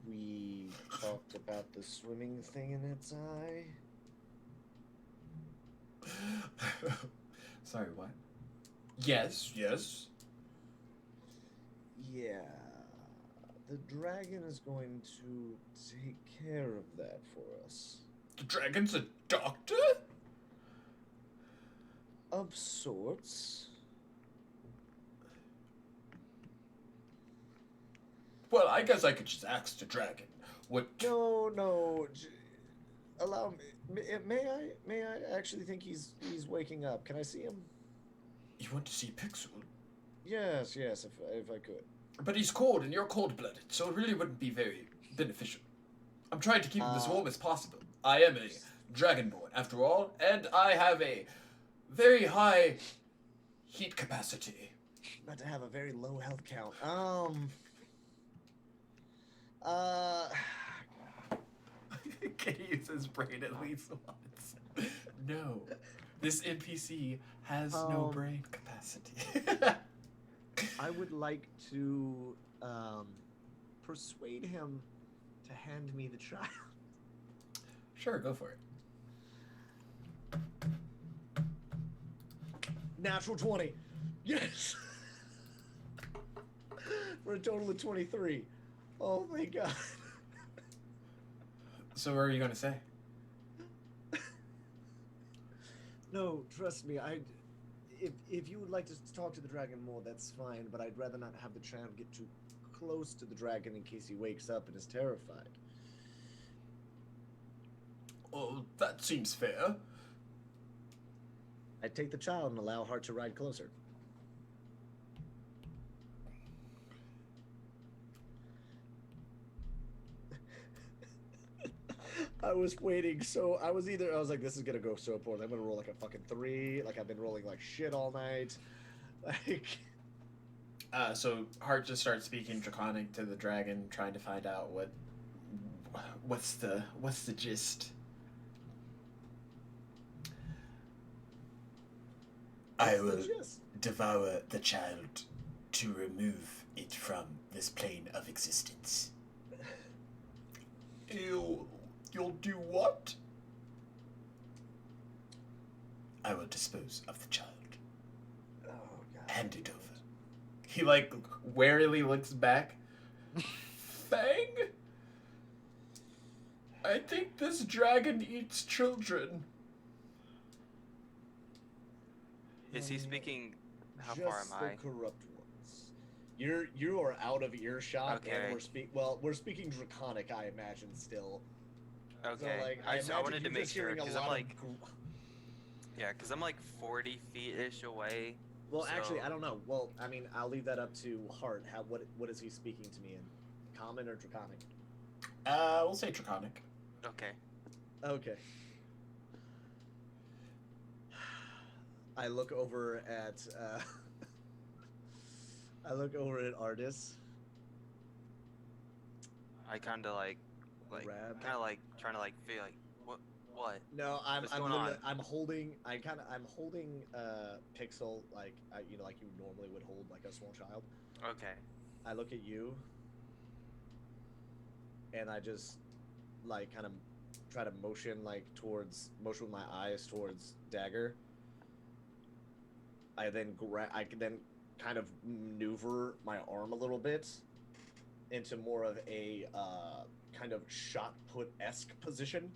we talked about the swimming thing in its eye? Sorry, what? Yes, yes. Yeah. The dragon is going to take care of that for us. The dragon's a doctor? Of sorts. Well, I guess I could just ask the dragon. What? No. Allow me. May I actually think he's waking up? Can I see him? You want to see Pixel? Yes, if I could. But he's cold and you're cold-blooded, so it really wouldn't be very beneficial. I'm trying to keep him as warm as possible. I am a dragonborn, after all, and I have a very high heat capacity. About to have a very low health count. Can he use his brain at least once? No. This NPC has no brain capacity. I would like to persuade him to hand me the child. Sure, go for it. Natural 20. Yes. For a total of 23. Oh my god. So what are you going to say? No, trust me. If you would like to talk to the dragon more, that's fine. But I'd rather not have the child get too close to the dragon in case he wakes up and is terrified. Oh, that seems fair. I'd take the child and allow Hart to ride closer. I was waiting, so I was like, this is gonna go so poorly. I'm gonna roll like a fucking 3, like I've been rolling like shit all night. Like So Hart just starts speaking Draconic to the dragon, trying to find out what's the gist. I will devour the child to remove it from this plane of existence. You'll do what? I will dispose of the child. Oh god. Hand it over. He like warily looks back. Fang? I think this dragon eats children. Is he speaking? How Just far am I? the corrupt ones. You are out of earshot, Okay. and we're speaking Draconic, I imagine still. Okay. So, like, I imagine wanted to you're make just sure hearing a because lot I'm of like, yeah, because I'm like 40 feet ish away. Well, so... actually, I don't know. Well, I mean, I'll leave that up to Hart. What is he speaking to me in? Common or Draconic? We'll say Draconic. Okay. Okay. I look over at Artis. I kind of like Grab. kind of like trying to like feel like what? No, What's going on? I'm holding Pixel like like you normally would hold like a small child. Okay. I look at you and I just like kind of try to motion with my eyes towards Dagger. I then kind of maneuver my arm a little bit into more of a kind of shot put-esque position.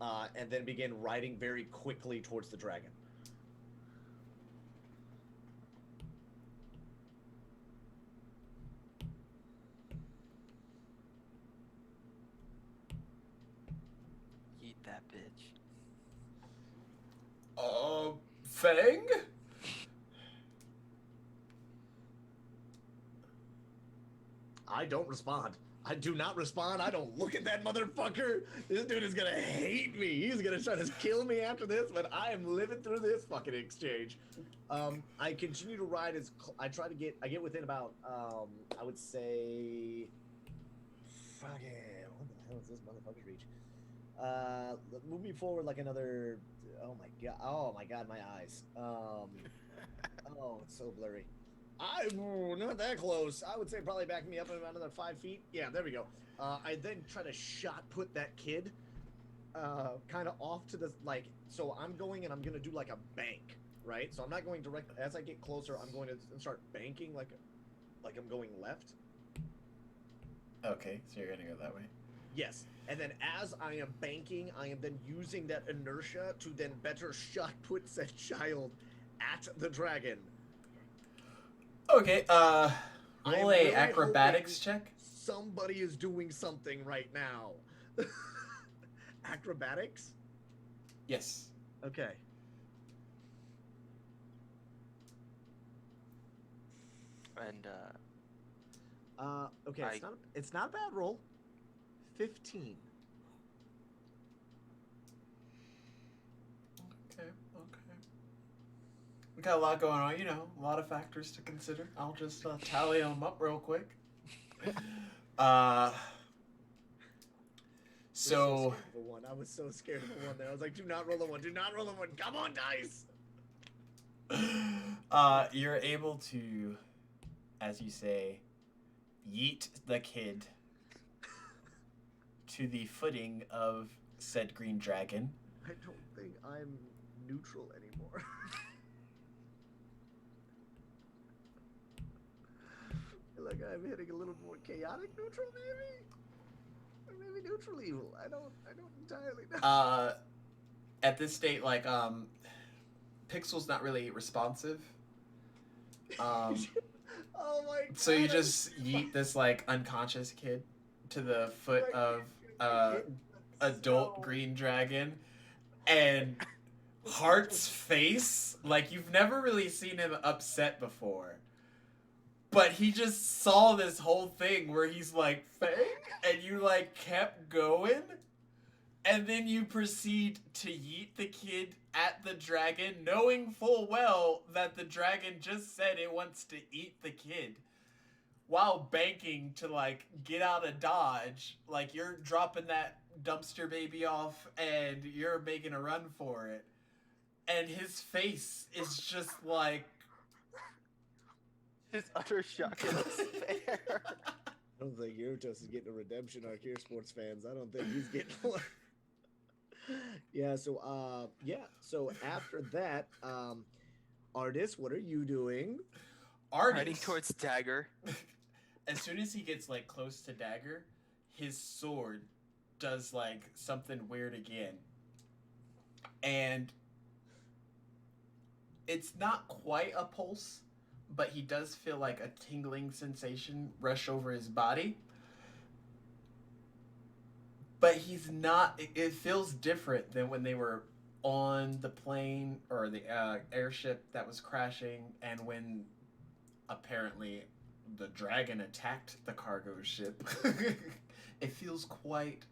And then begin riding very quickly towards the dragon. Eat that bitch. Fang? I don't respond. I do not respond. I don't look at that motherfucker. This dude is gonna hate me. He's gonna try to kill me after this, but I am living through this fucking exchange. I continue to ride I get within about, I would say, fucking, what the hell is this motherfucker's reach? Move me forward like another. Oh my god! Oh my god! My eyes. Oh, it's so blurry. Not that close. I would say probably back me up about another 5 feet. Yeah, there we go. I then try to shot put that kid, kind of off to the like. So I'm going and I'm gonna do like a bank, right? So I'm not going direct. As I get closer, I'm going to start banking like I'm going left. Okay, so you're gonna go that way. Yes. And then as I am banking, I am then using that inertia to then better shot put said child at the dragon. Okay, I'm roll really a acrobatics check. Somebody is doing something right now. Acrobatics? Yes. Okay. And Okay, it's not a bad roll. 15. Okay. We got a lot going on, a lot of factors to consider. I'll just tally them up real quick. So I was so scared of a one there. I was like, do not roll a one. Do not roll a one. Come on, dice. You're able to, as you say, yeet the kid to the footing of said green dragon. I don't think I'm neutral anymore. I feel like I'm hitting a little more chaotic neutral, maybe? Or maybe neutral evil. I don't entirely know. At this state, like, Pixel's not really responsive. Oh my god. So you just yeet this, like, unconscious kid to the foot of adult green dragon, and Heart's face, like, you've never really seen him upset before, but he just saw this whole thing where he's like, fake, and you, like, kept going, and then you proceed to yeet the kid at the dragon, knowing full well that the dragon just said it wants to eat the kid, while banking to, like, get out of dodge. Like, you're dropping that dumpster baby off and you're making a run for it. And his face is just like... his utter shock and despair. I don't think Yuritos is getting a redemption arc here, sports fans. I don't think he's getting one. So after that, Artist, what are you doing? Artist, Heading towards Dagger. As soon as he gets, like, close to Dagger, his sword does, like, something weird again. And it's not quite a pulse, but he does feel like a tingling sensation rush over his body. But he's not... It feels different than when they were on the plane or the airship that was crashing, and when apparently the dragon attacked the cargo ship. It feels quite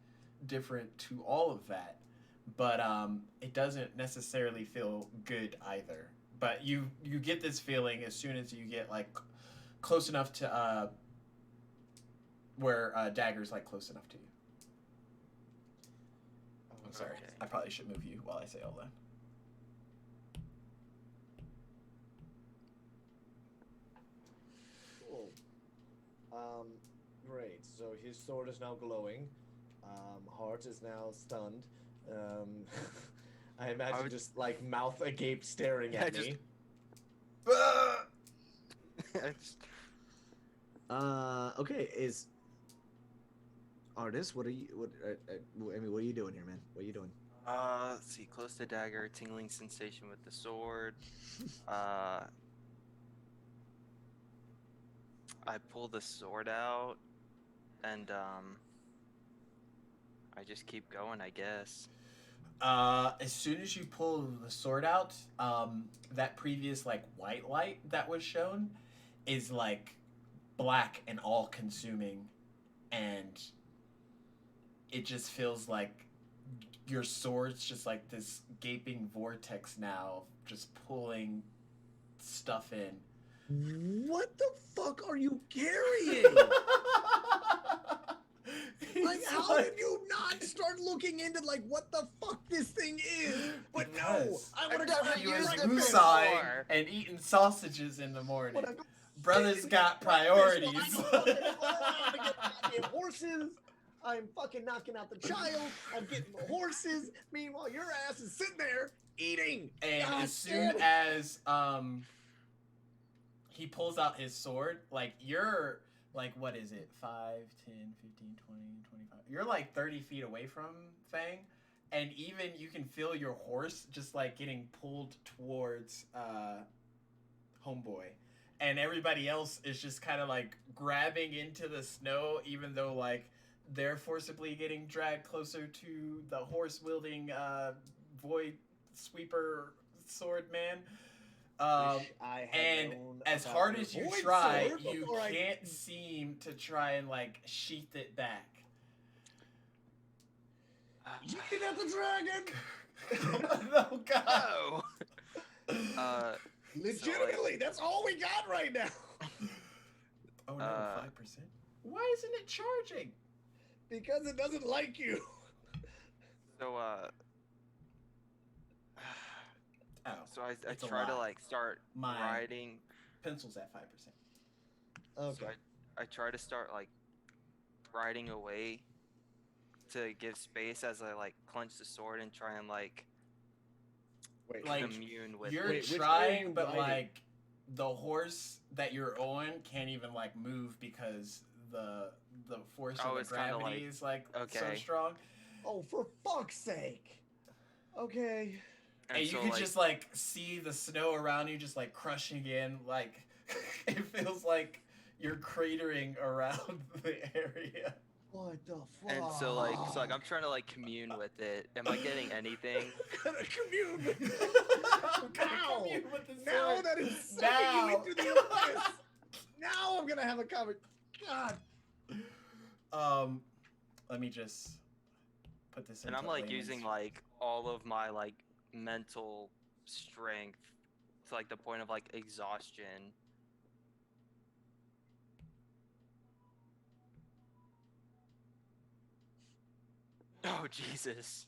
different to all of that, but it doesn't necessarily feel good either. But you get this feeling as soon as you get, like, close enough to where Dagger's, like, close enough to you. I'm sorry. Okay. I probably should move you while I say all that. Cool. Great. So his sword is now glowing. Heart is now stunned. I imagine just like mouth agape staring at me. Okay. Is Artist? What are you? What are you doing here, man? What are you doing? Let's see. Close to Dagger, tingling sensation with the sword. I pull the sword out, and I just keep going, I guess. As soon as you pull the sword out, that previous, like, white light that was shown is, like, black and all-consuming, and it just feels like your sword's just like this gaping vortex now, just pulling stuff in. What the fuck are you carrying? Like, how did you not start looking into like what the fuck this thing is? But no, Because I want to I've go never He have was used your it woosawing before. and eating sausages in the morning. When I go Brothers got breakfast priorities. while I go fucking around to get goddamn horses. I'm fucking knocking out the child. I'm getting the horses. Meanwhile, your ass is sitting there eating. And God as soon damn it. as he pulls out his sword, like you're like, what is it, 5, 10, 15, 20, 25, you're like 30 feet away from Fang, and even you can feel your horse just like getting pulled towards homeboy, and everybody else is just kind of like grabbing into the snow, even though like they're forcibly getting dragged closer to the horse wielding void sweeper sword man. Wish I had And known as about hard your as you void try, sword you before I- can't seem to try and like sheath it back. You did at the dragon. Oh god. No. Legitimately, that's all we got right now. Oh no, 5%. Why isn't it charging? Because it doesn't like you. So Oh, so I it's a try to lie. like start My riding. pencil's at 5%. Okay. So I try to start like riding away to give space as I like clench the sword and try and like Wait, Like, commune with You're Wait, which way are trying, you but riding? like the horse that you're on can't even like move because the force Oh, of the it's kinda gravity like- is like so okay. strong. oh, for fuck's sake. Okay. And you so, can like, just like see the snow around you just like crushing in, like it feels like you're cratering around the area. What the fuck? and so like I'm trying to like commune with it. Am I getting anything? I'm gonna commune with I'm gonna now. commune with the Now sword. that it's sucking Now. you into the abyss. Now I'm gonna have a comment. God. Let me just put this in. And I'm like using like all of my like mental strength to like the point of like exhaustion. Oh Jesus.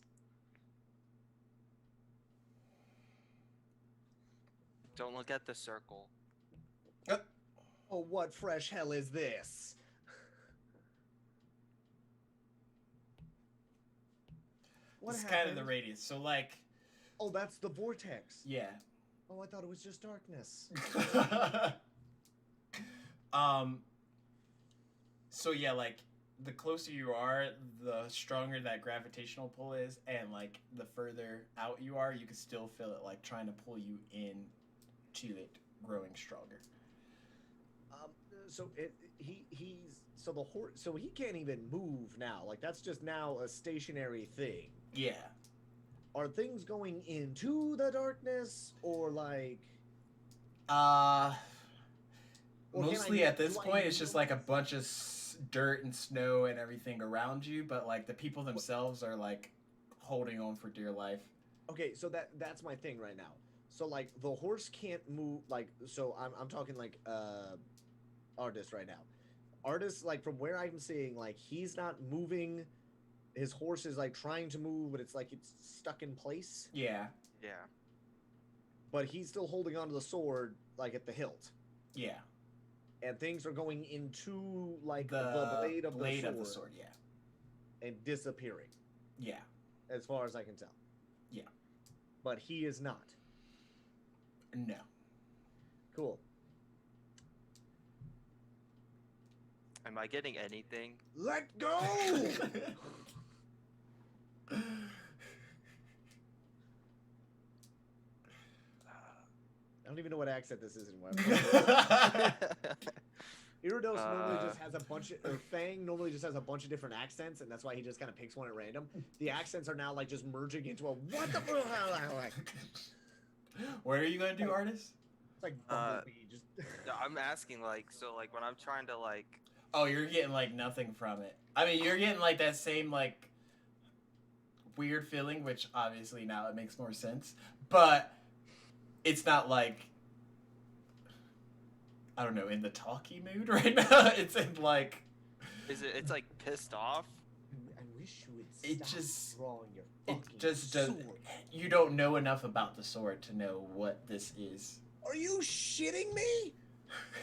Don't look at the circle. Oh, what fresh hell is this? What It's happened? kind of the radius. So like, Oh, that's the vortex. yeah. Oh, I thought it was just darkness. So yeah, like the closer you are, the stronger that gravitational pull is, and like the further out you are, you can still feel it like trying to pull you in to it growing stronger. So the horse. So he can't even move now. Like that's just now a stationary thing. Yeah. Are things going into the darkness or like? Or can Mostly I- at this do I point, it's just like a notice- bunch of dirt and snow and everything around you, but like the people themselves are like holding on for dear life. Okay, so that's my thing right now. So like the horse can't move. Like so, I'm talking like artist right now. Artist like from where I'm seeing like he's not moving. His horse is like trying to move, but it's like it's stuck in place. Yeah. Yeah. But he's still holding onto the sword like at the hilt. Yeah. And things are going into like The the blade of the sword, yeah. and disappearing, Yeah. as far as I can tell. Yeah. But he is not. No. Cool. Am I getting anything? Let go! I don't even know what accent this is anymore. Iridos normally just has a bunch of, or Fang normally just has a bunch of different accents, and that's why he just kind of picks one at random. The accents are now like just merging into a what the fuck? What are you gonna do, artist? It's like Bumblebee. Just No, I'm asking like so like when I'm trying to like Oh, you're getting like nothing from it. I mean, you're getting like that same like weird feeling, which obviously now it makes more sense. But it's not like, I don't know, in the talky mood right now. It's in like, it's like pissed off. wish you would It stop just- drawing your It fucking just does. sword. You don't know enough about the sword to know what this is. Are you shitting me?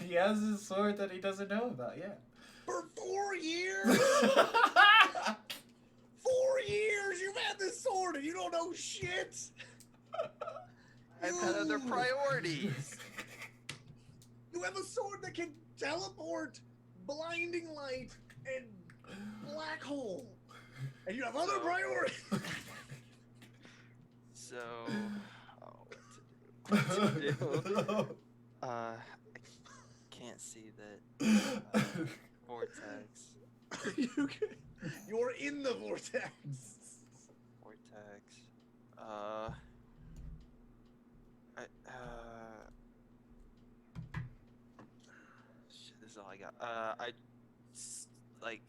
He has a sword that he doesn't know about. Yeah. For 4 years? 4 years you've had this sword and you don't know shit? I've had other You- priorities. You have a sword that can teleport, blinding light, and black hole. And you have other So- priorities. So, what to do? I can't see that vortex. You're in the vortex. Vortex. Shit, this is all I got. Like,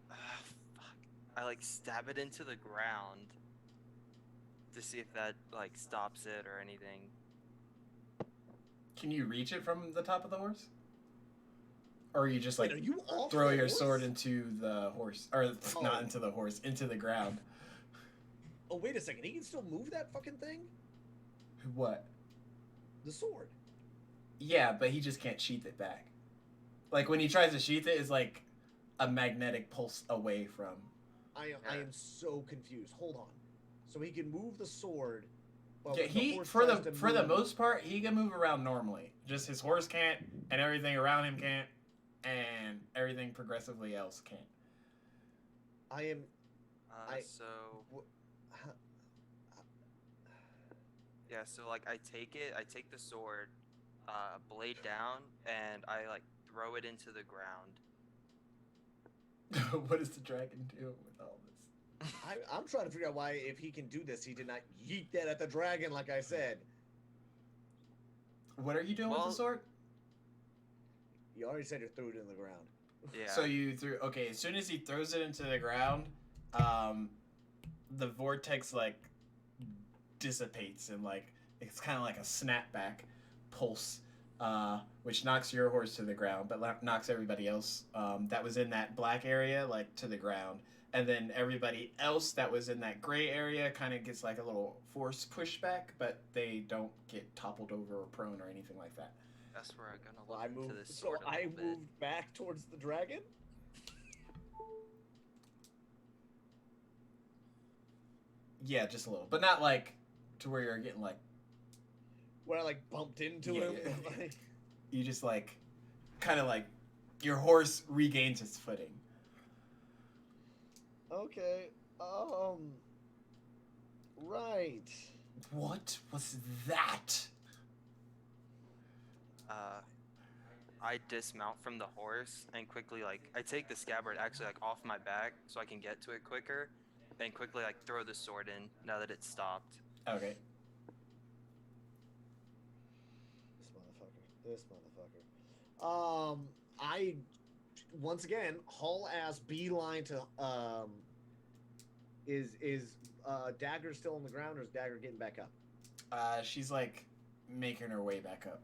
fuck. I like stab it into the ground to see if that like stops it or anything. Can you reach it from the top of the horse? Or you just Wait, like are you off throw the your horse? sword into the horse, or Oh. not into the horse, into the ground? Oh, wait a second. He can still move that fucking thing? What? The sword. Yeah, but he just can't sheath it back. Like when he tries to sheath it, it's like a magnetic pulse away from. I am so confused. Hold on. So he can move the sword. But Yeah, when the he horse for the tries to for the move- most part he can move around normally. Just his horse can't, and everything around him can't, and everything progressively else can't. I am. So Huh, yeah, so like I take the sword, blade down, and I like throw it into the ground. What does the dragon do with all this? I'm trying to figure out why, if he can do this, he did not yeet that at the dragon, like I said. What are you doing with Well- the sword? You already said you threw it in the ground. Yeah. So you threw. Okay, as soon as he throws it into the ground, the vortex like dissipates and like it's kind of like a snapback pulse, which knocks your horse to the ground, but knocks everybody else that was in that black area like to the ground, and then everybody else that was in that gray area kind of gets like a little force pushback, but they don't get toppled over or prone or anything like that. That's where I'm gonna Well, look I into moved. this So sword a I little bit. moved back towards the dragon. Yeah, just a little, but not like to where you're getting like Where I like bumped into Yeah, him. yeah. Like, you just like kind of like your horse regains its footing. okay. Right. What was that? I dismount from the horse and quickly like I take the scabbard actually like off my back so I can get to it quicker, and quickly like throw the sword in now that it's stopped. Okay. This motherfucker. I once again haul ass beeline to is Dagger still on the ground, or is Dagger getting back up? She's like making her way back up.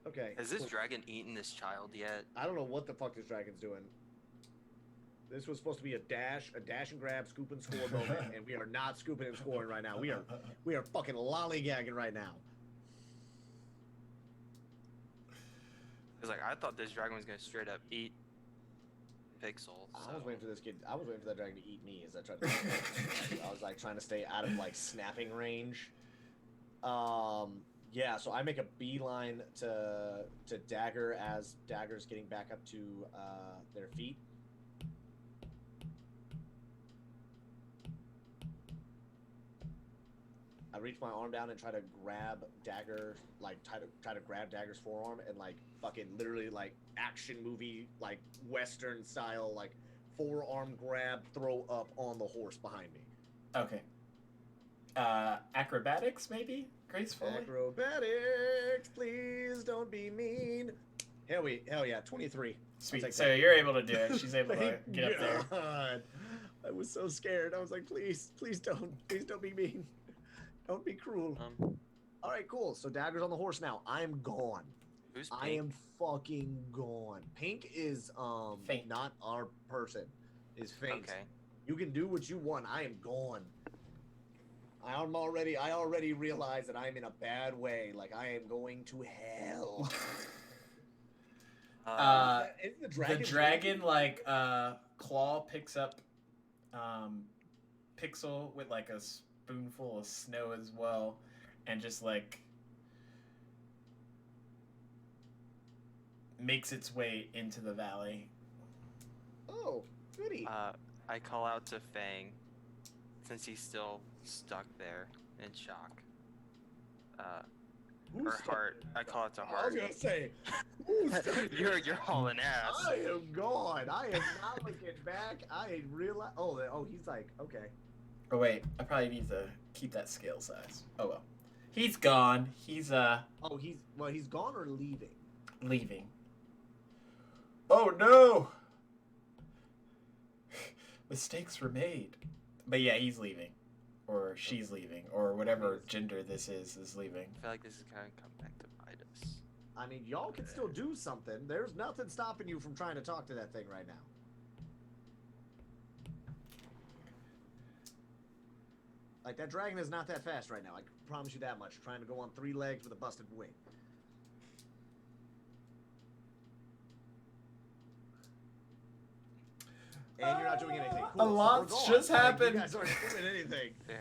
Okay. Has this cool. dragon eaten this child yet? I don't know what the fuck this dragon's doing. This was supposed to be a dash and grab, scoop and score moment, and we are not scooping and scoring right now. We are fucking lollygagging right now. Cause like I thought this dragon was gonna straight up eat Pixel. I was waiting for this kid. I was waiting for that dragon to eat me as I tried to. I was like trying to stay out of like snapping range. Yeah, so I make a beeline to Dagger as Dagger's getting back up to their feet. I reach my arm down and try to grab Dagger, like try to grab Dagger's forearm and like fucking literally like action movie like Western style like forearm grab, throw up on the horse behind me. Okay. Acrobatics maybe? Gracefully? Acrobatics, please don't be mean. Hell yeah, 23. Sweet. take So that. you're able to do it. She's able to Thank get up there. God. I was so scared. I was like, please don't be mean. Don't be cruel. All right, cool. So Dagger's on the horse now. I'm gone. Who's I Pink? am fucking gone. Pink is Faint. not our person. Is faint. Okay. You can do what you want. I am gone. I already realize that I'm in a bad way. Like I am going to hell. Is The dragon dragon like claw picks up Pixel with like a spoonful of snow as well, and just like makes its way into the valley. Oh, goody. I call out to Fang, since he's still stuck there in shock. Who's Her stuck? heart. I call it to I was heart. gonna say, who's stuck? You're hauling ass. I am gone. I am not looking back. I realize. Oh, he's like, okay. Oh wait, I probably need to keep that scale size. Oh well. He's gone. He's Oh, he's gone or leaving. leaving. Oh no! Mistakes were made. But yeah, he's leaving. Or she's leaving. Or whatever gender this is leaving. I feel like this is gonna come back to bite us. I mean, y'all can still do something. There's nothing stopping you from trying to talk to that thing right now. Like, that dragon is not that fast right now. I can promise you that much. Trying to go on 3 legs with a busted wing. And you're not doing anything. Cool, A so lot's we're gone. just Like, happened. you guys aren't doing anything. Yeah.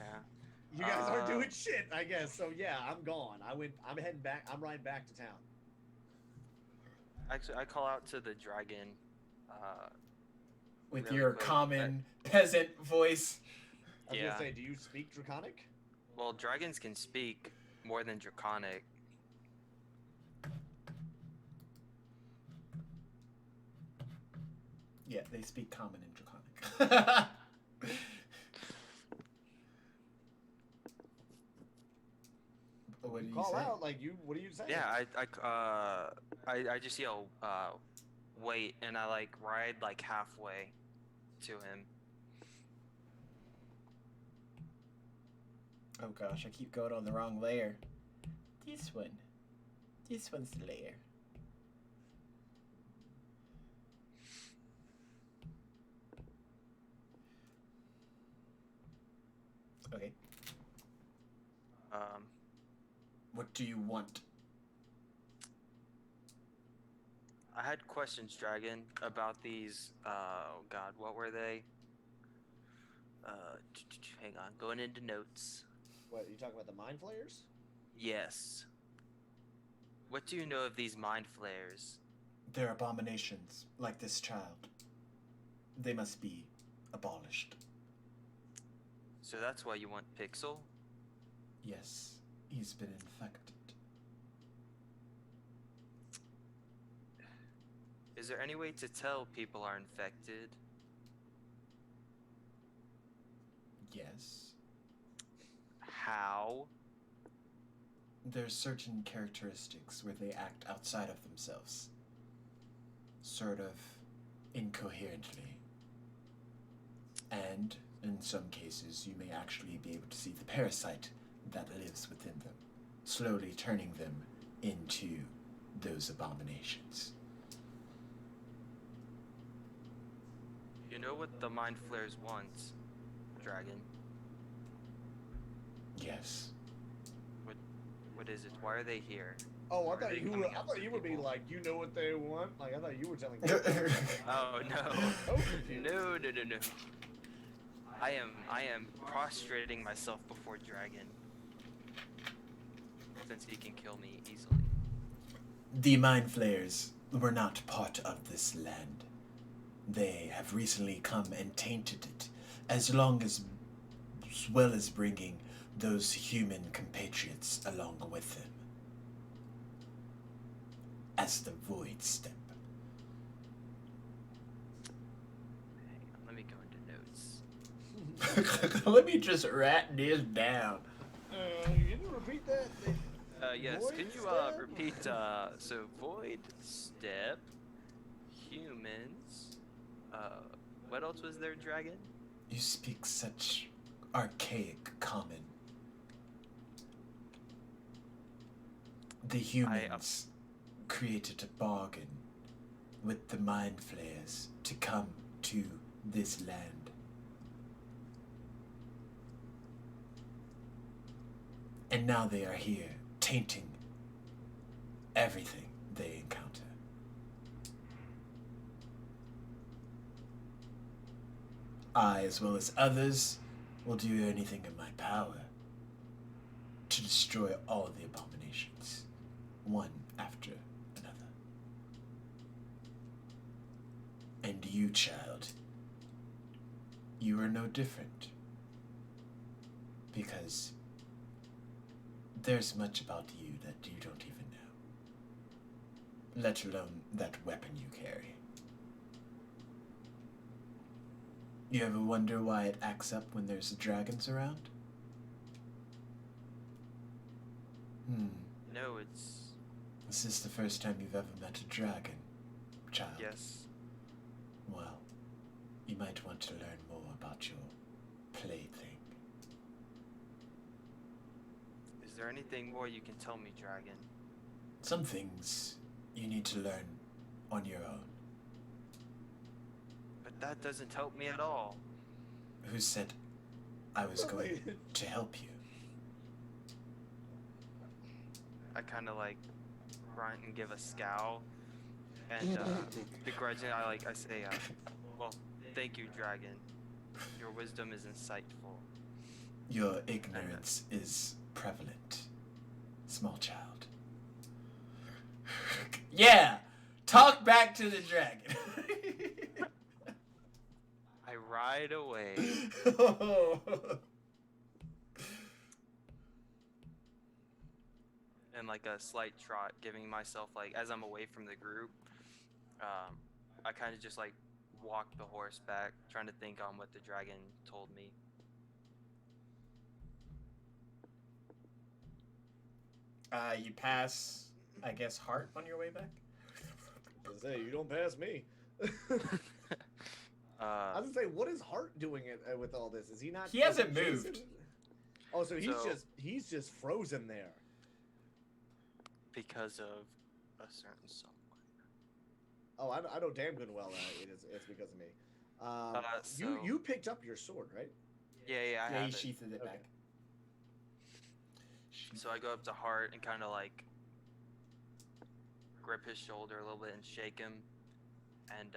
You guys aren't doing shit, I guess. So yeah, I'm gone. I'm heading back. I'm riding back to town. Actually, I call out to the dragon. With Really your quick, common peasant voice. I was Yeah. gonna say, do you speak Draconic? Well, dragons can speak more than Draconic. Yeah, they speak common and draconic. What do you Call say? out, like you. What do you say? Yeah, I just yell, wait, and I like ride like halfway to him. Oh gosh, I keep going on the wrong layer. This one. This one's the layer. Okay. What do you want? I had questions, Dragon, about these. Oh God, what were they? Hang on, going into notes. What are you talking about? The mind flayers? Yes. What do you know of these mind flayers? They're abominations, like this child. They must be abolished. So that's why you want Pixel? Yes, he's been infected. Is there any way to tell people are infected? Yes. How? There's certain characteristics where they act outside of themselves. Sort of incoherently. And, in some cases, you may actually be able to see the parasite that lives within them, slowly turning them into those abominations. You know what the mind flayers want, Dragon? Yes. What is it? Why are they here? Oh, Or I are thought they you coming were. I after thought you would be people? like, you know what they want. Like I thought you were telling me. Oh no. So confused. No. I am prostrating myself before Dragon. Since he can kill me easily. The Mind Flayers were not part of this land. They have recently come and tainted it, as well as bringing those human compatriots along with them. As the Void Step. Hang on, let me go into notes. Let me just rat this down. Can you repeat that? Yes, Void can you step? repeat, so Void Step, humans, what else was there, Dragon? You speak such archaic common. The humans created a bargain with the mind flayers to come to this land. And now they are here, tainting everything they encounter. I, as well as others, will do anything in my power to destroy all the abominations, one after another. And you, child, you are no different, because there's much about you that you don't even know, let alone that weapon you carry. You ever wonder why it acts up when there's dragons around? No, it's... Is this the first time you've ever met a dragon, child? Yes. Well, you might want to learn more about your plaything. Is there anything more you can tell me, dragon? Some things you need to learn on your own. But that doesn't help me at all. Who said I was going to help you? I kind of like grunt and give a scowl, and begrudgingly I say, well, thank you, dragon. Your wisdom is insightful. Your ignorance is prevalent, small child. Yeah! Talk back to the dragon. I ride away. And like a slight trot, giving myself like as I'm away from the group, I kind of just like walk the horse back, trying to think on what the dragon told me. You pass, I guess, Hart on your way back? I was gonna say, you don't pass me. I was gonna say, what is Hart doing with all this? Is he not? He hasn't moved. Jason? Oh, so he's just frozen there. Because of a certain someone. Oh, I know damn good well it's because of me. So, you picked up your sword, right? Yeah, I Yeah, have he it. sheathed it Okay. back. So I go up to Hart and kind of like grip his shoulder a little bit and shake him, and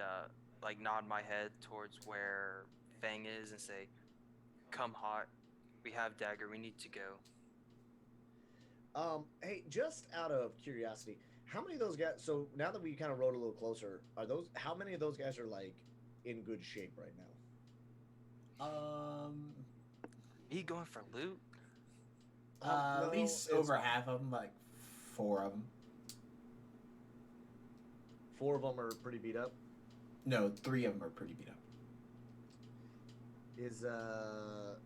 like nod my head towards where Fang is and say, "Come, Hart. We have dagger. We need to go." Hey, just out of curiosity, how many of those guys? So now that we kind of rode a little closer, how many of those guys are like in good shape right now? He going for loot? At No, least it's- over half of them, like 4 of them. 4 of them are pretty beat up. No, 3 of them are pretty beat up. Is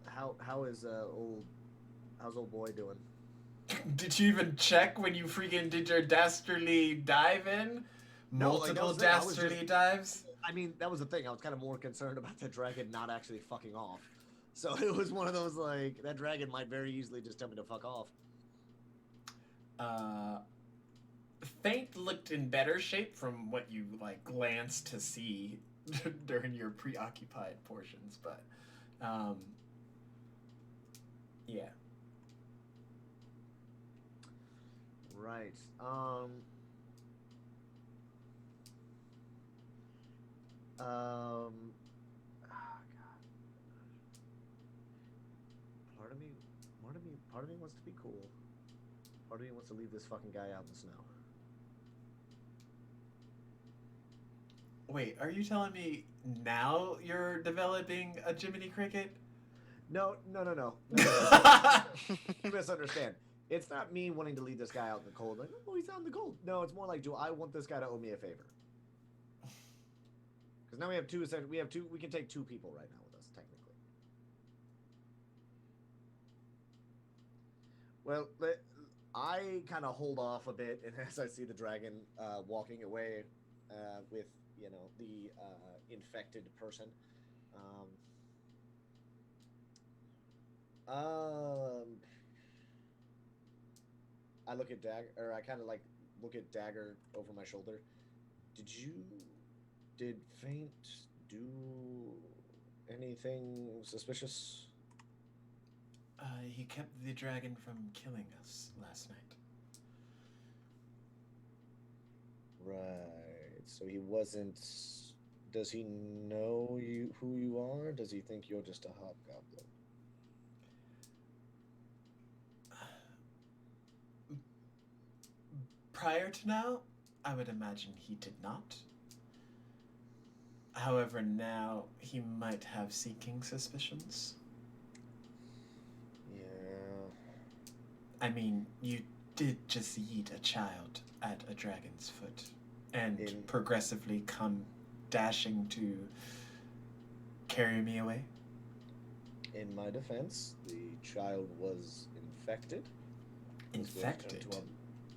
how's old boy doing? Did you even check when you freaking did your dastardly dive in? No, like, that Multiple was the thing. I was dastardly just- dives? I mean, that was the thing. I was kind of more concerned about the dragon not actually fucking off. So it was one of those like that dragon might very easily just tell me to fuck off. Faint looked in better shape from what you like glanced to see during your preoccupied portions, but yeah. Right. God. Part of me wants to be cool. Part of me wants to leave this fucking guy out in the snow. Wait, are you telling me now you're developing a Jiminy Cricket? No. You misunderstand. It's not me wanting to leave this guy out in the cold. Like, oh, he's out in the cold. No, it's more like, do I want this guy to owe me a favor? Because now we have two. We can take 2 people right now with us, technically. Well, I kind of hold off a bit, and as I see the dragon walking away with, the infected person. I look at I kind of like look at Dagger over my shoulder. Did Faint do anything suspicious? He kept the dragon from killing us last night. Right. So he wasn't. Does he know who you are? Does he think you're just a hobgoblin? Prior to now, I would imagine he did not. However, now he might have seeking suspicions. Yeah. I mean, you did just eat a child at a dragon's foot and progressively come dashing to carry me away. In my defense, the child was infected. Infected?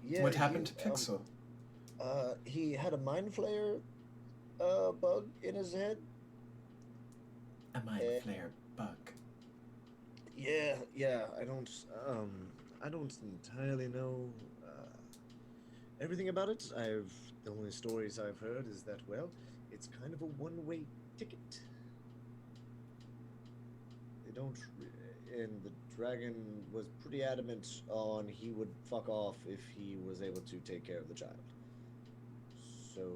Yeah. What happened to Pixel? He had a mind flayer bug in his head. A mind flayer bug. Yeah. I don't entirely know everything about it. The only stories I've heard is that, well, it's kind of a one-way ticket. They don't, and the dragon was pretty adamant on he would fuck off if he was able to take care of the child. So,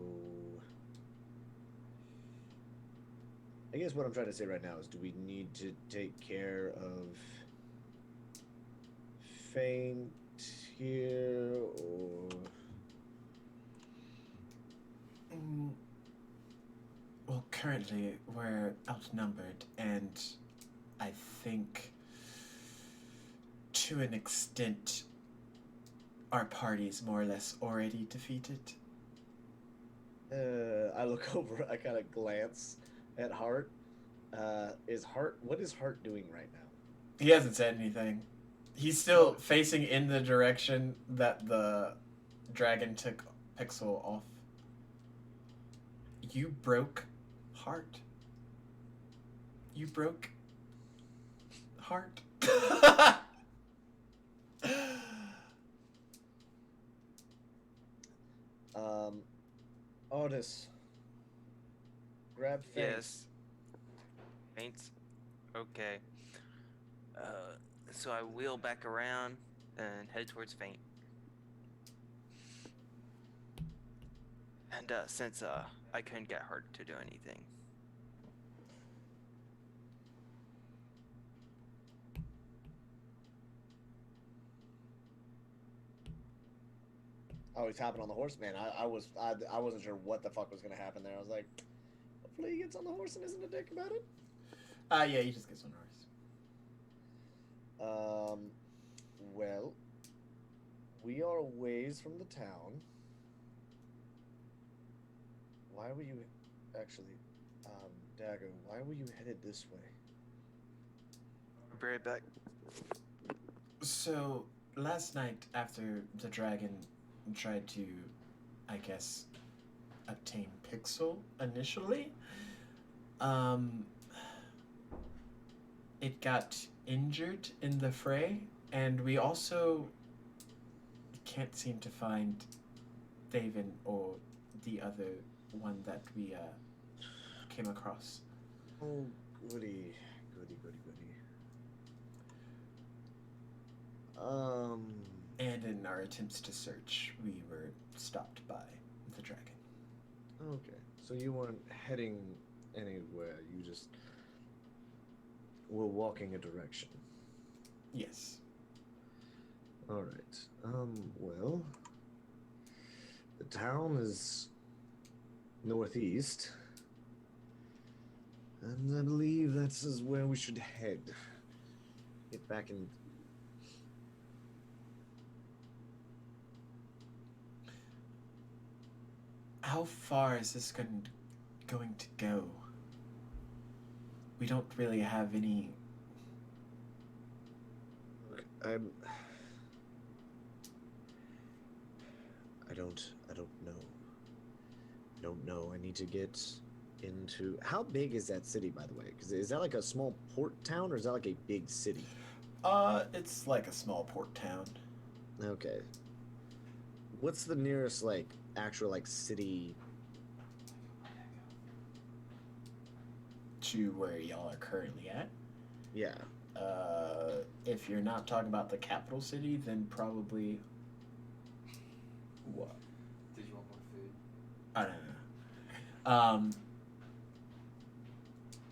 I guess what I'm trying to say right now is, do we need to take care of Faint here, or? Well, currently we're outnumbered, and I think to an extent our party's more or less already defeated. I look over, I kind of glance at Hart. What is Hart doing right now? He hasn't said anything. He's still facing in the direction that the dragon took Pixel off. You broke Hart. You broke Hart. Otis. Grab Faint. Yes. Faint. Okay. So I wheel back around and head towards Faint. And since I couldn't get Hart to do anything. Oh, he's hopping on the horse, man. I wasn't sure what the fuck was gonna happen there. I was like, hopefully he gets on the horse and isn't a dick about it. Yeah, he just gets on the horse. Well, we are a ways from the town. Why were you actually, Dagger? Why were you headed this way? I'll be right back. So last night, after the dragon tried to, I guess, obtain Pixel initially, it got injured in the fray, and we also can't seem to find Thaven or the other one that we came across. Oh, goody. And in our attempts to search, we were stopped by the dragon. Okay, so you weren't heading anywhere, you just were walking a direction. Yes. Alright, well, the town is northeast, and I believe that's where we should head. Get back in. How far is this going to go? We don't really have any. Look, I don't know. I don't know. I need to get into. How big is that city, by the way? Because is that like a small port town, or is that like a big city? It's like a small port town. Okay. What's the nearest like actual like city? To where y'all are currently at. Yeah. If you're not talking about the capital city, then probably what? Did you want more food? I don't know.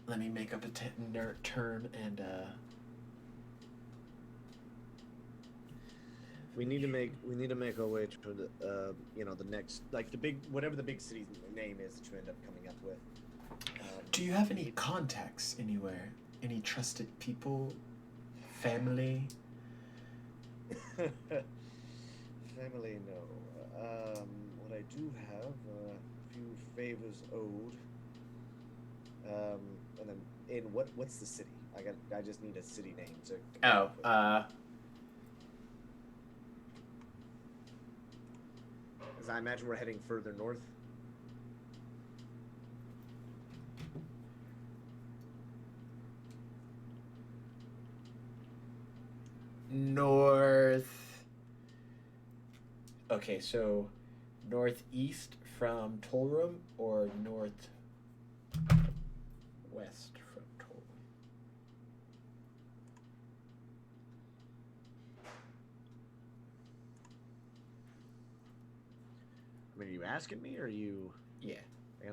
Let me make up a term and We need to make our way to the the next like the big whatever the big city's name is that you end up coming up with. Do you have any contacts anywhere? Any trusted people? Family? Family, no. What I do have a few favors owed. And then in what's the city? I just need a city name to. Oh, As I imagine we're heading further north. north. Okay, so northeast from Tolrum or northwest from Tolrum? I mean, are you asking me or are you? Yeah. Yeah.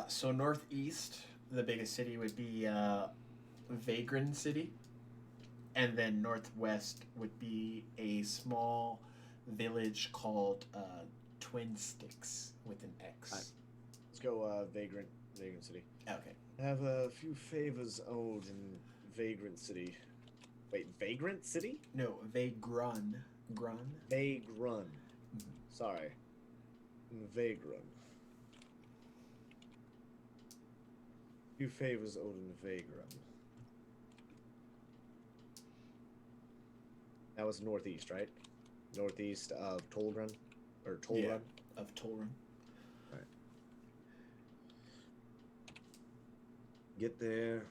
So northeast, the biggest city would be Vagrant City, and then northwest would be a small village called Twin Sticks with an X. Right. Let's go Vagrant City. Okay. I have a few favors owed in Vagrant City. Wait, Vagrant City? No, Vagrun. Grun. Vagrun. Sorry. Vagrun. Few favors owed in Vagrun. That was northeast, right? Northeast of Toldrun? Or Toldrun? Yeah, of Tolrum. Right. Get there.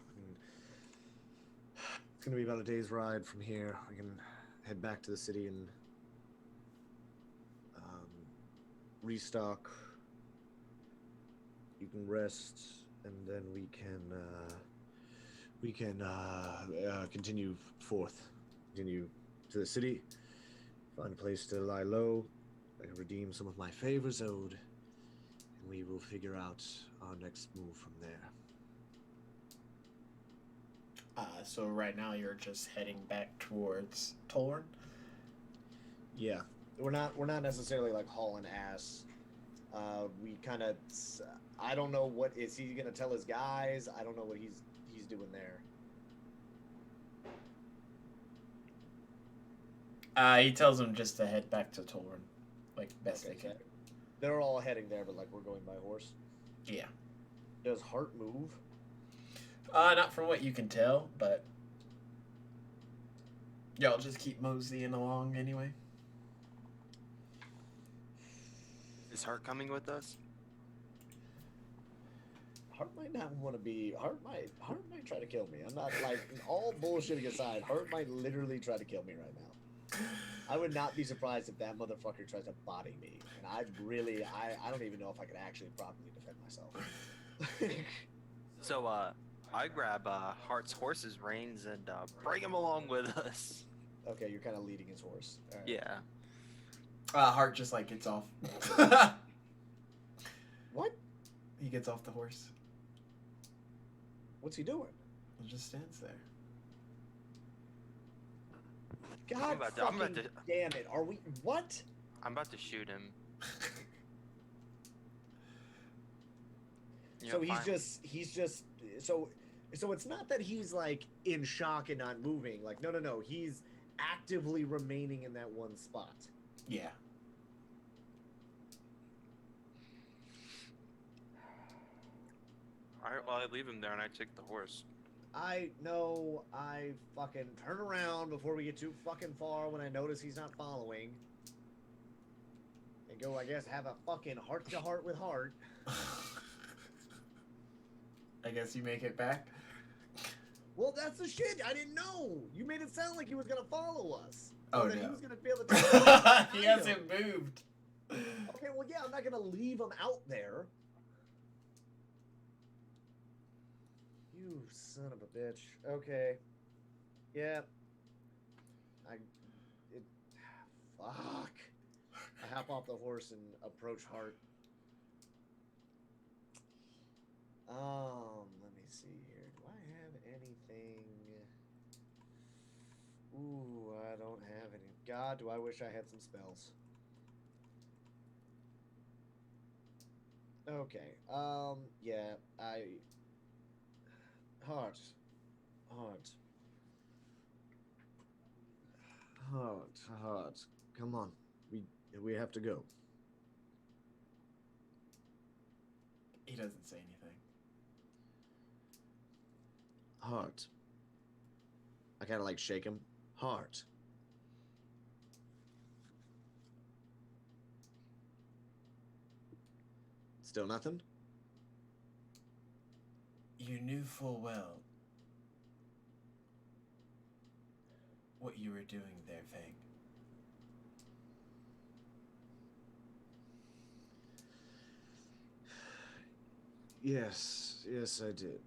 It's gonna be about a day's ride from here. We can head back to the city and restock. You can rest, and then we can continue forth, continue to the city, find a place to lie low. I can redeem some of my favors owed, and we will figure out our next move from there. So right now you're just heading back towards Tolrum. Yeah, we're not necessarily like hauling ass. We kind of, I don't know what is he gonna tell his guys. I don't know what he's doing there. He tells them just to head back to Tolrum, like best Okay, they can. so they're all heading there, but like we're going by horse. Yeah. Does Hart move? Not from what you can tell, but y'all just keep moseying along anyway. Is Hart coming with us? Hart might not want to be. Hart might try to kill me. I'm not like all bullshitting aside. Hart might literally try to kill me right now. I would not be surprised if that motherfucker tries to body me, and I don't even know if I could actually properly defend myself. So, I grab Hart's horse's reins and bring him along with us. Okay, you're kind of leading his horse. All right. Yeah. Hart just like gets off. What? He gets off the horse What's he doing? and just stands there. God about fucking to- damn it! Are we what? I'm about to shoot him. So he's finally. just so it's not that he's like in shock and not moving. Like no, he's actively remaining in that one spot. Yeah. All right, well, I leave him there and I take the horse. I know I fucking turn around before we get too fucking far when I notice he's not following. And go, I guess, have a fucking heart to heart with Heart. I guess you make it back. Well, that's the shit. I didn't know. You made it sound like he was gonna follow us. Oh, Or that no. he was gonna be able to. He hasn't moved. Okay, well, yeah, I'm not gonna leave him out there. You son of a bitch. Okay. Yeah. Fuck. I hop off the horse and approach Hart. Let me see here. Do I have anything? Ooh, I don't have any. God, do I wish I had some spells. Okay. Yeah, Heart. Heart. Come on. We have to go. He doesn't say anything. Heart. I kind of like shake him. Heart. Still nothing? You knew full well what you were doing there, Fang. Yes, I did.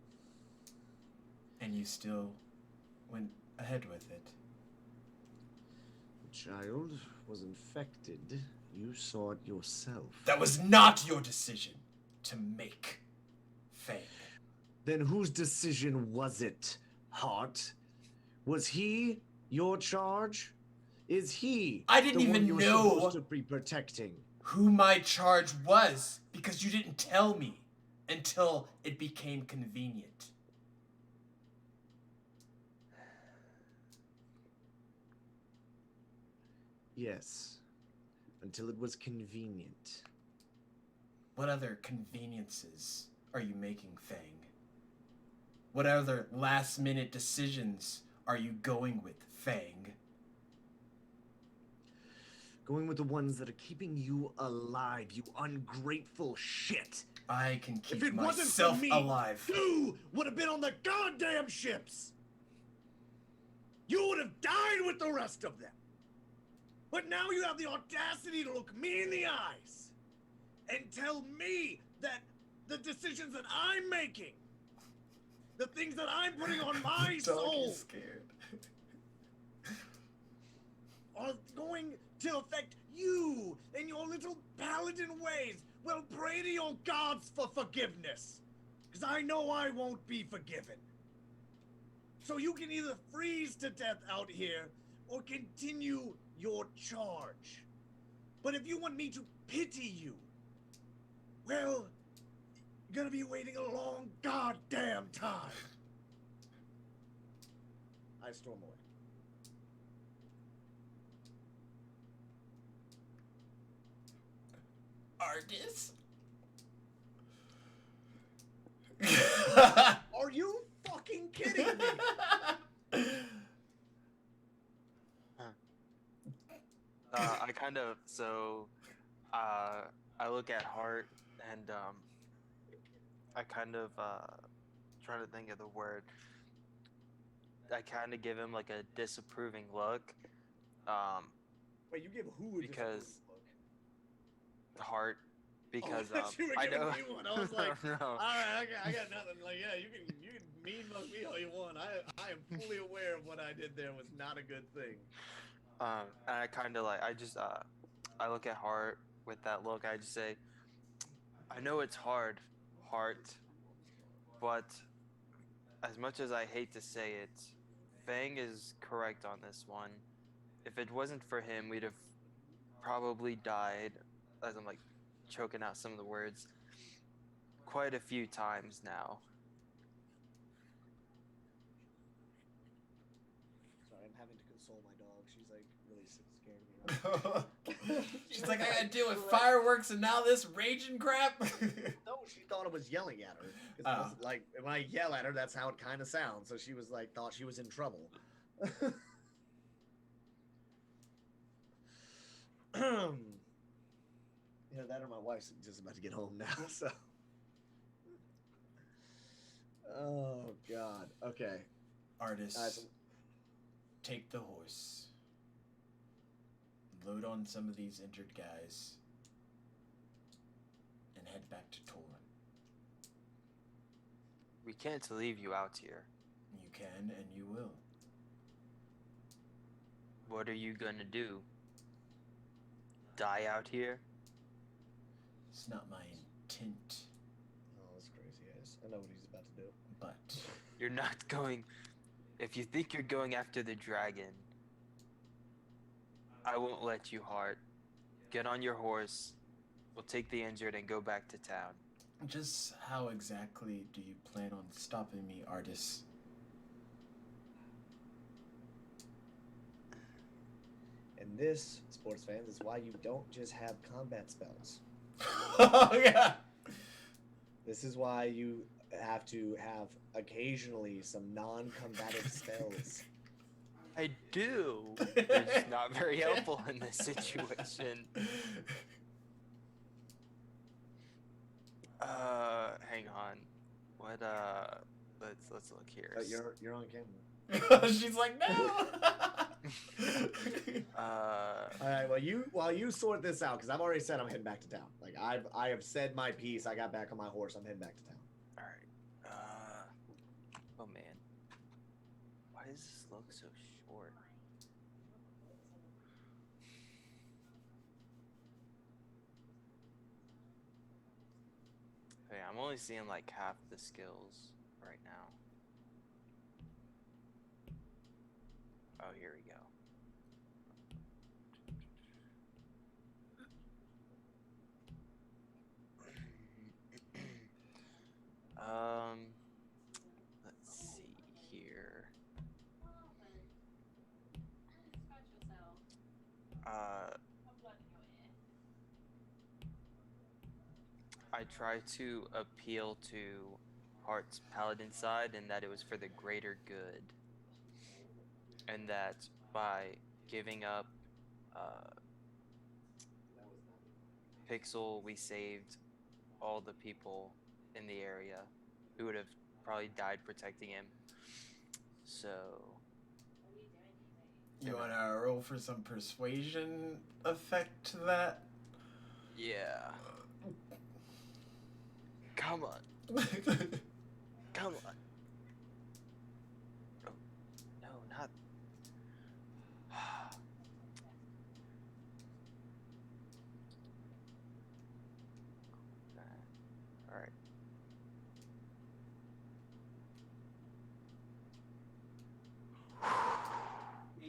And you still went ahead with it. The child was infected. You saw it yourself. That was not your decision to make, Fang. Then whose decision was it, Hart? Was he your charge? Is he I didn't the one even you're know supposed to be protecting? who my charge was because you didn't tell me until it became convenient. Yes, until it was convenient. What other conveniences are you making, Fang? What other last-minute decisions are you going with, Fang? Going with the ones that are keeping you alive, you ungrateful shit. I can keep If it wasn't myself for me, alive. you would have been on the goddamn ships. You would have died with the rest of them. But now you have the audacity to look me in the eyes and tell me that the decisions that I'm making, the things that I'm putting on my soul, He's scared. are going to affect you in your little paladin ways. Well, pray to your gods for forgiveness, because I know I won't be forgiven. So you can either freeze to death out here or continue your charge. But if you want me to pity you, well, you're gonna be waiting a long goddamn time. I storm away. Argus? Are you fucking kidding me? I kind of I look at Hart and I kind of trying to think of the word. I kind of give him like a disapproving look. Wait, you give who a Because look? Heart, because oh, you were I giving know. me one. I was like, No. all right, I got nothing. Like, yeah, you can mean mug me all you want. I am fully aware of what I did there was not a good thing. And I kind of like I just I look at Hart with that look. I just say, I know it's hard, Hart, but as much as I hate to say it, Fang is correct on this one. If it wasn't for him, we'd have probably died. As I'm like choking out some of the words. quite a few times now. Sorry, I'm having to console my dog. She's like really scared of me. She's like, I gotta deal with fireworks and now this raging crap. No, she thought I was yelling at her. 'Cause Oh. that's, like when I yell at her, that's how it kind of sounds. So she was like, thought she was in trouble. Yeah, that or my wife's just about to get home now. So. Oh God. Okay. Artists, take the horse. Load on some of these injured guys. And head back to Torin. We can't leave you out here. You can and you will. What are you gonna do? Die out here? It's not my intent, Oh, that's crazy ass. I know what he's about to do. but You're not going... If you think you're going after the dragon, I won't let you, Hart. Get on your horse. We'll take the injured and go back to town. just how exactly do you plan on stopping me, Artis? And this, sports fans, is why you don't just have combat spells. Oh, yeah. This is why you have to have occasionally some non-combative spells. I do. They're just not very helpful in this situation. Hang on. What let's look here. You're on camera. She's like, no. All right. Well, while you sort this out, because I've already said I'm heading back to town. Like I have said my piece. I got back on my horse. I'm heading back to town. All right. Oh man. Why does this look so short? Okay, I'm only seeing like half the skills right now. Oh, here we go. Let's see here. I try to appeal to Hart's paladin side and that it was for the greater good. And that by giving up Pixel, we saved all the people in the area who would have probably died protecting him. So... You want to roll for some persuasion effect to that? Yeah. Come on. Come on. Oh, no, not... Alright.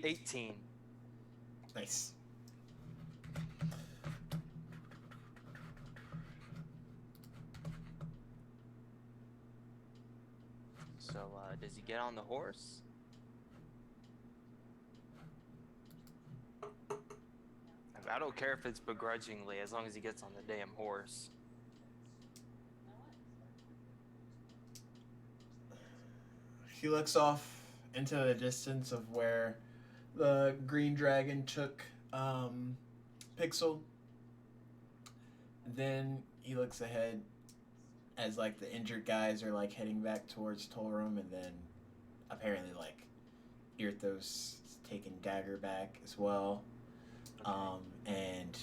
18. Nice. So, does he get on the horse? I don't care if it's begrudgingly, as long as he gets on the damn horse. He looks off into the distance of where the green dragon took Pixel. Then he looks ahead as like the injured guys are like heading back towards Tollroom, and then apparently like Irthos taking Dagger back as well. Okay. And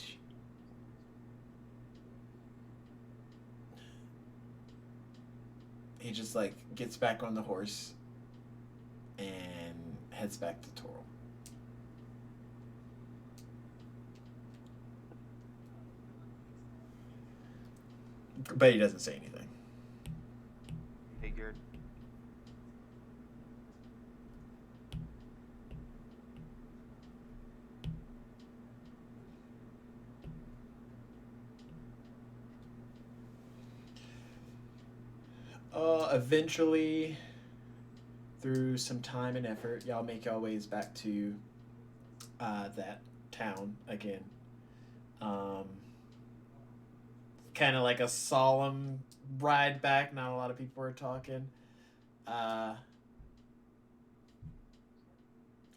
he just like gets back on the horse and heads back to Toro. But he doesn't say anything. Figured. Eventually, through some time and effort, y'all make y'all ways back to that town again. Um, kind of like a solemn ride back. Not a lot of people are talking. Uh,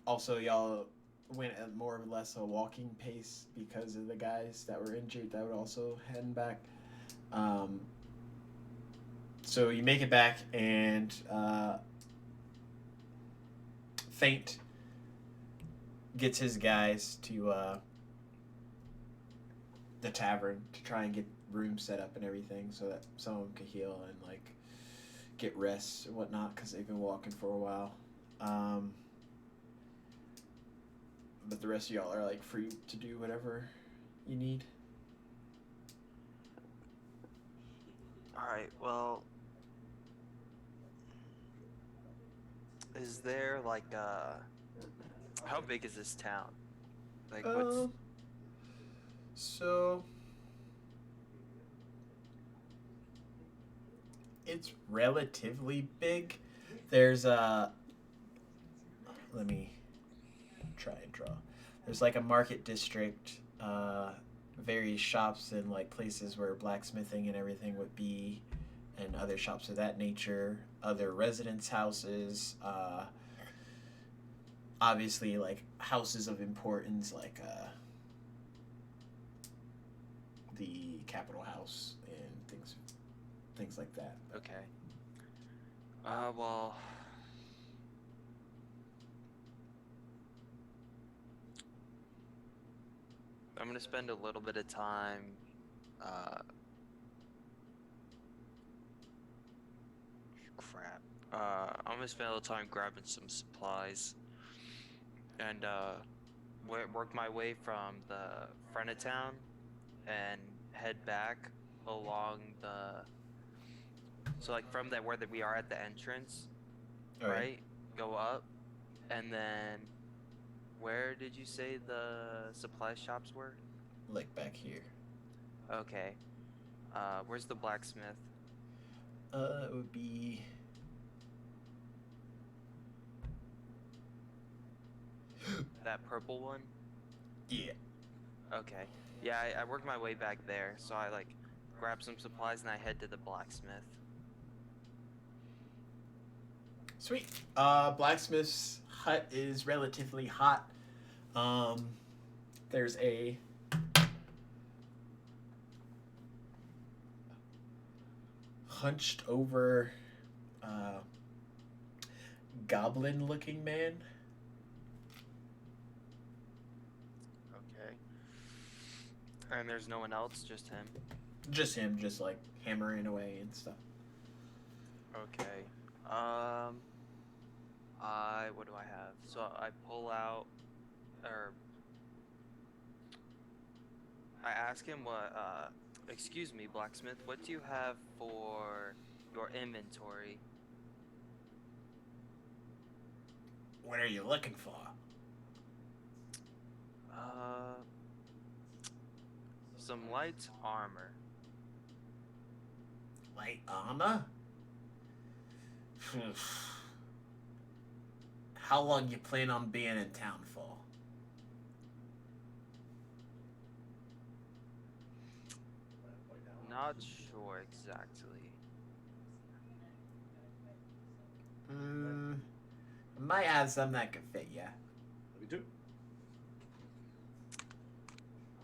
Also, y'all went at more or less a walking pace because of the guys that were injured that were also heading back. Um, so you make it back, and Faint gets his guys to the tavern to try and get rooms set up and everything so that some of them could heal and like get rest and whatnot because they've been walking for a while. Um, but the rest of y'all are like free to do whatever you need. All right. Well, is there like how big is this town? Like what's Um, so it's relatively big. There's a let me try and draw. There's like a market district, various shops and like places where blacksmithing and everything would be, and other shops of that nature. Other residence houses, obviously like houses of importance like the Capitol House and things like that. okay? Well, I'm gonna spend a little bit of time. Uh, crap. I'm gonna spend a little time grabbing some supplies and work my way from the front of town and head back along the. So like from that where we are at the entrance, All right. right? Go up, and then where did you say the supply shops were? Like back here. Okay. Where's the blacksmith? It would be. That purple one? Yeah. Okay. Yeah, I worked my way back there, so I like grab some supplies and I head to the blacksmith. Sweet. Blacksmith's hut is relatively hot. Um, there's a hunched over uh, goblin looking man. Okay. And there's no one else, just him. Just him, just like hammering away and stuff. Okay. I what do I have? So I pull out, or I ask him what. Excuse me, blacksmith. What do you have for your inventory? What are you looking for? Uh, some light armor. Light armor? How long you plan on being in town for? Not sure exactly. I might have some that could fit ya. Me too.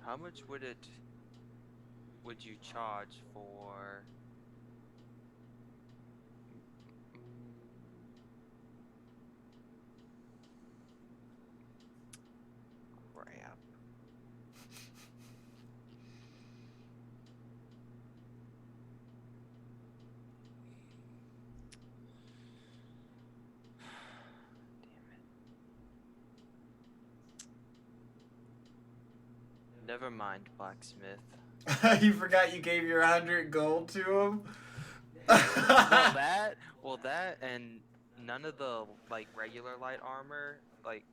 How much would you charge for? Crap. Never mind, blacksmith. You forgot you gave your 100 gold to him? Well, that, and none of the like regular light armor, like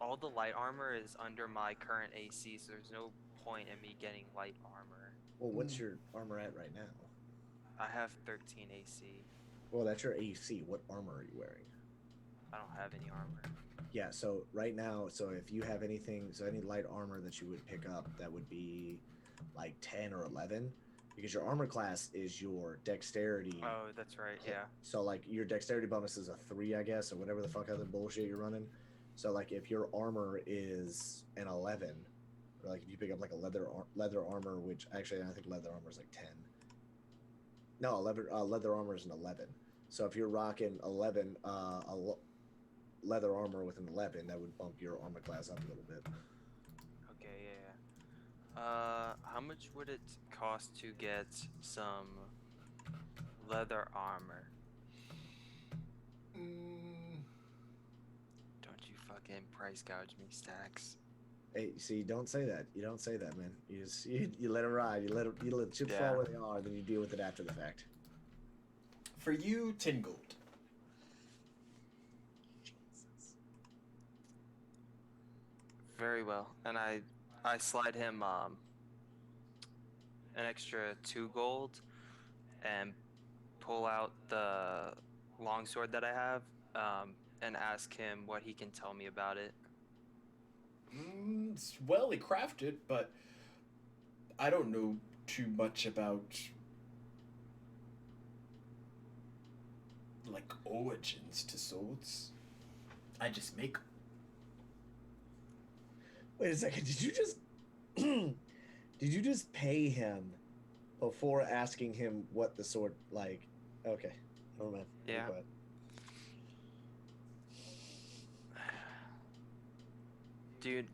all the light armor is under my current AC, so there's no point in me getting light armor. Well, what's your armor at right now? I have 13 AC. Well, that's your AC. What armor are you wearing? I don't have any armor. Yeah, so right now, so if you have anything, so any light armor that you would pick up, that would be like 10 or 11, because your armor class is your dexterity. Oh, that's right. Yeah. So like your dexterity bonus is a 3, I guess, or whatever the fuck other bullshit you're running. So like if your armor is an 11, or like if you pick up like a leather armor, which actually I think leather armor is like 10. No, leather armor is an 11. So if you're rocking 11, leather armor with an 11, that would bump your armor class up a little bit. Okay. Yeah. How much would it cost to get some leather armor? Don't you fucking price gouge me, Stacks. Hey, see, don't say that. You don't say that, man. You let it ride. You let the chips fall where they are, then you deal with it after the fact. For you, 10 gold. Very well. And I slide him an extra 2 gold and pull out the longsword that I have and ask him what he can tell me about it. It's well crafted, but I don't know too much about like origins to swords. I just make 'em. Wait a second. Did you just did you just pay him before asking him what the sword like? Okay, never mind. Yeah. Go ahead. Dude,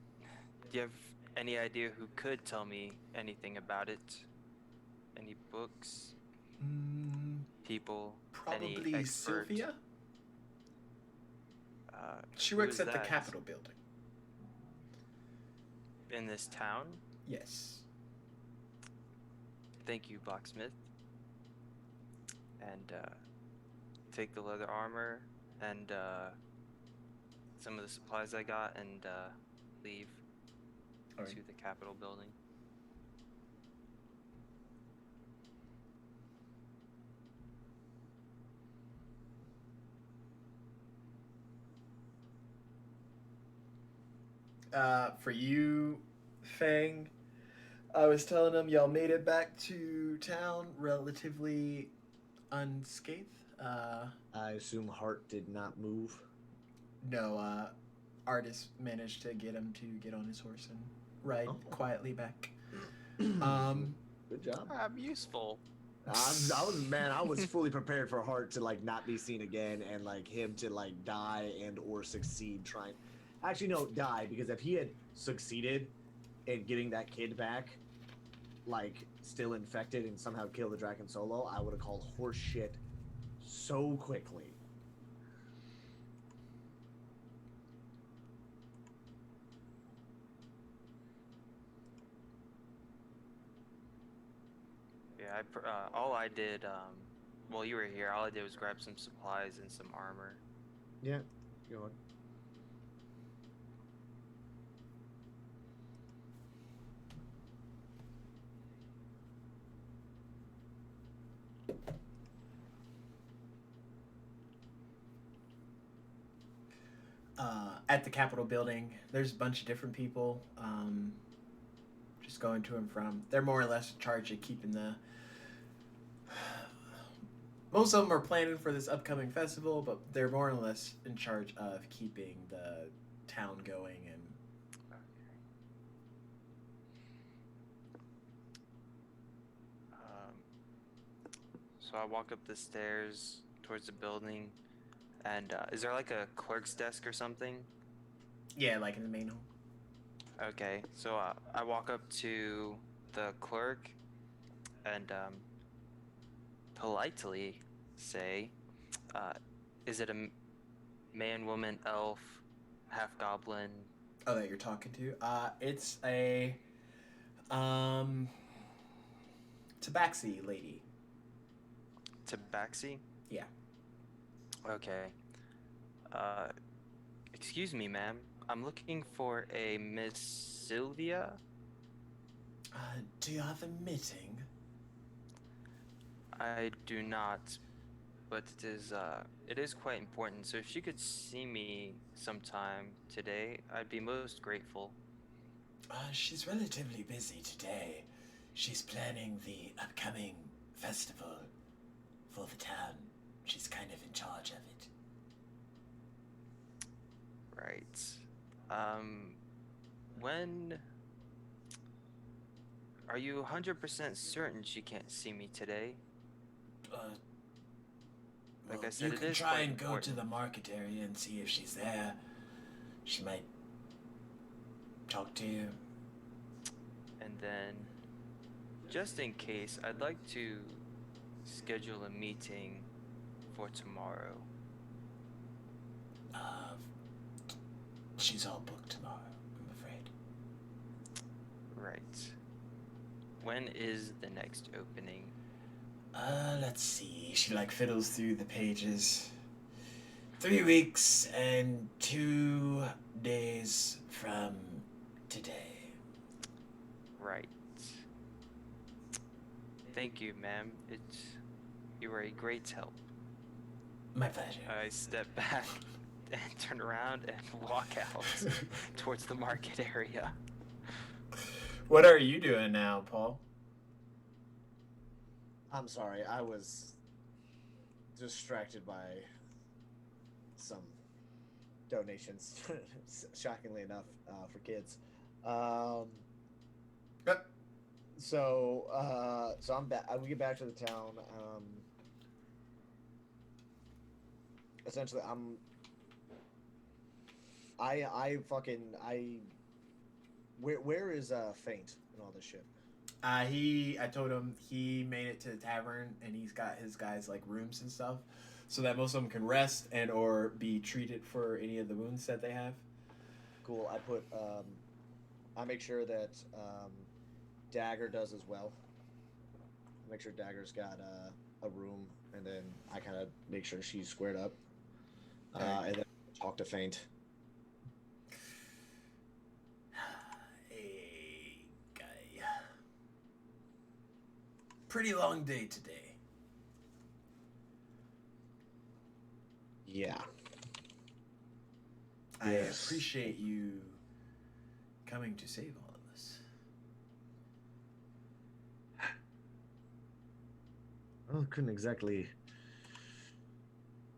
do you have any idea who could tell me anything about it? Any books? People? Any Probably expert? Sylvia. She Who works is at the that? Capitol building. In this town? Yes. Thank you, blacksmith. And take the leather armor and some of the supplies I got and leave All right. to the Capitol building. For you, Fang, I was telling him y'all made it back to town relatively unscathed. I assume Hart did not move. No, Artist managed to get him to get on his horse and ride quietly back. Good job. I'm useful. I was fully prepared for Hart to like not be seen again and like him to like die and or succeed trying. Actually, no, die, because if he had succeeded in getting that kid back, like still infected and somehow killed the dragon solo, I would have called horse shit so quickly. Yeah, all I did, while you were here, all I did was grab some supplies and some armor. Yeah, go on. At the Capitol building, there's a bunch of different people just going to and from. They're more or less in charge of keeping the. Most of them are planning for this upcoming festival, but they're more or less in charge of keeping the town going and. So I walk up the stairs towards the building, and is there like a clerk's desk or something? Yeah, like in the main hall. Okay, so I walk up to the clerk and politely say, is it a man, woman, elf, half goblin? Oh, that you're talking to? It's a tabaxi lady. Tabaxi? Yeah. Okay. Excuse me, ma'am. I'm looking for a Miss Sylvia. Do you have a meeting? I do not. but it is quite important. So if she could see me sometime today, I'd be most grateful. She's relatively busy today. She's planning the upcoming festival for the town. She's kind of in charge of it. Right. Um, when are you 100% certain she can't see me today? Uh, Like well, I you said, it can is try quite and go to important. the market area and see if she's there. She might talk to you. And then, just in case, I'd like to schedule a meeting for tomorrow. Uh, she's all booked tomorrow, I'm afraid. Right. When is the next opening? Let's see. She like fiddles through the pages. 3 weeks and 2 days from today. Right. Thank you, ma'am. You were a great help. My pleasure. I step back and turn around and walk out towards the market area. What are you doing now, Paul? I'm sorry, I was distracted by some donations, shockingly enough, for kids. Um, so I'm back. We get back to the town. Essentially, I where is Faint and all this shit? I told him he made it to the tavern and he's got his guys like rooms and stuff, so that most of them can rest and or be treated for any of the wounds that they have. Cool. I make sure that Dagger does as well. Make sure Dagger's got a room, and then I kind of make sure she's squared up. Okay. And then talk to Faint. Hey, guy. Pretty long day today. Yeah. I Yes. appreciate you coming to save all of us. Well, couldn't exactly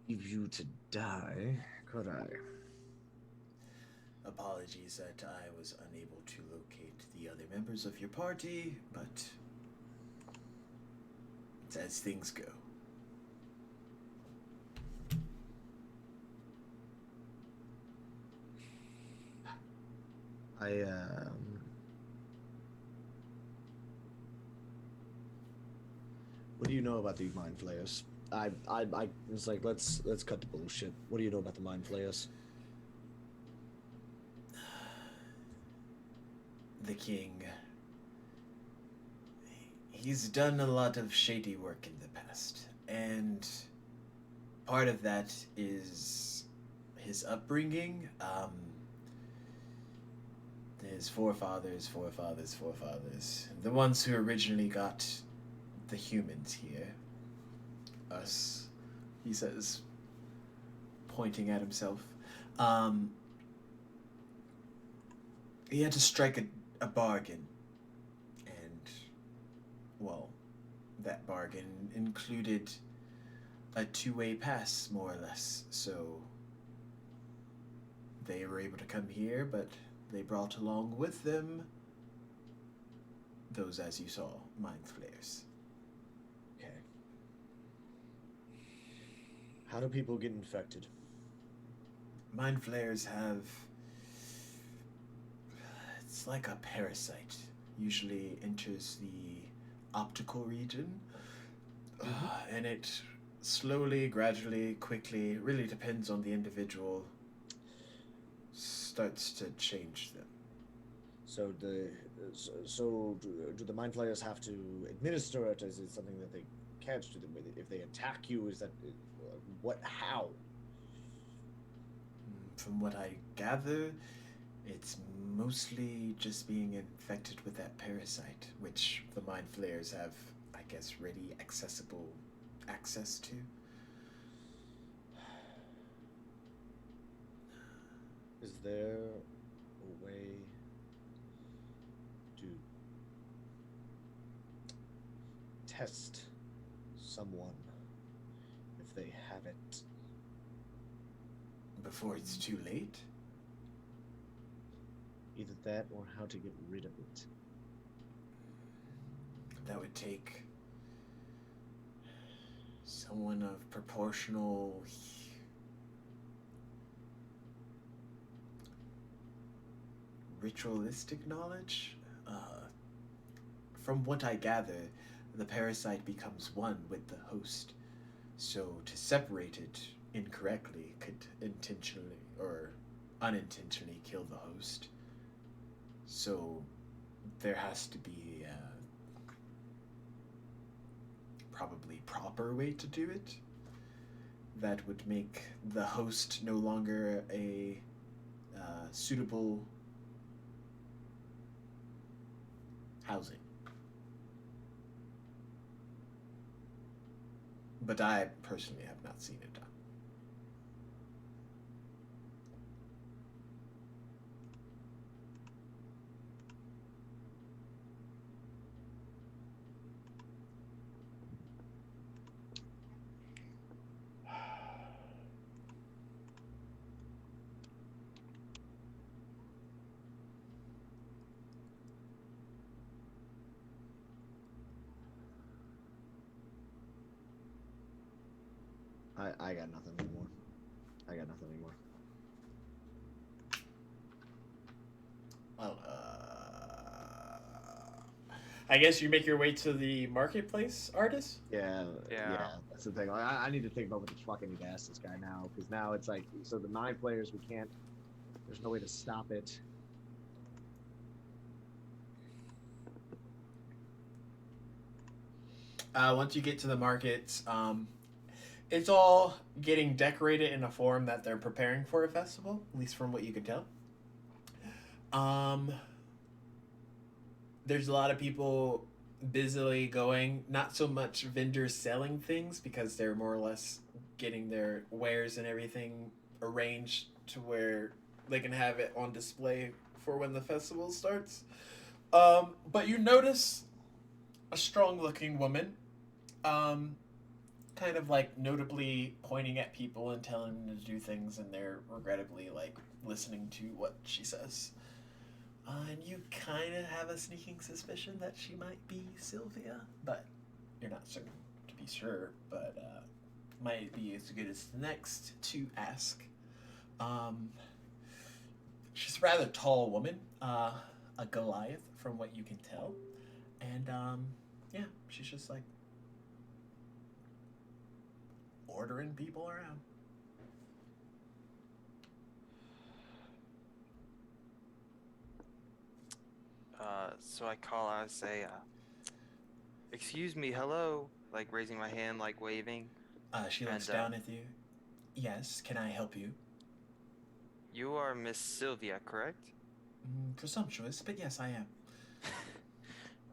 leave you to die, could I? Apologies that I was unable to locate the other members of your party, but it's as things go. What do you know about these mind flayers? It's like let's cut the bullshit. What do you know about the mind flayers? The king. He's done a lot of shady work in the past, and part of that is his upbringing. His forefathers, the ones who originally got the humans here, us, he says, pointing at himself. He had to strike a bargain, and, well, that bargain included a two-way pass, more or less, so they were able to come here, but they brought along with them those, as you saw, mind flayers. Okay. How do people get infected? Mind flayers have... It's like a parasite. Usually enters the optical region. And it slowly, gradually, quickly, really depends on the individual, starts to change them. So do the mind flayers have to administer it? Is it something that they catch? Do they, if they attack you, is that what? How? From what I gather, it's mostly just being infected with that parasite, which the mind flayers have, I guess, ready accessible access to. there a way to test someone if they have it? Before it's too late? Either that or how to get rid of it. That would take someone of proportional ritualistic knowledge. From what I gather, the parasite becomes one with the host. So to separate it incorrectly could intentionally or unintentionally kill the host. So there has to be a probably proper way to do it that would make the host no longer a suitable housing. But I personally have not seen it done. I got nothing anymore. I got nothing anymore. Well, I guess you make your way to the marketplace, artist? Yeah, Yeah. that's the thing. I need to think about what the fuck I need to ask this guy now, because now it's like, so the 9 players, we can't. There's no way to stop it. Once you get to the markets, it's all getting decorated in a form that they're preparing for a festival, at least from what you can tell. There's a lot of people busily going, not so much vendors selling things because they're more or less getting their wares and everything arranged to where they can have it on display for when the festival starts. But you notice a strong looking woman, kind of like notably pointing at people and telling them to do things, and they're regrettably like listening to what she says. And you kind of have a sneaking suspicion that she might be Sylvia, but you're not certain to be sure. But might be as good as the next to ask. She's a rather tall woman, a Goliath from what you can tell, and yeah, she's just like ordering people around. So I call out and say, excuse me, hello, like raising my hand, like waving. She looks And, down at you. Yes, can I help you? You are Miss Sylvia, correct? Presumptuous, but yes, I am.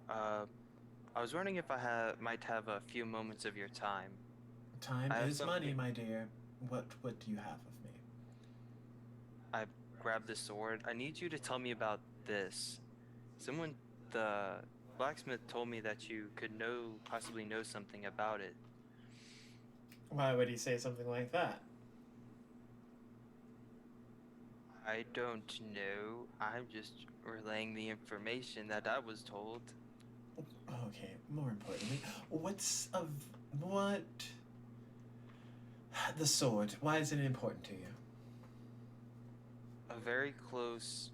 I was wondering if I might have a few moments of your time. Time I have is money, something- my dear. What do you have of me? I grabbed the sword. I need you to tell me about this. The blacksmith told me that you could possibly know something about it. Why would he say something like that? I don't know. I'm just relaying the information that I was told. Okay, more importantly, what the sword? Why is it important to you? A very close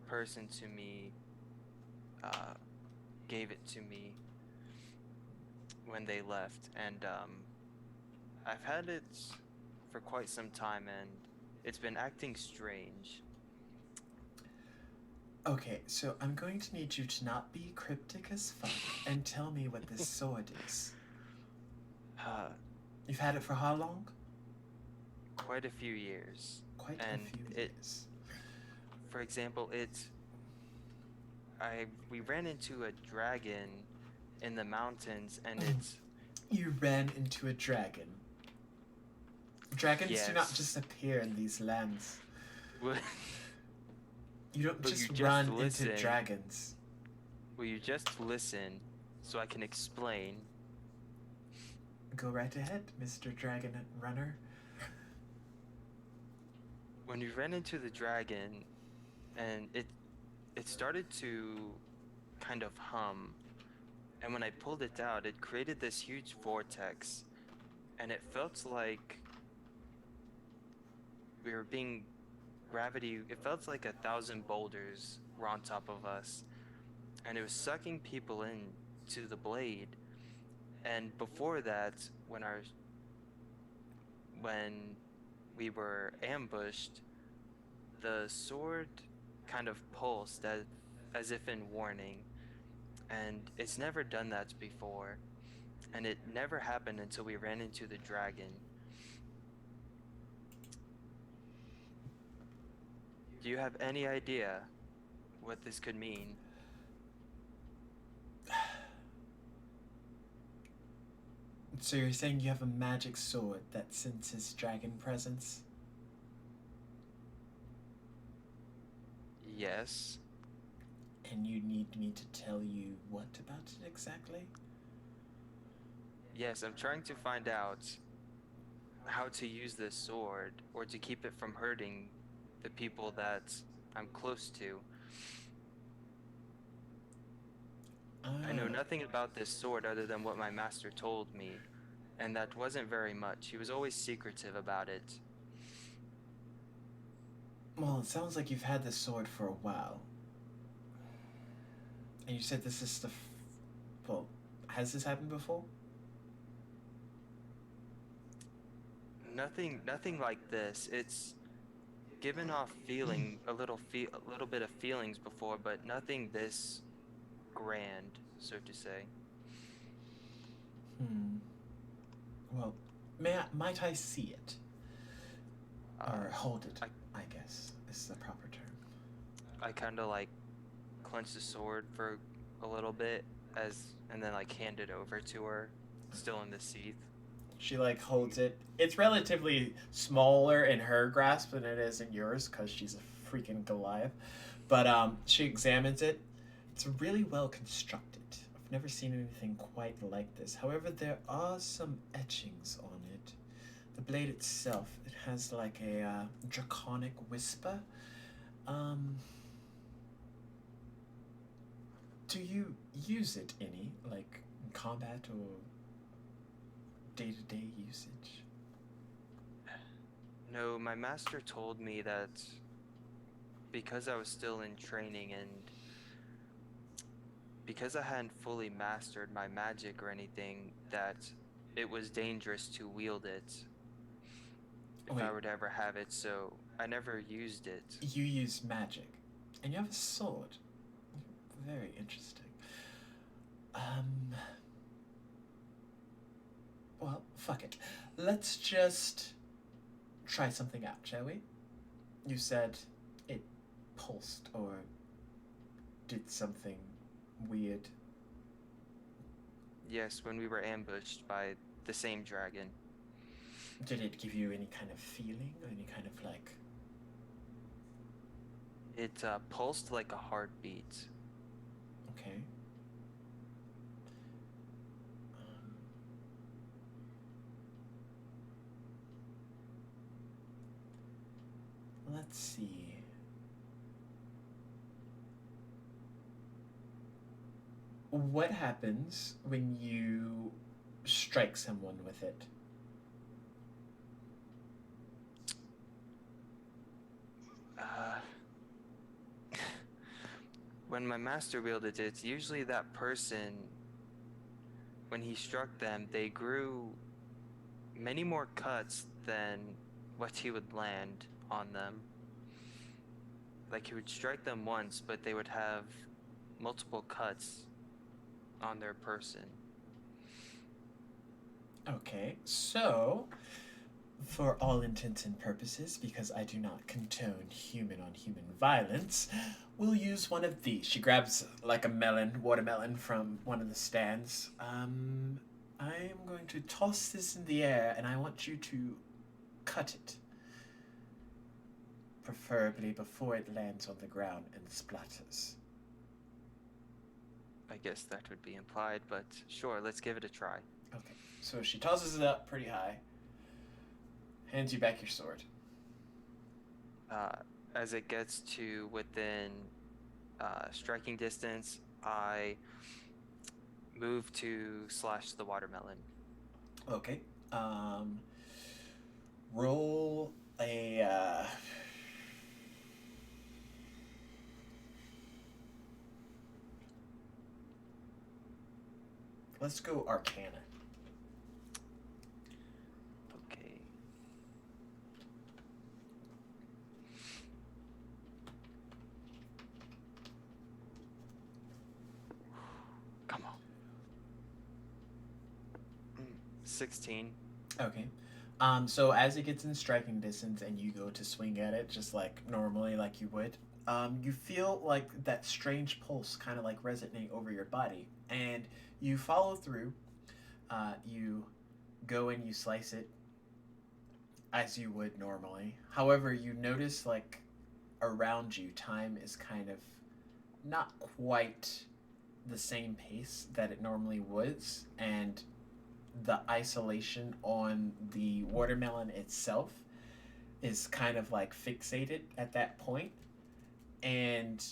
person to me gave it to me when they left, and I've had it for quite some time, and it's been acting strange. Okay, so I'm going to need you to not be cryptic as fuck and tell me what this sword is. You've had it for how long? Quite a few years. Quite And a few it- years. For example, we ran into a dragon in the mountains, and it's You ran into a dragon. Dragons do not Yes. just appear in these lands. Will, You don't will you just just run into listen? dragons. Will you just listen so I can explain? Go right ahead, Mr. Dragon Runner. When we ran into the dragon, and it started to kind of hum, and when I pulled it out, it created this huge vortex, and it felt like we were being gravity. It felt like 1,000 boulders were on top of us, and it was sucking people in to the blade. And before that, when we were ambushed, the sword kind of pulsed as if in warning, and it's never done that before, and it never happened until we ran into the dragon. Do you have any idea what this could mean? So you're saying you have a magic sword that senses dragon presence? Yes. And you need me to tell you what about it exactly? Yes, I'm trying to find out how to use this sword or to keep it from hurting the people that I'm close to. I know Ah, nothing about this sword other than what my master told me, and that wasn't very much. He was always secretive about it. well, it sounds like you've had this sword for a while. And you said this is well, has this happened before? Nothing like this. It's given off a little bit of feelings before, but nothing this grand, so to say. Hmm. Well, might I see it? Uh, Or hold it, I I guess is the proper term. I kind of like clench the sword for a little bit and then like hand it over to her, still in the sheath. She like holds it. It's relatively smaller in her grasp than it is in yours because she's a freaking Goliath. But she examines it. It's really well constructed. I've never seen anything quite like this. However, there are some etchings on it. The blade itself, it has like a draconic whisper. Um, do you use it any, like in combat or day-to-day usage? No, my master told me that because I was still in training and because I hadn't fully mastered my magic or anything, that it was dangerous to wield it if I Wait, were to ever have it, so I never used it. you use magic, and you have a sword. Very interesting. Um, well, fuck it. Let's just try something out, shall we? You said it pulsed or did something weird. Yes, when we were ambushed by the same dragon. Did it give you any kind of feeling or any kind of like. It pulsed like a heartbeat. Okay. Um, let's see. What happens when you strike someone with it? Uh, when my master wielded it, it's usually that person, when he struck them, they grew many more cuts than what he would land on them. Like he would strike them once, but they would have multiple cuts on their person. Okay, so for all intents and purposes, because I do not condone human on human violence, we'll use one of these. She grabs like a watermelon from one of the stands. I'm going to toss this in the air and I want you to cut it. preferably before it lands on the ground and splatters. I guess that would be implied, but sure, let's give it a try. Okay, so she tosses it up pretty high, hands you back your sword. Uh, as it gets to within striking distance, I move to slash the watermelon. Okay. Roll a. Let's go Arcana. Okay. Come on. 16. Okay. So as it gets in striking distance and you go to swing at it, just like normally, like you would, you feel like that strange pulse kind of like resonate over your body, and you follow through. You go and you slice it as you would normally. However, you notice like around you, time is kind of not quite the same pace that it normally was, and the isolation on the watermelon itself is kind of like fixated at that point, and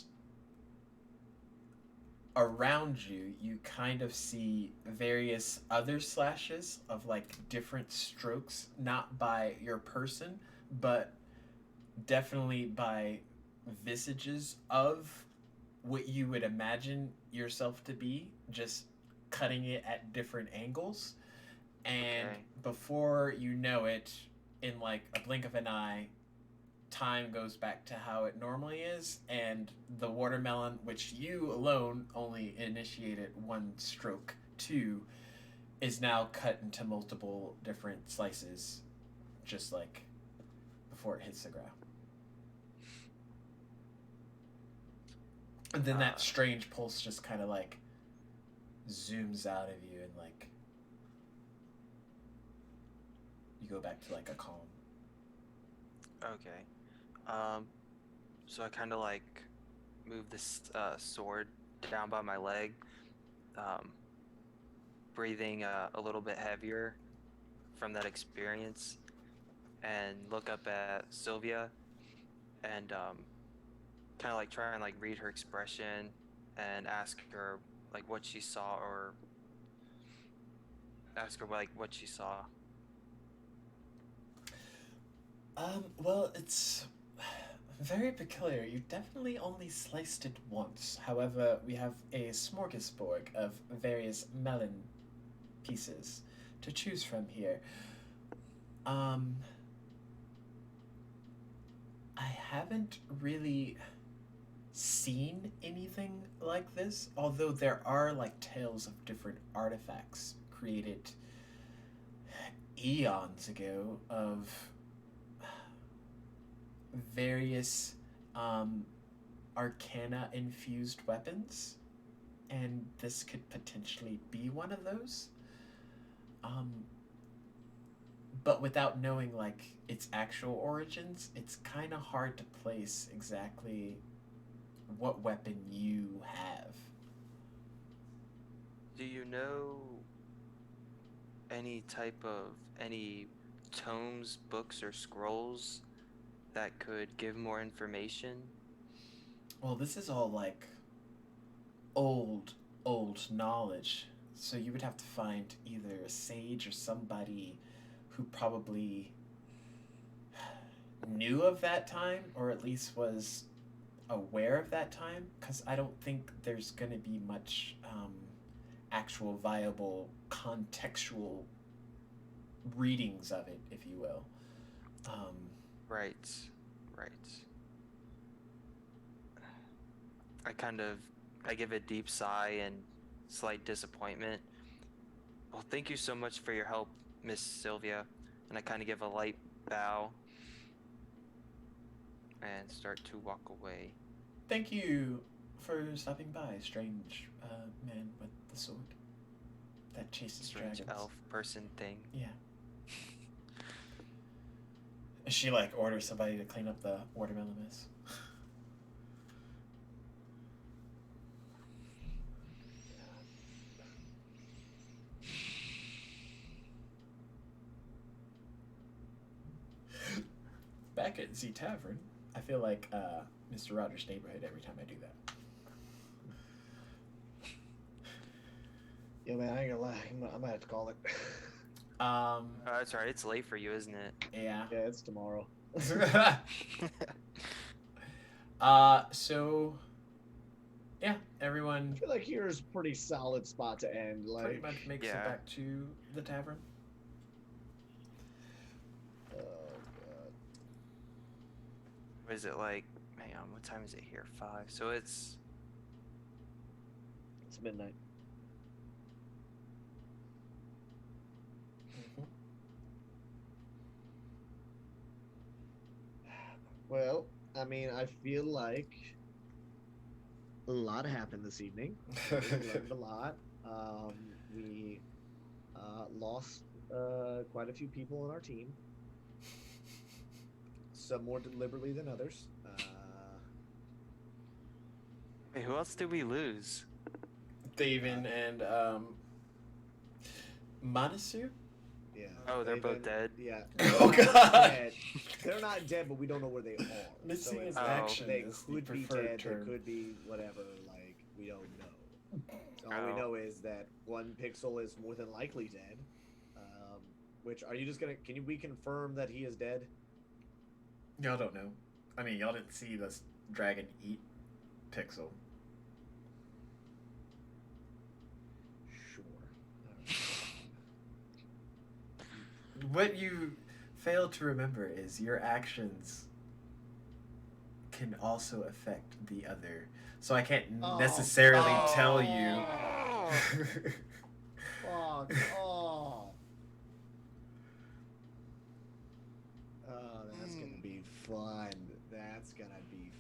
around you you kind of see various other slashes of like different strokes, not by your person but definitely by visages of what you would imagine yourself to be, just cutting it at different angles. And Okay. before you know it, in like a blink of an eye, time goes back to how it normally is, and the watermelon, which you alone only initiated one stroke to, is now cut into multiple different slices, just like before it hits the ground. And then that strange pulse just kind of like zooms out of you, and like you go back to like a calm. Okay. So I kind of like move this sword down by my leg, um, breathing a little bit heavier from that experience, and look up at Sylvia and kind of like try and like read her expression and ask her like what she saw, or ask her like what she saw. Well, it's very peculiar. You definitely only sliced it once. However, we have a smorgasbord of various melon pieces to choose from here. Um, I haven't really seen anything like this, although there are like tales of different artifacts created eons ago of various arcana infused weapons, and this could potentially be one of those. Um, but without knowing like its actual origins, it's kind of hard to place exactly what weapon you have. Do you know any tomes, books, or scrolls that could give more information? Well, this is all like old, old knowledge. So you would have to find either a sage or somebody who probably knew of that time, or at least was aware of that time, because I don't think there's going to be much actual viable contextual readings of it, if you will. Right, right. I give a deep sigh and slight disappointment. Well, thank you so much for your help, Miss Sylvia. And I kind of give a light bow and start to walk away. Thank you for stopping by, strange man with the sword that chases Strange dragons. elf person thing. Yeah. She like orders somebody to clean up the watermelon mess. Back at Z Tavern, I feel like Mr. Rogers' Neighborhood every time I do that. Yeah, man, I ain't gonna lie. I might have to call it. That's right. It's late for you, isn't it? Yeah. Yeah, it's tomorrow. So, yeah, I everyone feel like here's a pretty solid spot to end. Like, pretty much makes it back to the tavern. oh god. What is it like? Hang on, what time is it here? 5. So it's midnight. Well, I mean, I feel like a lot happened this evening. We learned a lot. We lost quite a few people on our team. Some more deliberately than others. wait, who else did we lose? Daven and Manasu? Yeah. Oh, they're both dead? Yeah. Oh, They're not God. dead. They're not dead, but we don't know where they are. Missing So is it's action They is the could be preferred dead. term. They could be whatever. Like, we don't know. All we Oh. know is that one pixel is more than likely dead. Which, are you just gonna... Can we confirm that he is dead? Y'all don't know. I mean, y'all didn't see this dragon eat Pixel. Sure. What you fail to remember is your actions can also affect the other. So I can't necessarily tell you. Fuck off. Oh, that's gonna be fun. That's gonna be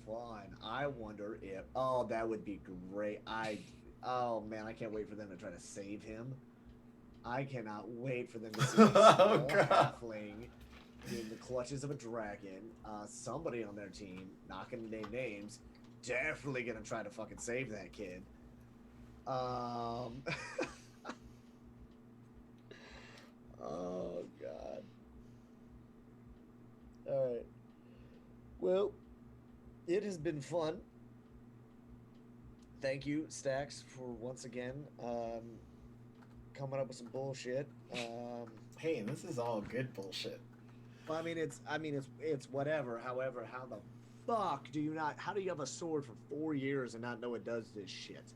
fun. I wonder if... Oh, that would be great. Oh, man, I can't wait for them to try to save him. I cannot wait for them to see a small halfling in the clutches of a dragon. Somebody on their team, not gonna name names, definitely gonna try to fucking save that kid. Oh, God. Alright. Well, it has been fun. Thank you, Stacks, for once again coming up with some bullshit. Hey, this is all good bullshit. I mean, it's whatever. However, how the fuck do you not? How do you have a sword for 4 years and not know it does this shit?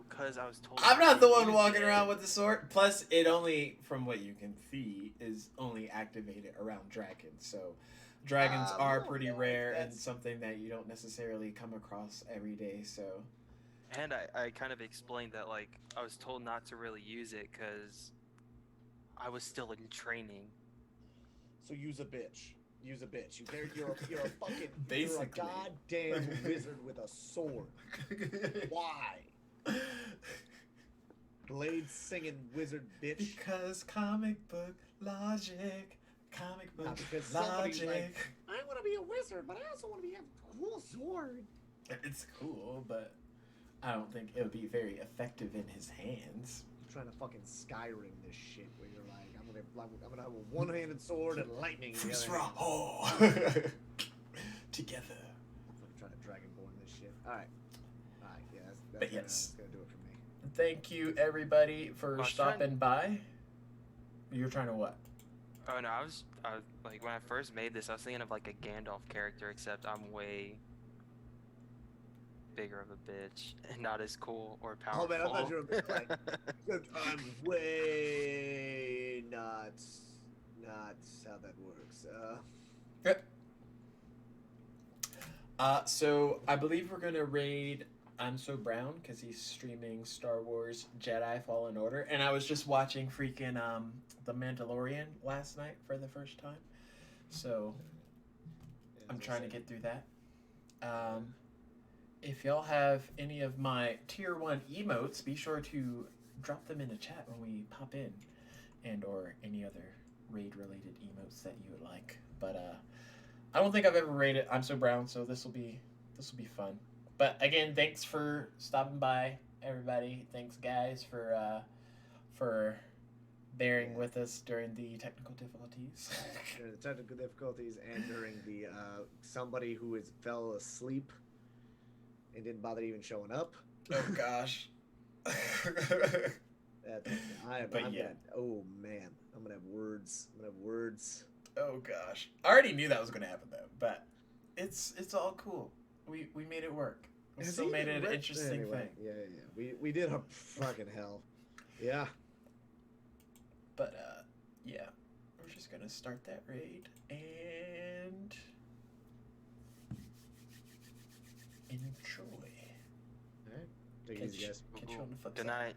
Because I was told. I'm not the one walking around with the sword. Plus, it only, from what you can see, is only activated around dragons. So, dragons are well, pretty yeah, rare and that's- something that you don't necessarily come across every day. So, And I kind of explained that, like, I was told not to really use it because I was still in training. So use a bitch. Use a bitch. You're a fucking Basically. You're a goddamn wizard with a sword. Why? Blade singing wizard bitch. Because comic book logic. Comic book Because somebody's logic. like, I want to be a wizard, but I also want to have a cool sword. It's cool, but I don't think it would be very effective in his hands. I'm trying to fucking Skyrim this shit where you're like, I'm gonna have a one-handed sword and lightning. in the other hand. Oh. Together. I'm trying to Dragonborn this shit. All right, yeah, But that's yes. gonna do it for me. Thank you, everybody, for I was stopping by. You were trying to what? Oh no, I was like, when I first made this, I was thinking of like a Gandalf character, except I'm way bigger of a bitch and not as cool or powerful. Oh man, I thought you were like, I'm way not how that works. So I believe we're gonna raid I'm So Brown because he's streaming Star Wars Jedi Fallen Order, and I was just watching freaking The Mandalorian last night for the first time, so I'm trying to get through that. If y'all have any of my tier 1 emotes, be sure to drop them in the chat when we pop in, and or any other raid related emotes that you would like. But I don't think I've ever raided I'm So Brown, so this will be fun. But again, thanks for stopping by, everybody. Thanks, guys, for bearing with us during the technical difficulties. During the technical difficulties and during the somebody who fell asleep and didn't bother even showing up. Oh gosh. Oh man, I'm gonna have words. Oh gosh. I already knew that was gonna happen though, but it's all cool. We made it work. We still made it an interesting thing. Yeah. We did a fucking hell. Yeah. But yeah, we're just gonna start that raid and enjoy. All right. Take it easy, guys. Catch you on the flip Good side. night.